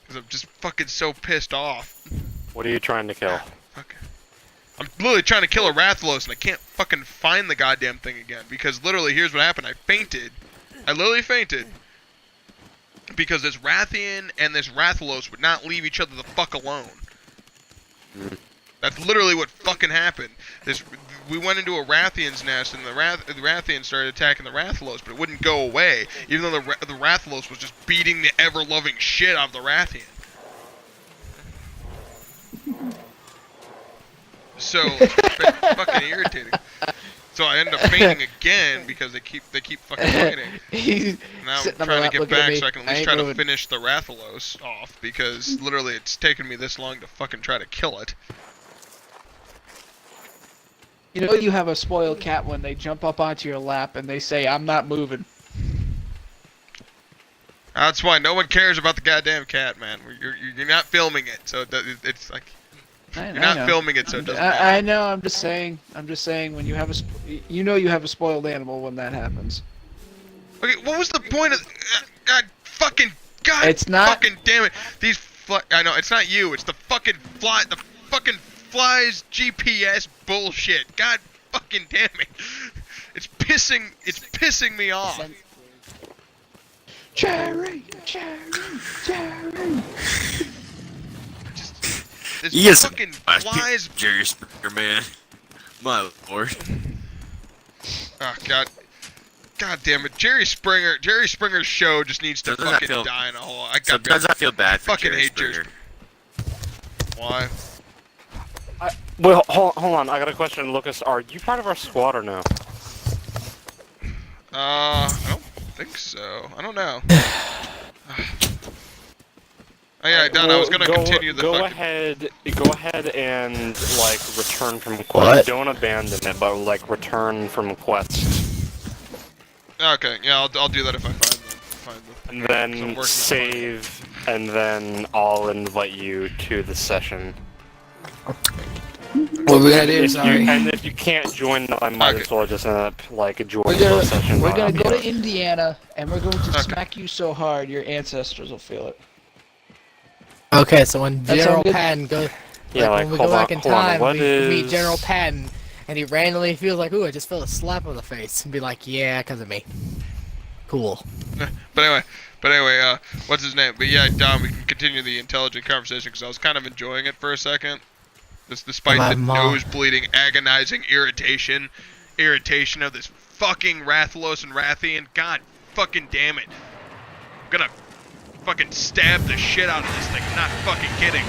Because I'm just fucking so pissed off. What are you trying to kill? Fuck. I'm literally trying to kill a Rathalos and I can't fucking find the goddamn thing again. Because literally, here's what happened, I fainted. I literally fainted because this Rathian and this Rathalos would not leave each other the fuck alone. That's literally what fucking happened. We went into a Rathian's nest and the Rathian started attacking the Rathalos, but it wouldn't go away, even though the Rathalos was just beating the ever-loving shit out of the Rathian. So it's fucking irritating. So I end up fainting again because they keep fucking fighting. Now I'm trying to get back so I can at least try to finish the Rathalos off because literally it's taken me this long to fucking try to kill it. You know you have a spoiled cat when they jump up onto your lap and they say, "I'm not moving." That's why no one cares about the goddamn cat, man. You're not filming it, so it's like you're not filming it, so it doesn't matter. I know. I'm just saying. When you have you know you have a spoiled animal when that happens. Okay, what was the point of? God, It's not. Fucking damn it! These I know it's not you. It's the fucking fly. The fucking flies GPS bullshit. God fucking damn it! It's pissing me off. Cherry. This Yes, fucking flies. Jerry man. My lord. Oh God. God damn it, Jerry Springer's show just needs to Sometimes I fucking feel- die in a hole. Sometimes I feel bad for fucking Jerry hate Jerry Springer. Why? Well, hold on. I got a question, Lucas. Are you part of our squad or no? I don't think so. I don't know. Oh yeah, Don, I was gonna continue the Go fucking... ahead and like return from quest. What? Don't abandon it, but like return from quest, Okay, yeah, I'll do that if I find them. and So I'm working then on it. save, and then I'll invite you to the session. What we gotta do? And if you can't join, I might Okay. as well just end up like joining We're the session. gonna go to Indiana, and we're going to smack you so hard your ancestors will feel it. Okay, so when That General sound good? Patton goes, Yeah, when we hold go on, back in hold on, time, what we meet is- General Patton, and he randomly feels like, ooh, I just felt a slap on the face, and be like, yeah, because of me. Cool. But anyway, what's his name? But yeah, Don, we can continue the intelligent conversation because I was kind of enjoying it for a second. Despite My the mom. nose bleeding, agonizing irritation of this fucking Rathalos and Rathian. God fucking damn it. I'm gonna fucking stab the shit out of this thing. I'm not fucking kidding.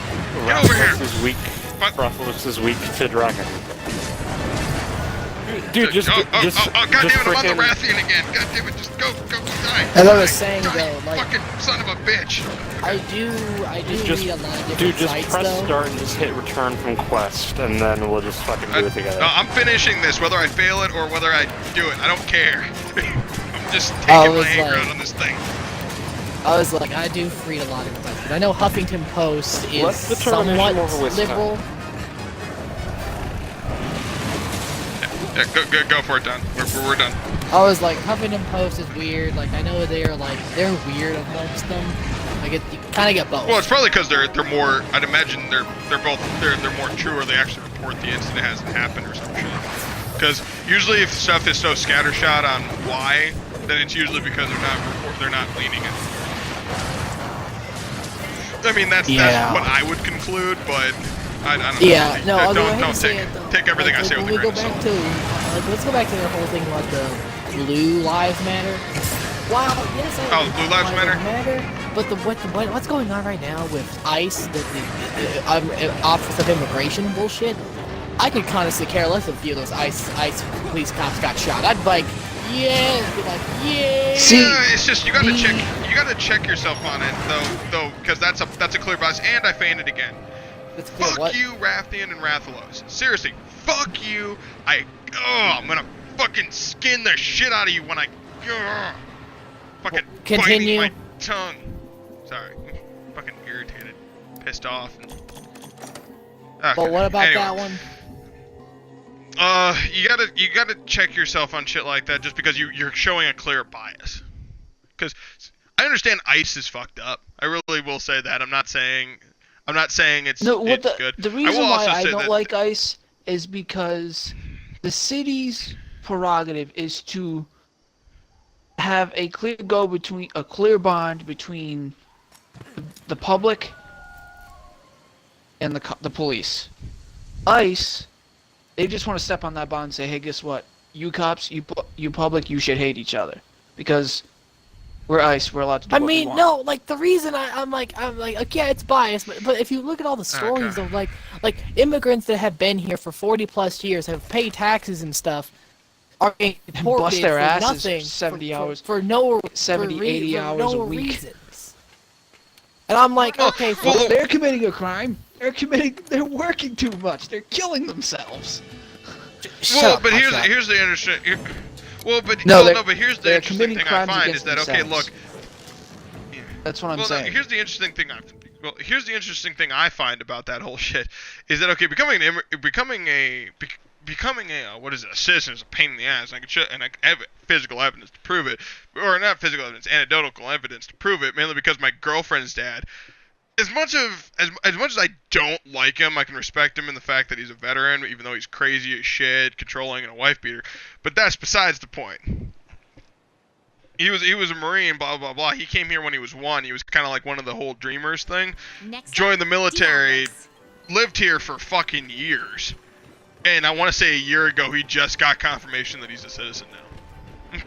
Get over here. Rathalos is weak. Fuck. Rathalos is weak to dragon. Dude, just God damn it, I'm on the frickin- Rathian again. God damn it, just go die. As I was Die, saying, die, though, like- fucking son of a bitch. I do Just- read a lot of different Dude, just sites, press though. start and just hit return from quest, and then we'll just fucking do it together. No, I'm finishing this, whether I fail it or whether I do it. I don't care. I'm just I taking my was anger like- out on this thing. I was like, I do read a lot of different sites, but I know Huffington Post is Let's determine somewhat more of a waste of time. liberal. Yeah, go for it, Don. We're done. I was like, Huffington Post is weird. Like, I know they're weird amongst them. Like, you kind of get both. Well, it's probably because they're more. I'd imagine they're more true, or they actually report the incident hasn't happened or some shit. Because usually, if stuff is so scattershot on why, then it's usually because they're not leaning it. I mean, that's what I would conclude, but I don't know. Yeah, no, I'll go ahead Don't and say it, though. take everything I say with a when we grain go of back salt. to, let's go back to the whole thing about the Blue Lives Matter. Wow, yes, I Oh, Blue Lives Matter? But what's going on right now with ICE, the Office of Immigration bullshit? I could honestly care less if a few of those ICE police cops got shot. I'd be like, yeah. See, Yeah, it's just you gotta check yourself on it though, because that's a clear bias. And I fainted again. That's clear, Fuck what? you, Rathian and Rathalos. Seriously, fuck you. I'm gonna fucking skin the shit out of you when I fucking Continue. biting my tongue. Sorry, I'm fucking irritated, pissed off. But what about Anyway. that one? You gotta check yourself on shit like that just because you're showing a clear bias. Because I understand ICE is fucked up. I really will say that. I'm not saying it's good. The I reason will why also I say don't that- like ICE is because the city's prerogative is to have a clear bond between the public and the police. ICE, they just want to step on that bond and say, hey, guess what? You cops, you public, you should hate each other because we're ICE. We're allowed to do I what we mean, want. no, like the reason I'm like, yeah, it's biased, but if you look at all the stories Okay. of like immigrants that have been here for 40+ years, have paid taxes and stuff, are being And deported bust their for asses nothing, 70 for, hours, for no 70, for 80 for hours no a week. reasons. And I'm like, Well, okay, well, fine. They're committing a crime. They're working too much. They're killing themselves. Shut Well, up, but Hotshot. here's the interesting. But here's the they're interesting committing thing I crimes find against is that okay, themselves. look. That's what I'm Well, saying. here's the interesting thing. Here's the interesting thing I find about that whole shit is that okay, becoming a what is it? A citizen is a pain in the ass. And I can have physical evidence to prove it, or not physical evidence, anecdotal evidence to prove it. Mainly because my girlfriend's dad. As much as I don't like him, I can respect him in the fact that he's a veteran, even though he's crazy as shit, controlling and a wife beater. But that's besides the point. He was a Marine, blah blah blah. He came here when he was 1. He was kind of like one of the whole Dreamers thing. Joined the military, lived here for fucking years, and I want to say a year ago he just got confirmation that he's a citizen now.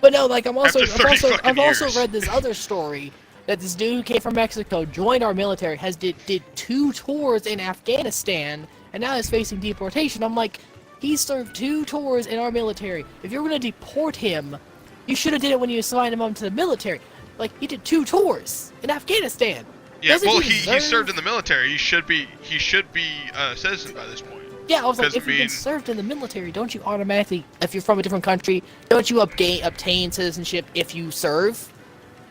But no, like I've After 30 fucking also years. read this other story that this dude who came from Mexico, joined our military, did 2 tours in Afghanistan, and now is facing deportation. I'm like, he served 2 tours in our military. If you're gonna deport him, you should have did it when you assigned him to the military. Like, he did 2 tours in Afghanistan. Yeah, Doesn't well, he he deserve- served in the military. He should be a citizen by this point. Yeah, I was like, Doesn't if you've been mean- served in the military, don't you automatically, if you're from a different country, don't you obtain citizenship if you serve?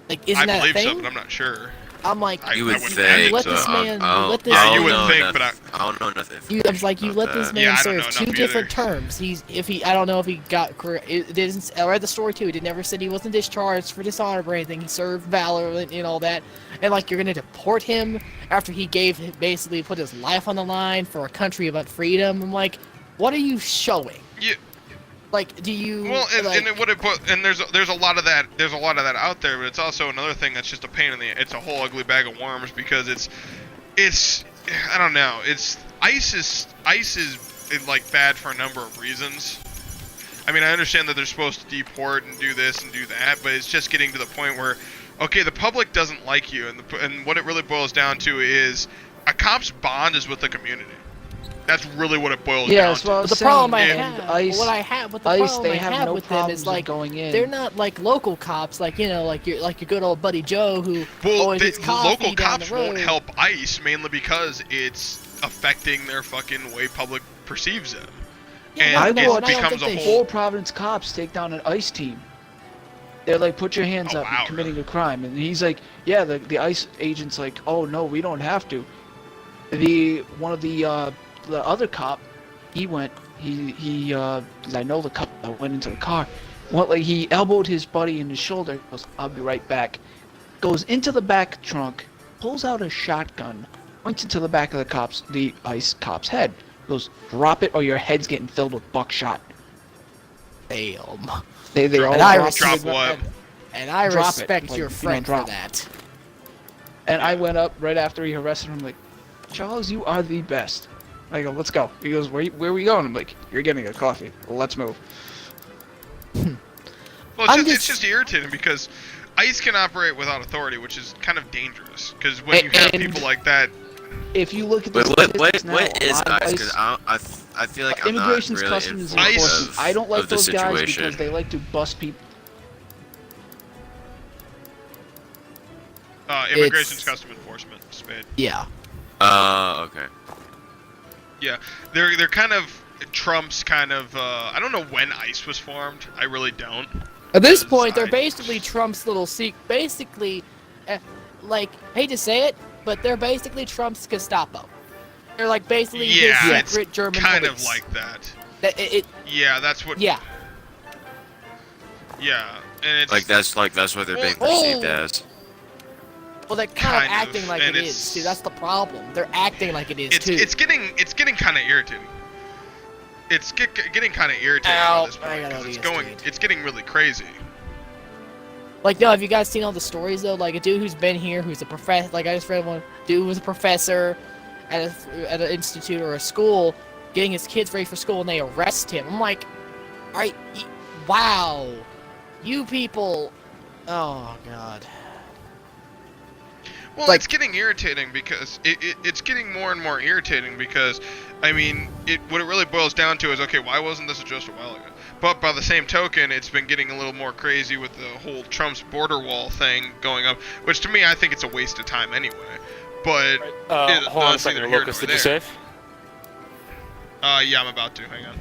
Like, isn't I that a believe thing? so, but I'm not sure. I'm like, I You would wouldn't think. let so this man- I let this Yeah, you don't would know think, enough- but I don't know enough I was like, you about let this that. man Yeah, I don't know serve enough 2 either. different terms. I don't know if he got correct. It didn't. I read the story too. It never said he wasn't discharged for dishonor or anything. He served valor and all that. And like, you're gonna deport him after he basically put his life on the line for a country about freedom. I'm like, what are you showing? Yeah. Like, do you? Well, like, and there's a lot of that out there, but it's also another thing that's just a pain in the. It's a whole ugly bag of worms because it's I don't know. It's ICE is like bad for a number of reasons. I mean, I understand that they're supposed to deport and do this and do that, but it's just getting to the point where, okay, the public doesn't like you, and what it really boils down to is a cop's bond is with the community. That's really what it boils Yeah, down that's to. what I was the saying. problem I and have, ICE, what I have, what the ICE, problem they I have have no with them problems is with like going in. they're not like local cops, like like your good old buddy Joe who Well, always gets coffee local down cops the road. won't help ICE mainly because it's affecting their fucking way public perceives them. And I it watched becomes a think they whole. Four Providence cops take down an ICE team. They're like, put your hands Oh, up, wow. you're committing a crime. And he's like, yeah, the ICE agent's like, oh no, we don't have to. One of the other cop, he 'cause I know the cop that went into the car, he elbowed his buddy in the shoulder, goes, I'll be right back. Goes into the back trunk, pulls out a shotgun, points into the back of the ICE cop's head. Goes, drop it or your head's getting filled with buckshot. Damn. They all And I dropped to drop the ground. what? And I Drop it, respect like, your you know, friend for drop. that. And I went up right after he arrested him, like, Charles, you are the best. I go, let's go. He goes, where are we going? I'm like, you're getting a coffee. Well, let's move. Well, I'm it's just irritating because ICE can operate without authority, which is kind of dangerous. Because when you have And- people like that, If you look at the Wait, statistics now, what a is lot of ICE? Because I feel like I'm not Immigration's really Customs informed Enforcement. of, I don't like of the those guys situation. because they like to bust people. Immigration's It's- Custom Enforcement, SPADE. Yeah. Okay. Yeah, they're kind of Trump's kind of. I don't know when ICE was formed. I really don't. At this Because point, they're I- basically Trump's little basically, like, hate to say it, but they're basically Trump's Gestapo. They're like basically Yeah, his it's secret German kind police. of like that. It Yeah, that's what. yeah. Yeah, and it's That's what they're being Oh. perceived as. Well, they're kind Kind of of, acting like and it it's- is. See, that's the problem. They're acting like it is it's too. it's getting kind of irritating. It's getting kind of irritating Ow, at this I point got because ODST. it's getting really crazy. Like, no, have you guys seen all the stories though? Like a dude who's been here, who's a professor. Like I just read one dude who was a professor at an institute or a school, getting his kids ready for school, and they arrest him. I'm like, all right, wow, you people. Oh god. Well, Like- it's getting irritating because it's getting more and more irritating because, I mean, what it really boils down to is, okay, why wasn't this addressed a while ago? But by the same token, it's been getting a little more crazy with the whole Trump's border wall thing going up, which to me, I think it's a waste of time anyway. But Hold on a that's second, neither here Lucas. nor Did you there. save? Yeah, I'm about to. Hang on.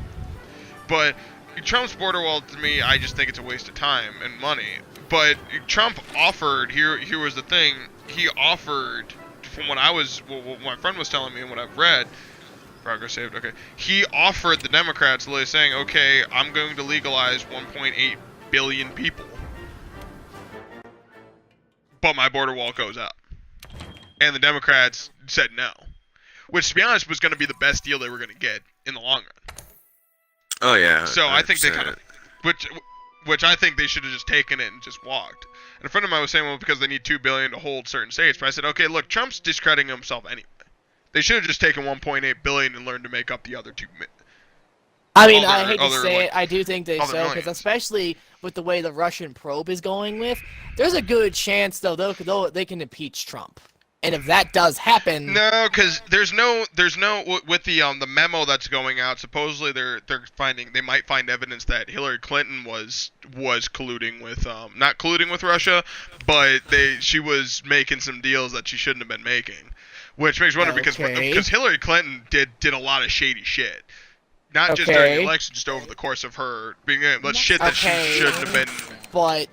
But Trump's border wall, to me, I just think it's a waste of time and money. But Trump offered. Here was the thing. He offered, from what what my friend was telling me and what I've read. Progress saved. Okay. He offered the Democrats, literally saying, "Okay, I'm going to legalize 1.8 billion people, but my border wall goes up." And the Democrats said no, which, to be honest, was going to be the best deal they were going to get in the long run. Oh yeah. So I think they 100%. kind of, which I think they should have just taken it and just walked. And a friend of mine was saying, well, because they need $2 billion to hold certain states. But I said, okay, look, Trump's discrediting himself anyway. They should have just taken $1.8 billion and learned to make up the other $2 I mean, Other- I hate to other, say like, it, I do think they other so, because millions. especially with the way the Russian probe is going with, there's a good chance though they can impeach Trump, and if that does happen, No, because there's no with the memo that's going out. Supposedly they're finding they might find evidence that Hillary Clinton was colluding with not colluding with Russia, but she was making some deals that she shouldn't have been making, which makes me wonder Okay. because Hillary Clinton did a lot of shady shit. Not just during the Okay. election, just over the course of her being but shit that Okay. she shouldn't have been. but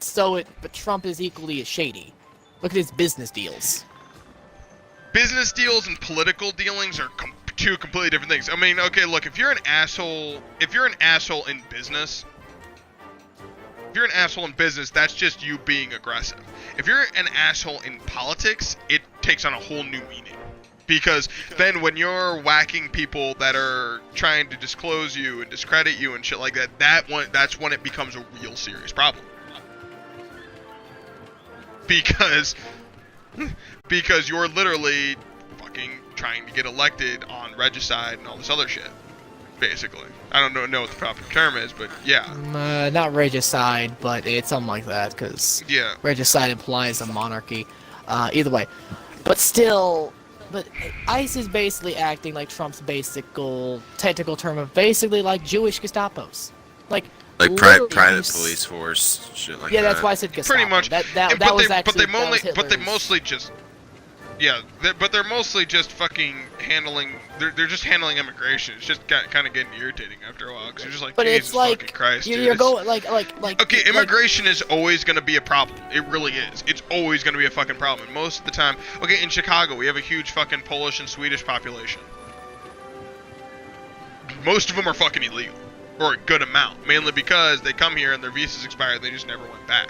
Trump is equally as shady. Look at his business deals. Business deals and political dealings are two completely different things. I mean, okay, look, if you're an asshole in business, that's just you being aggressive. If you're an asshole in politics, it takes on a whole new meaning. Because then when you're whacking people that are trying to disclose you and discredit you and shit like that, that's when it becomes a real serious problem. Because you're literally fucking trying to get elected on regicide and all this other shit. Basically. I don't know what the proper term is, but yeah. Not regicide, but it's something like that, because Yeah. regicide implies a monarchy. Either way. But still, ICE is basically acting like Trump's basic goal, technical term of basically like Jewish Gestapos. Like literally private you police force, shit like Yeah, that. that's why I said Gestapo. Pretty much. That but was they, actually but they mostly just they're mostly just fucking handling. They're just handling immigration. It's just kind of getting irritating after a while because you're just like, But Jesus it's like fucking Christ, dude. you're It's- going like Okay, immigration is always going to be a problem. It really is. It's always going to be a fucking problem. And most of the time, okay, in Chicago, we have a huge fucking Polish and Swedish population. Most of them are fucking illegal, or a good amount, mainly because they come here and their visas expired. They just never went back.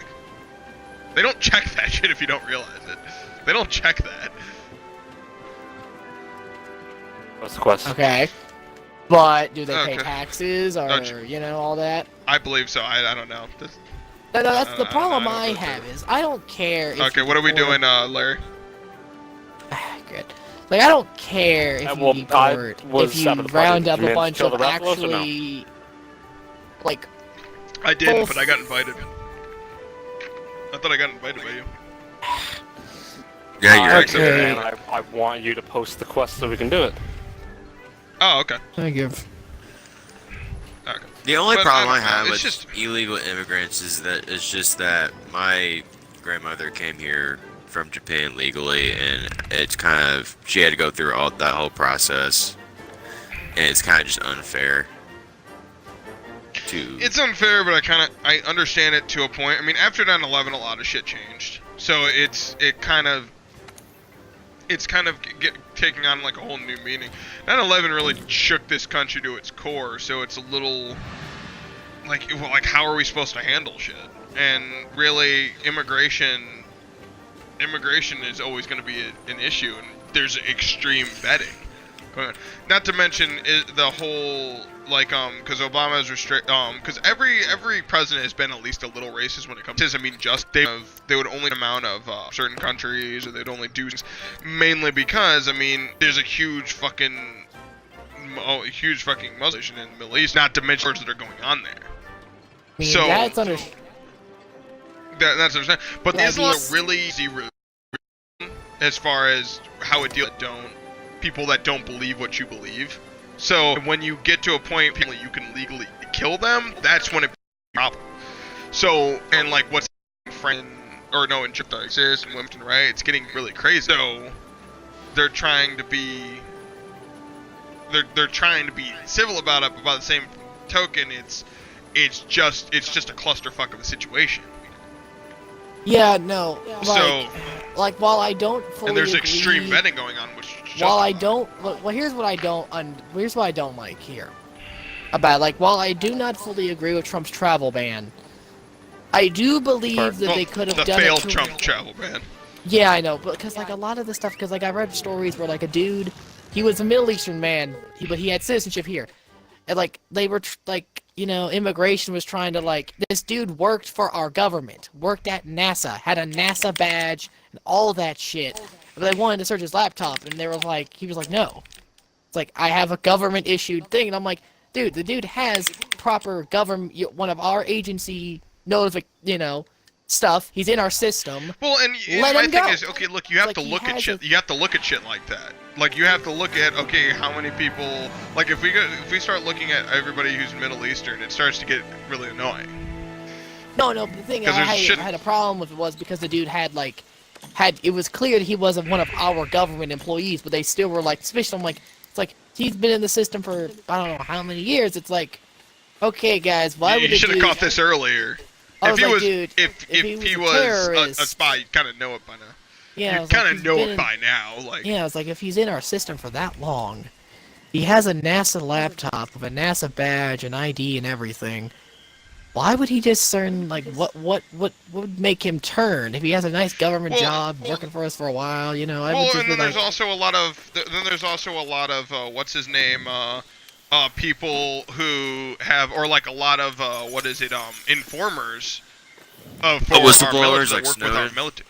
They don't check that shit if you don't realize it. They don't check that. What's the question? Okay. But do they pay Okay. taxes or all that? I believe so. I don't know. No, that's the I problem don't I know. have is I don't care. If Okay, you what are we deport- doing, Larry? Good. Like I don't care if well, you I deport, was if you out of the round party. up Did you a bunch kill of the rest of us or no? actually like I did, Both. but I got invited. I thought I got invited by you. Yeah, you're right. Okay. And I want you to post the quest so we can do it. Oh, okay. I give. Okay. The only But problem I I don't know, have it's with just- illegal immigrants is that it's just that my grandmother came here from Japan legally, and it's kind of she had to go through all that whole process, and it's kind of just unfair. It's unfair, but I understand it to a point. I mean, after 9/11, a lot of shit changed, so it's kind of taking on like a whole new meaning. 9/11 really shook this country to its core, so it's a little like how are we supposed to handle shit? And really, immigration is always going to be an issue, and there's extreme vetting going on. Not to mention the whole because Obama is because every president has been at least a little racist when it comes to, I mean, just they would only amount of certain countries, or they'd only do mainly because, I mean, there's a huge fucking Muslim in the Middle East, not to mention wars that are going on there. I mean, So- that's under. That's understand. But Yeah, there's a lot these- of really easy route as far as how it deals with people that don't believe what you believe. So when you get to a point where you can legally kill them, that's when it becomes a problem. So, and like what's in Texas and Winston, right? It's getting really crazy. So they're trying to be civil about it, but by the same token, it's just a clusterfuck of a situation. Yeah, no. So, Like while I don't fully and there's agree, extreme vetting going on, which While I don't, well, here's what I don't like here. About while I do not fully agree with Trump's travel ban, I do believe that they could have the done failed it. Trump travel ban. Yeah, I know, but because a lot of the stuff, because I read stories where a dude, he was a Middle Eastern man, but he had citizenship here, and they were immigration was trying to this dude worked for our government, worked at NASA, had a NASA badge and all that shit. But they wanted to search his laptop, and they were he was like, no. It's I have a government issued thing, and I'm like, dude, the dude has proper government, one of our agency stuff. He's in our system. Well, and Let my him thing go. is, okay, look, you have Like, to he look at has shit. a- You have to look at shit like that. Like, you have to look at, okay, how many people. Like, if we start looking at everybody who's Middle Eastern, it starts to get really annoying. No, but the thing I 'Cause there's shit- had a problem with it was because the dude had it was clear that he wasn't one of our government employees, but they still were like suspicious. I'm like, it's like he's been in the system for I don't know how many years. It's like, okay, guys, why would You a should have dude- caught this earlier. I If was he like, was, dude, if he a was terrorist, a spy, you kind of know it by now. yeah, I You was like, kind of he's know been it in- by now. Like, Yeah, I was like, if he's in our system for that long, he has a NASA laptop with a NASA badge and ID and everything. Why would he just turn, like, what would make him turn? If he has a nice government job, working for us for a while, I would well, just and be then there's like, also a lot of what's his name, people who have, or like a lot of informers for our whistleblowers, military that like work with our Snowden? military.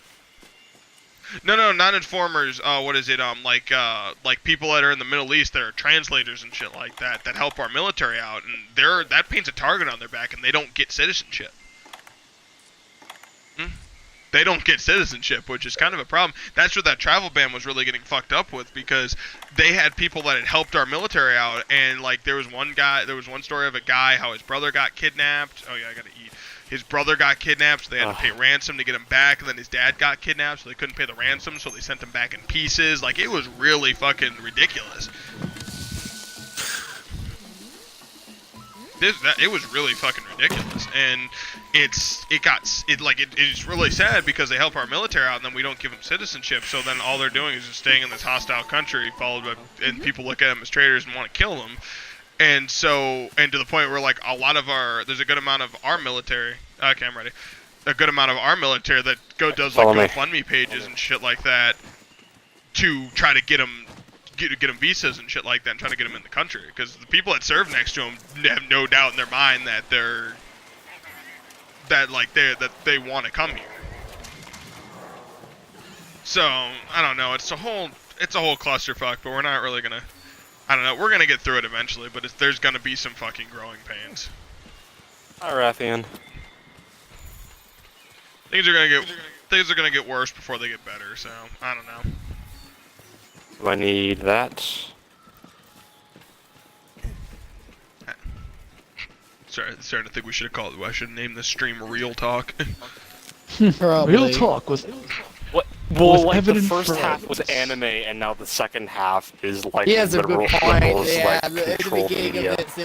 No, not informers. Like people that are in the Middle East that are translators and shit like that that help our military out, and that paints a target on their back, and they don't get citizenship. They don't get citizenship, which is kind of a problem. That's what that travel ban was really getting fucked up with, because they had people that had helped our military out, and like there was one story of a guy how his brother got kidnapped. Oh yeah, I gotta eat. His brother got kidnapped, so they had to pay ransom to get him back, and then his dad got kidnapped, so they couldn't pay the ransom, so they sent him back in pieces. Like, it was really fucking ridiculous. It was really fucking ridiculous, and it's really sad because they help our military out, and then we don't give them citizenship. So then all they're doing is just staying in this hostile country, and people look at them as traitors and want to kill them. And to the point where like there's a good amount of our military. Okay, I'm ready. A good amount of our military that does like GoFundMe pages and shit like that to try to get them visas and shit like that, and trying to get them in the country, because the people that serve next to them have no doubt in their mind that they want to come here. So I don't know. It's a whole clusterfuck, but we're not really gonna. I don't know. We're gonna get through it eventually, but there's gonna be some fucking growing pains. Hi, Rathian. Things are gonna get worse before they get better. So I don't know. Do I need that? Starting to think I should name this stream Real Talk. probably. Real talk was. What? Well, like the evident first for half was us. anime, and now the second half is like He has a literal, good point. literal, Yeah, like, at the controlled beginning media. of this,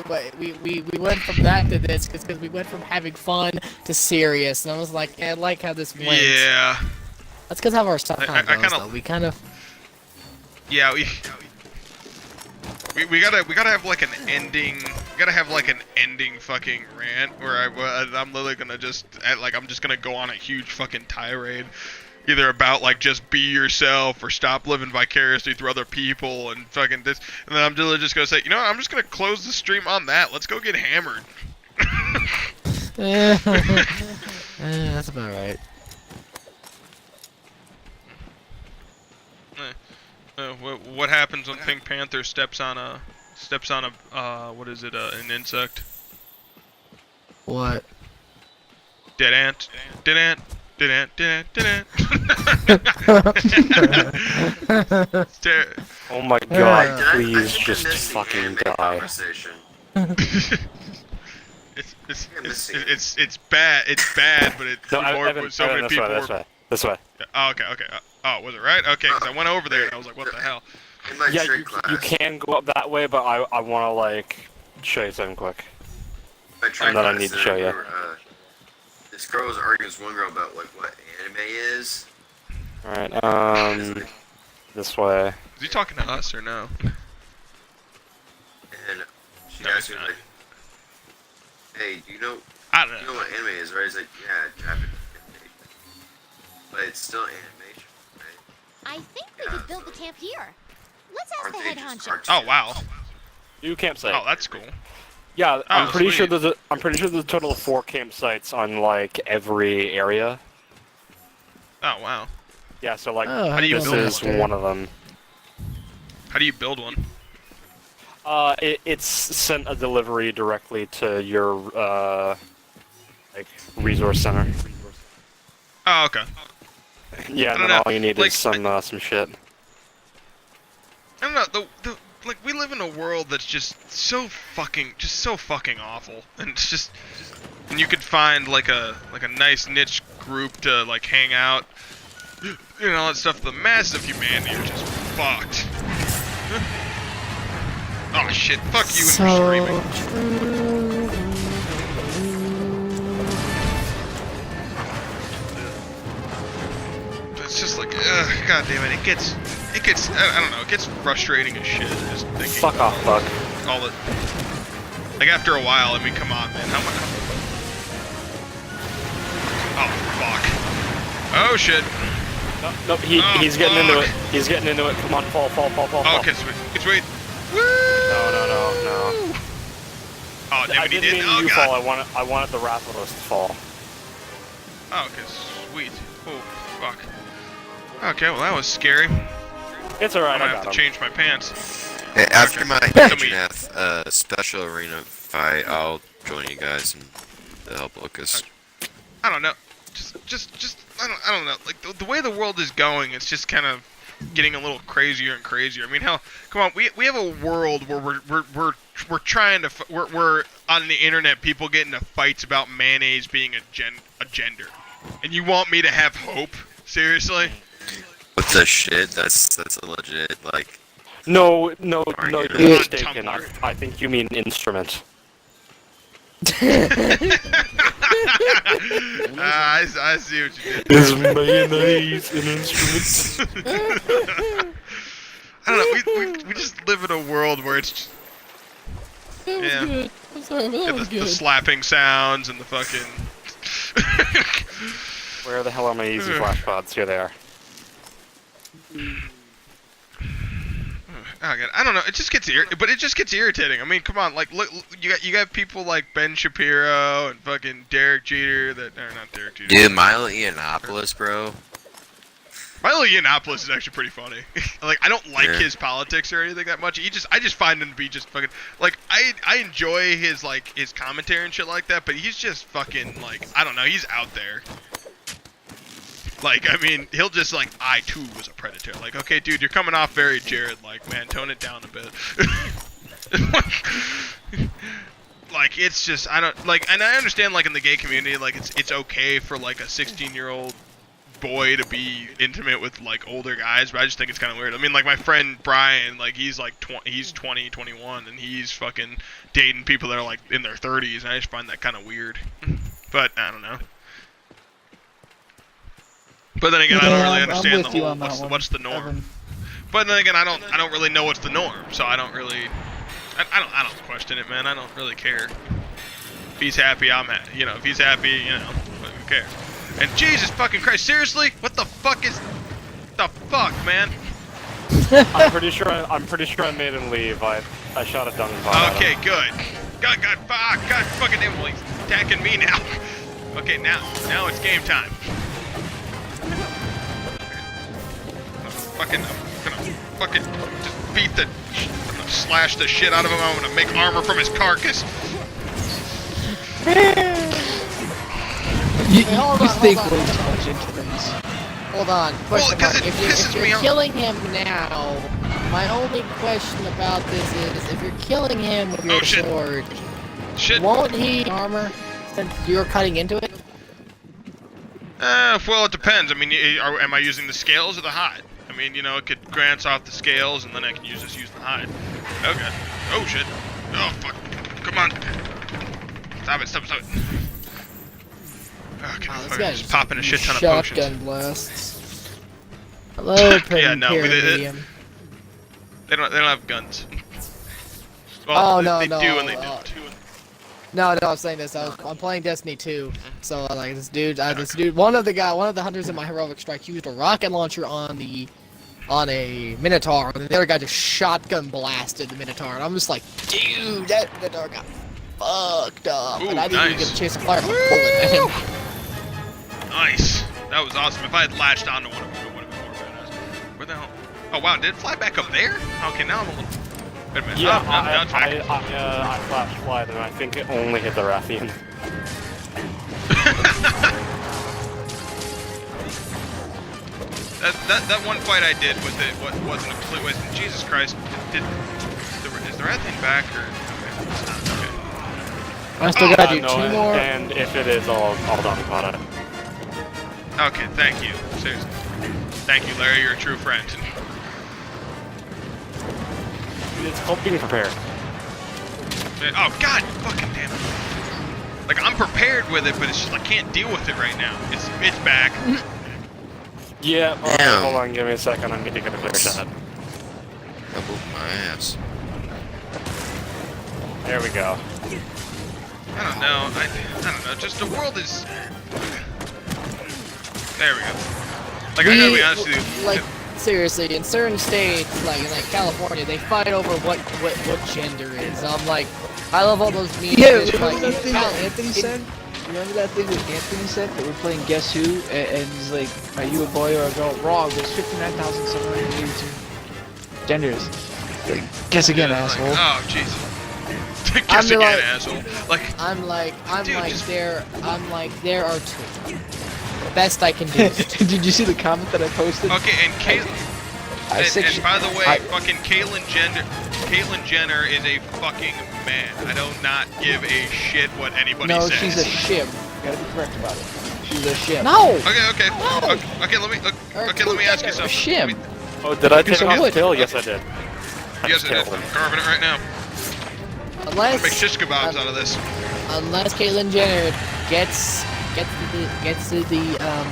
we went from that to this because we went from having fun to serious, and I was like, yeah, I like how this went. Yeah. That's because of our stuff. I kinda- though. We kind of. Yeah, we gotta have like an ending. We gotta have like an ending fucking rant where I'm literally gonna I'm just gonna go on a huge fucking tirade, either about like just be yourself or stop living vicariously through other people and fucking this, and then I'm literally just gonna say, I'm just gonna close the stream on that. Let's go get hammered. That's about right. What happens when Pink Panther steps on an insect? What? Dead ant. Dead ant. Dead ant. Dead ant. Dead ant. Oh my god, I please think just I'm missing fucking anime die. conversation. It's bad. It's bad, but it's No, more. Evan, So many this people way, were. this way. Oh, okay. Oh, was it right? Okay, because I went over there and I was like, what the hell? In my Yeah, trade you class, can go up that way, but I want to like show you something quick. my trade and then I class, need to show you. This girl was arguing with one girl about like what anime is. Alright, this way. Is he talking to us or no? And she No, asked he's me not. like, "Hey, do you know I don't know. what anime is?" Right? He's like, "Yeah, Japanese anime, but it's still animation, right? I think we could build the camp here. Let's ask Aren't the they head just honcho. Oh wow. New campsite. Oh, that's cool. Yeah, I'm Oh, pretty sure sweet. there's a total of 4 campsites on like every area. Oh wow. Yeah, so like Oh, How do you this build is one? one of them. How do you build one? It's sent a delivery directly to your like resource center. Oh, okay. Yeah, and don't then know, all you need like, is some shit. I don't know. The like we live in a world that's just so fucking awful, and it's just, and you could find like a nice niche group to like hang out, you know, all that stuff. The masses of humanity are just fucked. Oh shit! Fuck you and your screaming. It's just like, god damn it! It gets, I don't know, it gets frustrating as shit. Just thinking Fuck off, Buck. all the, like after a while. I mean, come on, man. How much? Oh fuck! Oh shit! Nope, he's getting into it. He's getting into it. Come on, fall. Oh, okay, sweet. Sweet. Woo! No. Oh, damn I it, he didn't did. mean Oh you god. fall. I wanted the Rathalos to fall. Oh, okay, sweet. Oh, fuck. Okay, well that was scary. It's I alright. might I have got to him. change my pants. Hey, after my Tell me. HNF special arena fight, I'll join you guys and help Lucas. I don't know. Just I don't know. Like the way the world is going, it's just kind of getting a little crazier and crazier. I mean, hell, come on. We have a world where we're trying to we're on the internet. People get into fights about mayonnaise being a gender, and you want me to have hope? Seriously? What the shit? That's a legit, like... No, you're On mistaken. Tumblr. I think you mean instrument. I see what you did. Is mayonnaise an instrument? I don't know. We just live in a world where it's just, That was Yeah. good. I'm sorry, but that the, was the good. slapping sounds and the fucking. Where the hell are my easy flash pods? Here they are. Oh god, I don't know. It just gets irritating. I mean, come on, like look, you got people like Ben Shapiro and fucking Derek Jeter or not Derek Jeter. Dude, Milo Yiannopoulos, bro. Milo Yiannopoulos is actually pretty funny. Like I don't like Yeah. his politics or anything that much. I just find him to be just fucking like I enjoy his like his commentary and shit like that, but he's just fucking like I don't know. He's out there. Like, I mean, he'll just, like, I, too, was a predator. Like, okay, dude, you're coming off very Jared-like, man. Tone it down a bit. Like, it's just, I don't, like, and I understand, like, in the gay community, like, it's okay for, like, a 16-year-old boy to be intimate with, like, older guys, but I just think it's kind of weird. I mean, like, my friend Brian, like, he's, like, he's 20, 21, and he's fucking dating people that are, like, in their 30s, and I just find that kind of weird. But, I don't know. But then again, I don't really I'm understand with the you whole on that one, what's the norm. Evan. But then again, I don't really know what's the norm, so I don't really I don't question it, man. I don't really care. If he's happy, I'm happy. You know, if he's happy, you know, who cares? And Jesus fucking Christ, seriously? What the fuck is the fuck, man? I'm pretty sure I made him leave. I shot a dung bomb. at Okay, him. good. God fucking damn, well, he's attacking me now. Okay, now it's game time. I'm gonna fucking just beat the, I'm gonna slash the shit out of him. I'm gonna make armor from his carcass. You hold on, think hold on. way too much into things. Hold on. Well, Question 'cause mark. it pisses If me you're off. killing him now, my only question about this is, if you're killing him with your Oh, shit. sword, Shit. won't he armor since you're cutting into it? Well, it depends. I mean, am I using the scales or the hide? I mean, you know, it could glance off the scales, and then I can use the hide. Okay. Oh shit. Oh fuck. Come on. Stop it. Okay. Wow, this fucking guy's just popping a shit ton of shotgun potions. blasts. Hello, Yeah, no, Pyramedium. They don't have guns. Well, Oh, no, they no, do and they uh, don't. No, I'm saying this. I'm playing Destiny 2, so like this dude, one of the hunters in my heroic strike used a rocket launcher on a Minotaur, and the other guy just shotgun blasted the Minotaur, and I'm just like, dude, that Minotaur got fucked up, Ooh, and I didn't even nice. get a chance to fire a bullet at him. Nice. That was awesome. If I had latched onto one of them, it would have been more badass. Where the hell? Oh wow, did it fly back up there? Okay, now I'm a little. Wait a minute. Yeah, Oh, now it's back. I flash flied and I think it only hit the Rathian. That one fight I did with it wasn't a complete waste. Jesus Christ. Is the Rathian back or? Okay, it's not. Okay. I still gotta do No, 2 more. and if it is, I'll talk about it. Okay, thank you. Seriously. Thank you, Larry. You're a true friend. It's called being prepared. Oh God, fucking damn it! Like I'm prepared with it, but it's just I can't deal with it right now. It's back. Yeah, alright, Damn. hold on, give me a second, I'm gonna get a clear shot. I whooped my ass. There we go. I don't know. I don't know. Just the world is. There we go. Like I gotta be honest with you. like, seriously, in certain states, like in California, they fight over what gender is. I'm like, I love all those memes. Yeah, it's remember like, that thing that in- Anthony in- said? Remember that thing that Anthony said that we're playing Guess Who? And he's like, are you a boy or a girl? Wrong, there's 59,782 genders. Like, guess again, Yeah, asshole. Like, oh jeez. I'm Guess again, like- asshole. Like I'm Dude, like, just- there are 2. Best I can do. is 2. Did you see the comment that I posted? okay, and I said and she- by the way, I- fucking Caitlyn Jenner is a fucking man. I do not give a shit what anybody No, says. she's a shim. Gotta be correct about it. She's a shim. No! Okay. No! Okay, let me ask you A something. shim. Oh, did I take some off wood. the tail? Yes, I did. Yes, it is. I'm carving it right now. Unless Make shish kebabs out of this. unless Caitlyn Jenner gets the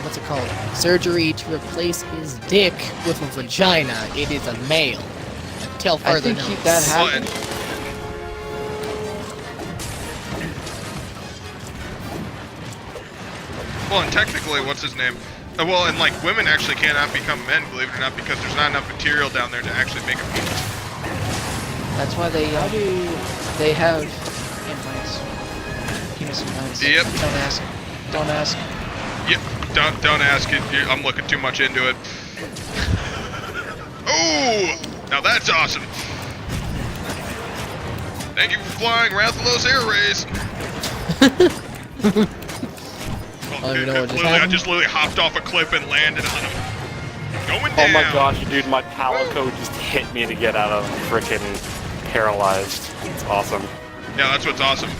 what's it called, surgery to replace his dick with a vagina, it is a male. Till I further think notice. that Well, happened. and technically, what's his name? Well, and like women actually cannot become men, believe it or not, because there's not enough material down there to actually make a penis. That's why they have implants. Penis implants. Yep. Don't ask. Don't ask. Yep. Don't ask it. I'm looking too much into it. Oh, now that's awesome. Thank you for flying Rathalos Air Rays. I don't even know what just I happened. just literally hopped off a cliff and landed on him. Going Oh down. my gosh, dude, my Palico just hit me to get out of frickin' paralyzed. It's awesome. Yeah, that's what's awesome.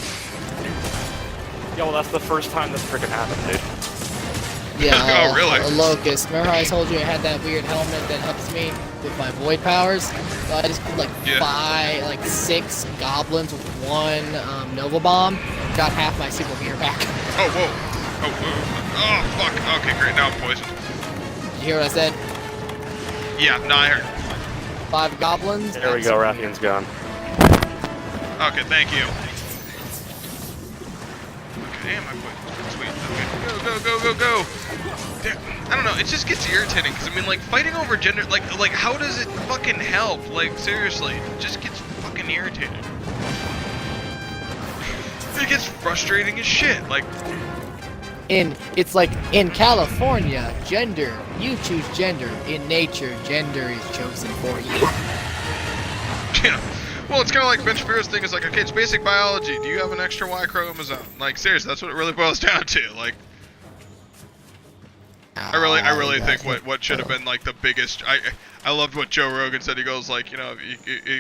Yeah, well, that's the first time this frickin' happened, dude. Yeah, Oh, really? a locust. Remember how I told you I had that weird helmet that helps me with my void powers? So I just put like 6 goblins with 1 Nova Bomb. Got half my super meter back. Oh, whoa. Oh, fuck. Okay, great. Now I'm poisoned. Did you hear what I said? Yeah, no, I heard. 5 goblins. There we go, Rathian's gone. Okay, thank you. Okay, damn, I quit. Sweet. Okay, go. Damn, I don't know, it just gets irritating, because I mean, like, fighting over gender, like, how does it fucking help? Like, seriously, it just gets fucking irritating. It gets frustrating as shit, like... It's like in California, gender, you choose gender. In nature, gender is chosen for you. Yeah. Well, it's kind of like Ben Shapiro's thing. Is like, okay, it's basic biology. Do you have an extra Y chromosome? Like, seriously, that's what it really boils down to. Like, I really think what should have been like the biggest. I loved what Joe Rogan said. He goes like, you know,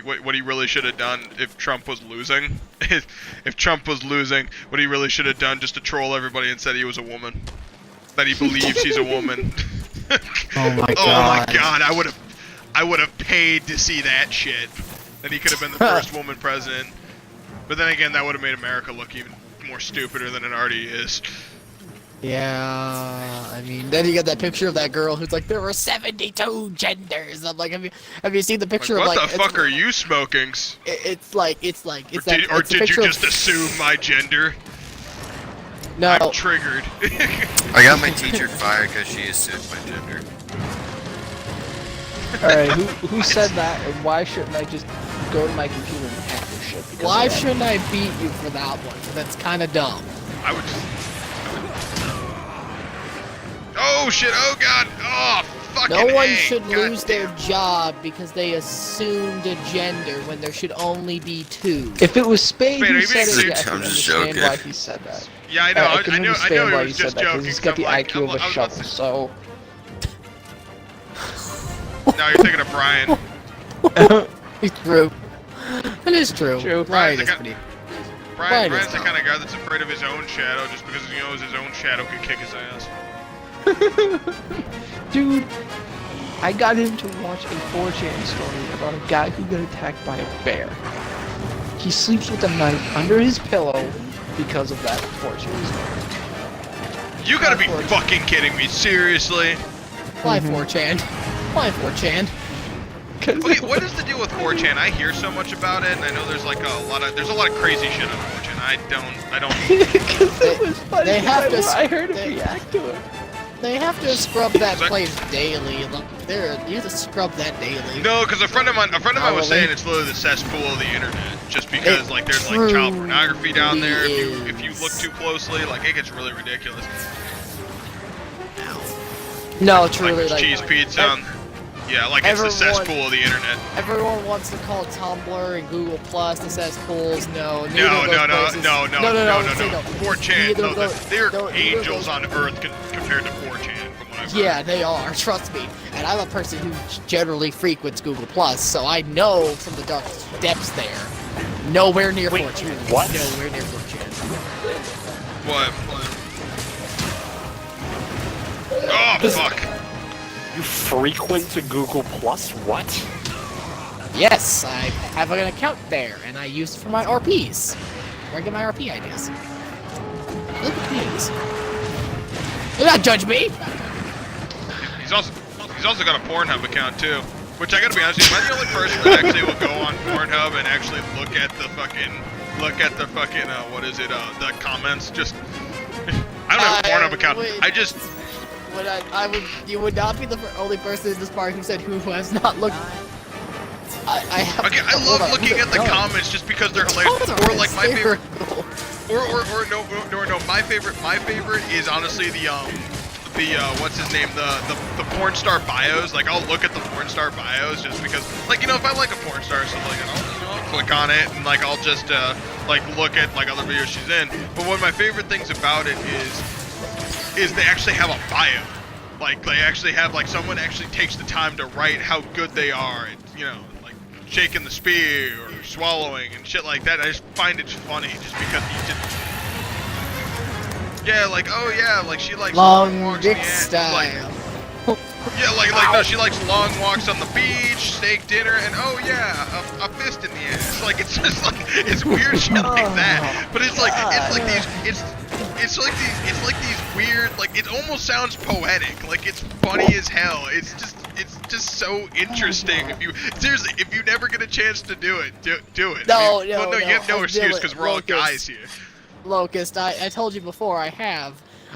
what he really should have done if Trump was losing, if Trump was losing, what he really should have done just to troll everybody and said he was a woman, that he believes he's a woman. Oh my Oh my god, I would have paid to see that shit. That he could have been the first woman president. But then again, that would have made America look even more stupider than it already is. Yeah, I mean, then you get that picture of that girl who's like, there were 72 genders. I'm like, have you seen the Like, picture what of like? the fuck are you smoking? It's like Or it's did a you picture just of, assume my gender? No, I'm triggered. I got my teacher fired because she assumed my gender. Alright, who said that, and why shouldn't I just go to my computer and hack this shit? because why of that? shouldn't I beat you for that one? That's kind of dumb. I would just... Oh shit, oh god, oh fucking No one A, should lose their goddamn. job because they assumed a gender when there should only be two. If it was Spade Wait, are who you said being it, I serious? can I'm just understand joking. why he said that. Yeah, I know. I can I know understand he why was he just said that joking. because he's got the IQ of a shovel. So No, you're thinking of Brian. It's true. It is true. True. Right, Brian's it's the pretty. Brian's Brian is the dumb. kind of guy that's afraid of his own shadow just because he knows his own shadow can kick his ass. dude, I got him to watch a 4chan story about a guy who got attacked by a bear. He sleeps with a knife under his pillow because of that 4chan story. You gotta be Unfortunate. fucking kidding me, seriously? Why 4chan? Why 4chan? Okay, what is the deal with 4chan? I hear so much about it, and I know there's like there's a lot of crazy shit on 4chan. I don't. Because it was funny. They have to I heard him they- react to it. They have to scrub that That- place daily. Look, you have to scrub that daily. No, because a friend of mine was Probably. saying it's literally the cesspool of the internet, just because It like there's like child truly pornography down there. If you is. look too closely, like it gets really ridiculous. No, truly, Like cheese pizza. Yeah, like it's the everyone- cesspool of the internet. Everyone wants to call Tumblr and Google Plus the cesspools. No, neither No, of those no, no, places- no, no, no, no, say no. 4chan, Neither no, of those- they're no, neither of angels those- on earth compared to 4chan, from what I've heard. Yeah, they are. Trust me. And I'm a person who generally frequents Google Plus, so I know from the dark depths there. Nowhere near Wait, 4chan. what? Nowhere near 4chan. What? Oh, fuck. You frequent to Google Plus? What? Yes, I have an account there, and I use it for my RPs. Where I get my RP ideas. Look at these. Do not judge me! He's also got a Pornhub account too. Which I gotta be honest with you, am I the only person that actually will go on Pornhub and actually look at the fucking the comments? Just I don't have a Pornhub account. wait. I just You would not be the only person in this party who said who has not looked. I have. okay. I hold love on, looking at the no. comments just because they're hilarious. Hold on, Or like my favorite, hysterical. or no. My favorite is honestly the what's his name, the porn star bios. Like I'll look at the porn star bios just because, like, you know, if I like a porn star or something, like I'll click on it and like I'll just like look at like other videos she's in. But one of my favorite things about it is they actually have a bio. Like they actually have like someone actually takes the time to write how good they are, and you know, like shaking the spear or swallowing and shit like that. I just find it funny just because you did. Yeah, like, oh yeah, like she likes long walks Long in dick the style. like, yeah, like no, she likes long walks on the beach, steak dinner, and oh yeah, a fist in the ass. Like it's just like it's weird shit like that. But it's like it's like these weird, like it almost sounds poetic. Like it's funny as hell. It's just so interesting. If you never get a chance to do it, do it. No, well, no, you have no I'll excuse do it. because we're all Locust. guys here. Locust, I told you before, I have.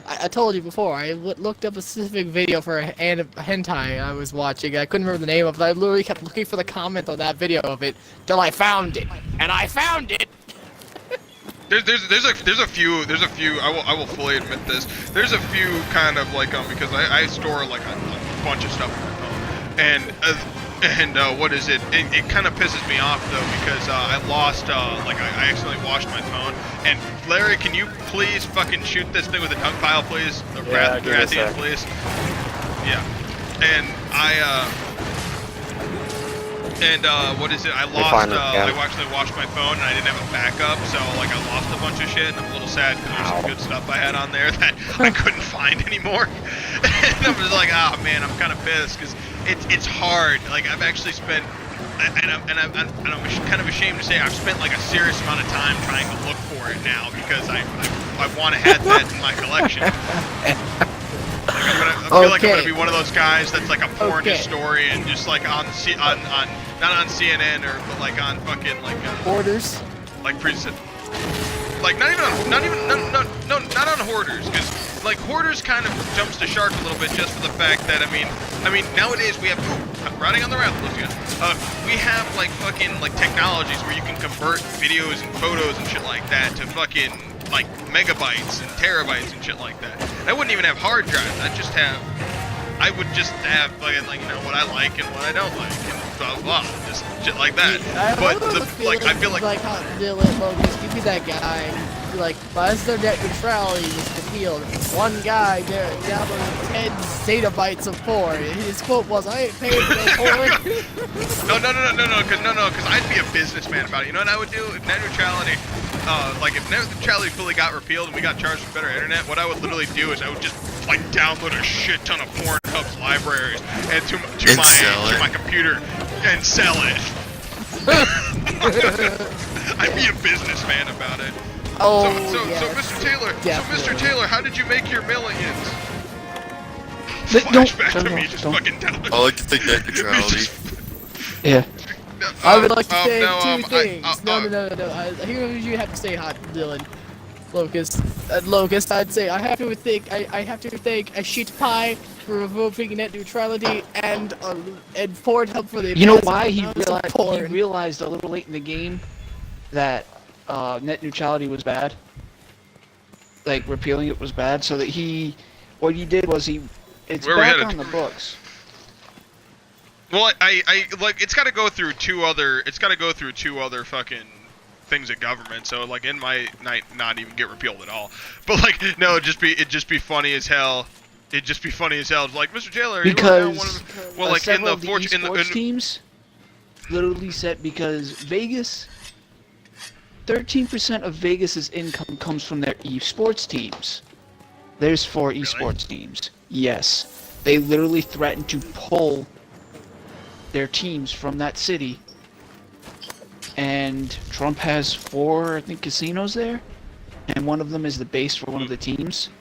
I told you before, I looked up a specific video for a hentai I was watching. I couldn't remember the name of it. I literally kept looking for the comment on that video of it till I found it. And I found it! There's a few I will fully admit this. There's a few kind of like because I store like a bunch of stuff on my phone, and what is it? It kind of pisses me off though because I lost I accidentally washed my phone. And Larry, can you please fucking shoot this thing with a dunk pile, please? The Yeah, give me a Rathian, sec. please. Yeah. And what is it? I lost, find it, yeah. I actually washed my phone and I didn't have a backup, so like I lost a bunch of shit and I'm a little sad because there's some Ow. good stuff I had on there that I couldn't find anymore. And I'm just like, oh man, I'm kind of pissed because it's hard. Like I've actually spent, and I'm kind of ashamed to say I've spent like a serious amount of time trying to look for it now because I want to have that in my collection. I feel like I'm gonna be one of those guys that's like a porn historian, just like on not on CNN or but like on fucking like Orders? like preset, like not on Hoarders, because like Hoarders kind of jumps the shark a little bit just for the fact that I mean nowadays we have riding on the raft. We have like fucking like technologies where you can convert videos and photos and shit like that to fucking like megabytes and terabytes and shit like that. I wouldn't even have hard drives. I'd just have I would just have like you know what I like and what I don't like and blah blah, just shit like that. But I feel like how Dylan Logan's give me that guy. Like, as their net neutrality was repealed, one guy downloaded 10 zettabytes of porn. His quote was, "I ain't paying for that porn." because I'd be a businessman about it. You know what I would do if net neutrality, if net neutrality fully got repealed and we got charged with better internet, what I would literally do is I would just like download a shit ton of Pornhub's libraries and to my computer and sell it. I'd be a businessman about it. Oh, so Mr. Taylor, how did you make your millions? Flashback to me just fucking down. I like to think net neutrality. Yeah. I would like to say two things. No. Here's you have to say, hot Dylan. Locust, I'd say I have to thank a sheet pie for revoking net neutrality and Pornhub for the. You know why he realized a little late in the game that net neutrality was bad. Like repealing it was bad, so that what he did was it's back on the books. Well, I like it's got to go through two other fucking things of government. So like it might not even get repealed at all. But like no, it'd just be funny as hell. It'd just be funny as hell. It's like Mr. Taylor, because several of the esports teams literally said because Vegas. 13% of Vegas's income comes from their esports teams. There's 4 esports teams. Yes. They literally threatened to pull their teams from that city. And Trump has 4, I think, casinos there. And one of them is the base for one of the teams.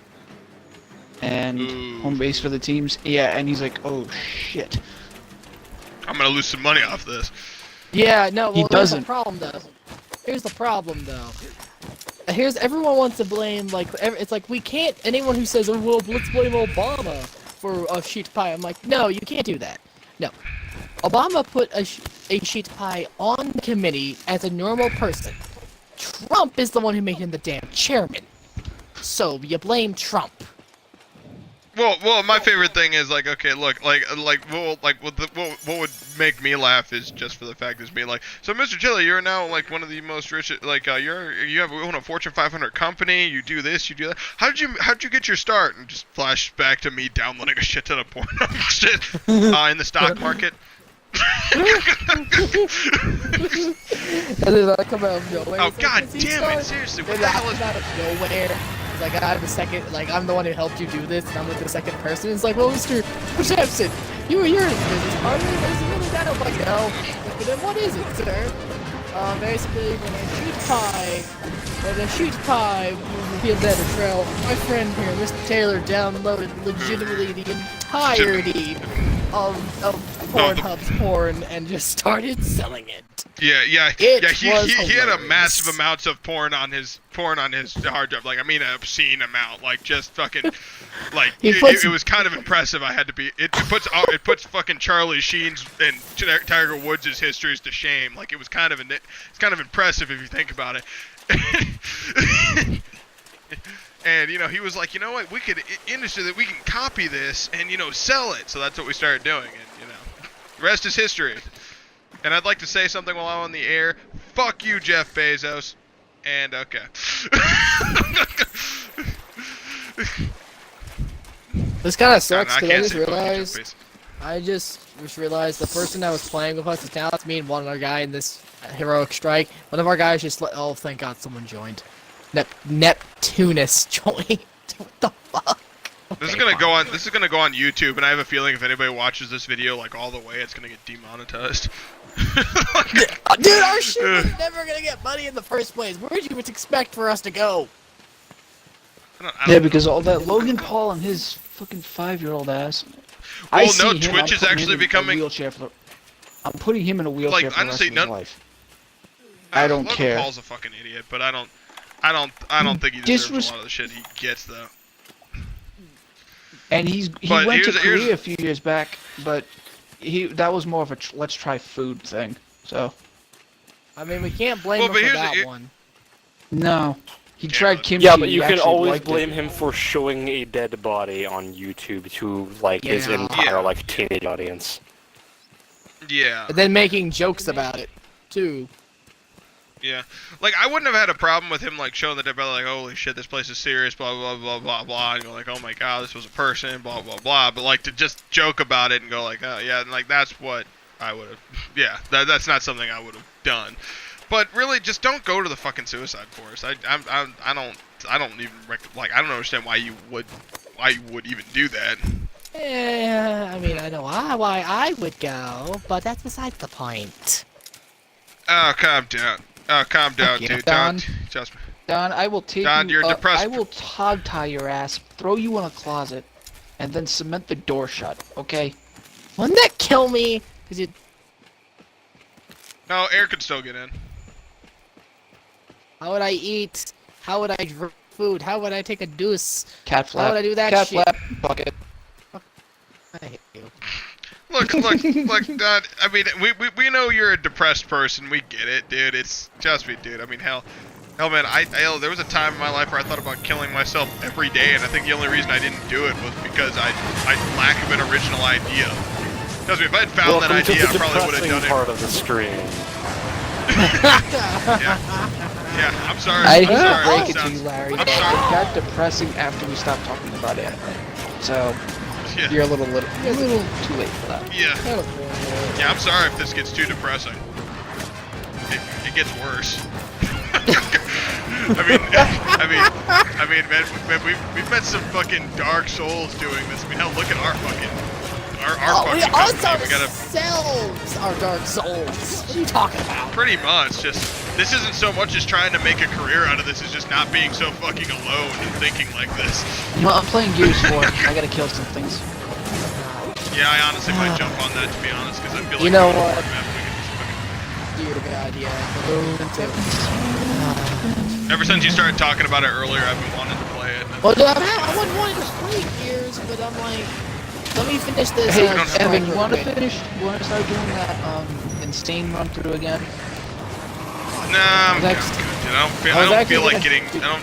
And home base for the teams. Yeah, and he's like, oh shit. I'm gonna lose some money off this. Yeah, no, well, he doesn't. Here's the problem, though. Everyone wants to blame, like, it's like, we can't, anyone who says, oh, well, let's blame Obama for a sheet pie. I'm like, no, you can't do that. No. Obama put a sheet pie on the committee as a normal person. Trump is the one who made him the damn chairman. So, you blame Trump. Well, my favorite thing is like, okay, look, what would make me laugh is just for the fact is being like, so Mr. Taylor, you're now like one of the most rich, like you own a Fortune 500 company, you do this, you do that. How'd you get your start? And just flash back to me downloading a shit ton of porn shit in the stock market. And then I come out of nowhere. Oh god damn it! Seriously, what the hell is out of nowhere? Like I'm the second, like I'm the one who helped you do this, and I'm like the second person. It's like, well, Mr. Sampson, you're a business partner. Is it really that? I'm like, no. But then what is it, sir? Basically, when a sheet pie revealed that trail, my friend here, Mr. Taylor, downloaded legitimately the entirety of Pornhub's porn and just started selling it. Yeah. He had a massive amounts of porn on his hard drive. Like, I mean, an obscene amount. Like, just fucking, like, it was kind of impressive. It puts fucking Charlie Sheen's and Tiger Woods' histories to shame. Like, it's kind of impressive if you think about it. And he was like, you know what, we could industry that we can copy this and sell it. So that's what we started doing, and rest is history. And I'd like to say something while I'm on the air. Fuck you, Jeff Bezos. And okay. This kind of sucks because I just realized the person that was playing with us is now it's me and one other guy in this heroic strike. One of our guys just oh, thank God someone joined. Neptunus joined. What the fuck? Okay, this is gonna go on YouTube, and I have a feeling if anybody watches this video like all the way, it's gonna get demonetized. Dude, our shit was never gonna get money in the first place. Where did you expect for us to go? Because all that Logan Paul and his fucking 5-year-old ass. Well, no, Twitch is actually becoming. I'm putting him in a wheelchair for the rest of his life. I don't care. Logan Paul's a fucking idiot, but I don't think he deserves a lot of the shit he gets though. And he went to Korea a few years back, but that was more of a let's try food thing. So, I mean, we can't blame him for that one. No, He tried kimchi. Yeah, but he you can actually always liked it. blame him for showing a dead body on YouTube to like his Yeah. entire like teenage audience. Yeah. And then making jokes about it, too. Yeah, like I wouldn't have had a problem with him like showing the dead body, like holy shit, this place is serious, blah blah blah blah blah, and go like, oh my god, this was a person, blah blah blah. But like to just joke about it and go like, oh yeah, and like that's what I would have. Yeah, that's not something I would have done. But really, just don't go to the fucking suicide forest. I don't even like I don't understand why you would even do that. Yeah, I mean, I know why I would go, but that's besides the point. Oh, calm down. Oh, calm down, you, dude. Don. Don't just. Don, I will take Don, you. you're depressed. I will hog tie your ass, throw you in a closet, and then cement the door shut. Okay? Wouldn't that kill me? Cause you. No, air could still get in. How would I eat? How would I drink food? How would I take a deuce? Cat flap. How would I do that Cat shit? flap. Bucket. I hate you. Look, Don, I mean, we know you're a depressed person. We get it, dude. It's just me, dude. I mean, hell, man, there was a time in my life where I thought about killing myself every day, and I think the only reason I didn't do it was because I lack of an original idea. Trust me, if I had found that idea, I probably would have done it. Part of the stream. Yeah, I'm sorry. I I'm hate sorry. to break It it to sounds- you, Larry, I'm but it sorry. got depressing after we stopped talking about anime. So Yeah. you're a little too late for that. Yeah. Yeah, I'm sorry if this gets too depressing. It gets worse. I mean, man, we've met some fucking dark souls doing this. I mean, hell, look at our fucking, our We fucking also company. We gotta ourselves are dark souls. What are you talking about? pretty much just. This isn't so much as trying to make a career out of this. It's just not being so fucking alone and thinking like this. You know, I'm playing Gears 4. I gotta kill some things. Yeah, I honestly might jump on that, to be honest, because I feel like You know we what? can just Dear God, yeah. Ever since you started talking about it earlier, I've been wanting to play it. Well, dude, I wasn't wanting to play Gears, but I'm like, let me finish this. Hey, don't have Evan, story you want to real quick. finish? You want to start doing that insane run through again? Nah, I'm That's- good, dude. I don't I feel was like actually getting. gonna-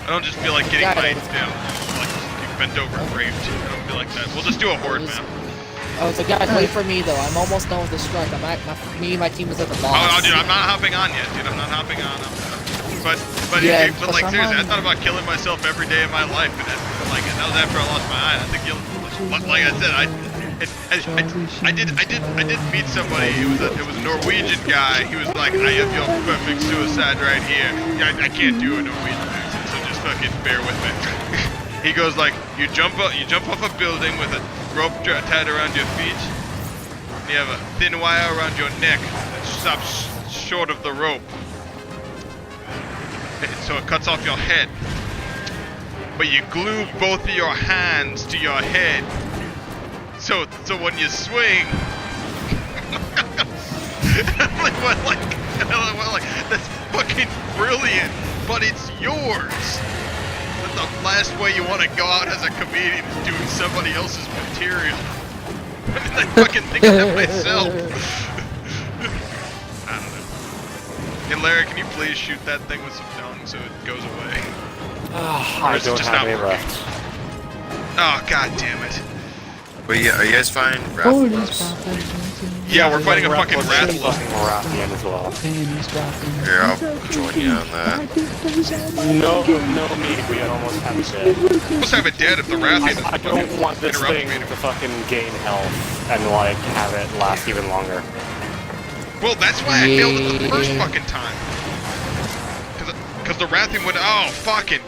I don't just feel like getting Got my, it. like bent over and raped. I don't feel like that. We'll just do a horde map. Oh, so guys, wait for me though. I'm almost done with this strike. Me and my team is at the boss. Oh, dude, I'm not hopping on yet, dude. I'm not hopping on. But Yeah, like I'm seriously, I on. thought about killing myself every day of my life, and that was after I lost my eye. I think like I said, I did meet somebody. It was a Norwegian guy. He was like, I have your perfect suicide right here. Yeah, I can't do a Norwegian accent, so just fucking bear with me. He goes like, you jump off a building with a rope tied around your feet. And you have a thin wire around your neck that stops short of the rope. So it cuts off your head. But you glue both of your hands to your head. So when you swing, like, that's fucking brilliant, but it's yours. That's the last way you want to go out as a comedian is doing somebody else's material. I mean, I fucking think of that myself. I don't know. Hey Larry, can you please shoot that thing with some dung so it goes away? I is it don't just have not any working? left. Oh god damn it. But yeah, are you guys fine? Oh, Yeah, we're fighting a fucking Let's rat. do fucking Rathian as well. Here, I'll join you on that. No, me. We almost have it dead. Let's have it dead if the Rathian I don't want this thing me. to fucking gain health and like have it last even longer. Well, that's why I failed it the first fucking time. Cause the Rathian would, oh, fucking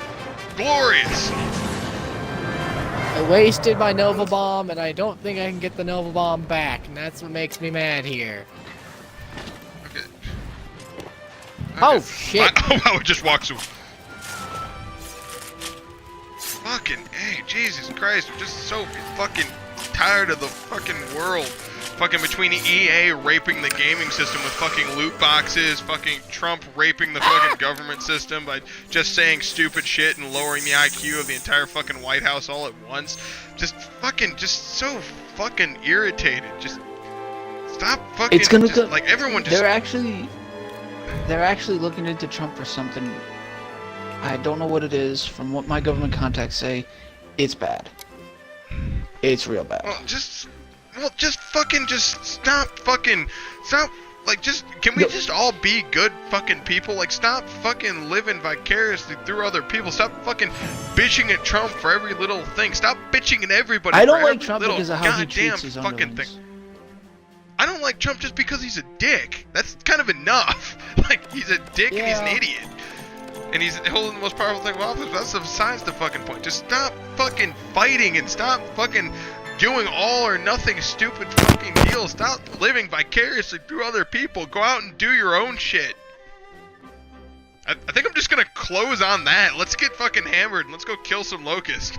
glorious. I wasted my Nova Bomb, and I don't think I can get the Nova Bomb back, and that's what makes me mad here. Okay. Oh, shit. Oh, wow, it just walks away. Fucking, hey, Jesus Christ, I'm just so fucking tired of the fucking world. Fucking between EA raping the gaming system with fucking loot boxes, fucking Trump raping the fucking government system by just saying stupid shit and lowering the IQ of the entire fucking White House all at once. Just so fucking irritated. Just stop fucking. It's gonna just, go. like everyone just. They're actually looking into Trump for something. I don't know what it is. From what my government contacts say, it's bad. It's real bad. Well, just stop. Like, can we just all be good fucking people? Like, stop fucking living vicariously through other people. Stop fucking bitching at Trump for every little thing. Stop bitching at everybody. I don't for like every Trump little because of how he goddamn treats his fucking underlings. thing. I don't like Trump just because he's a dick. That's kind of enough. Like, he's a dick and he's an idiot. And he's holding the most powerful thing of office. That's besides the fucking point. Just stop fucking fighting and stop fucking doing all or nothing stupid fucking deals. Stop living vicariously through other people. Go out and do your own shit. I think I'm just gonna close on that. Let's get fucking hammered and let's go kill some locusts.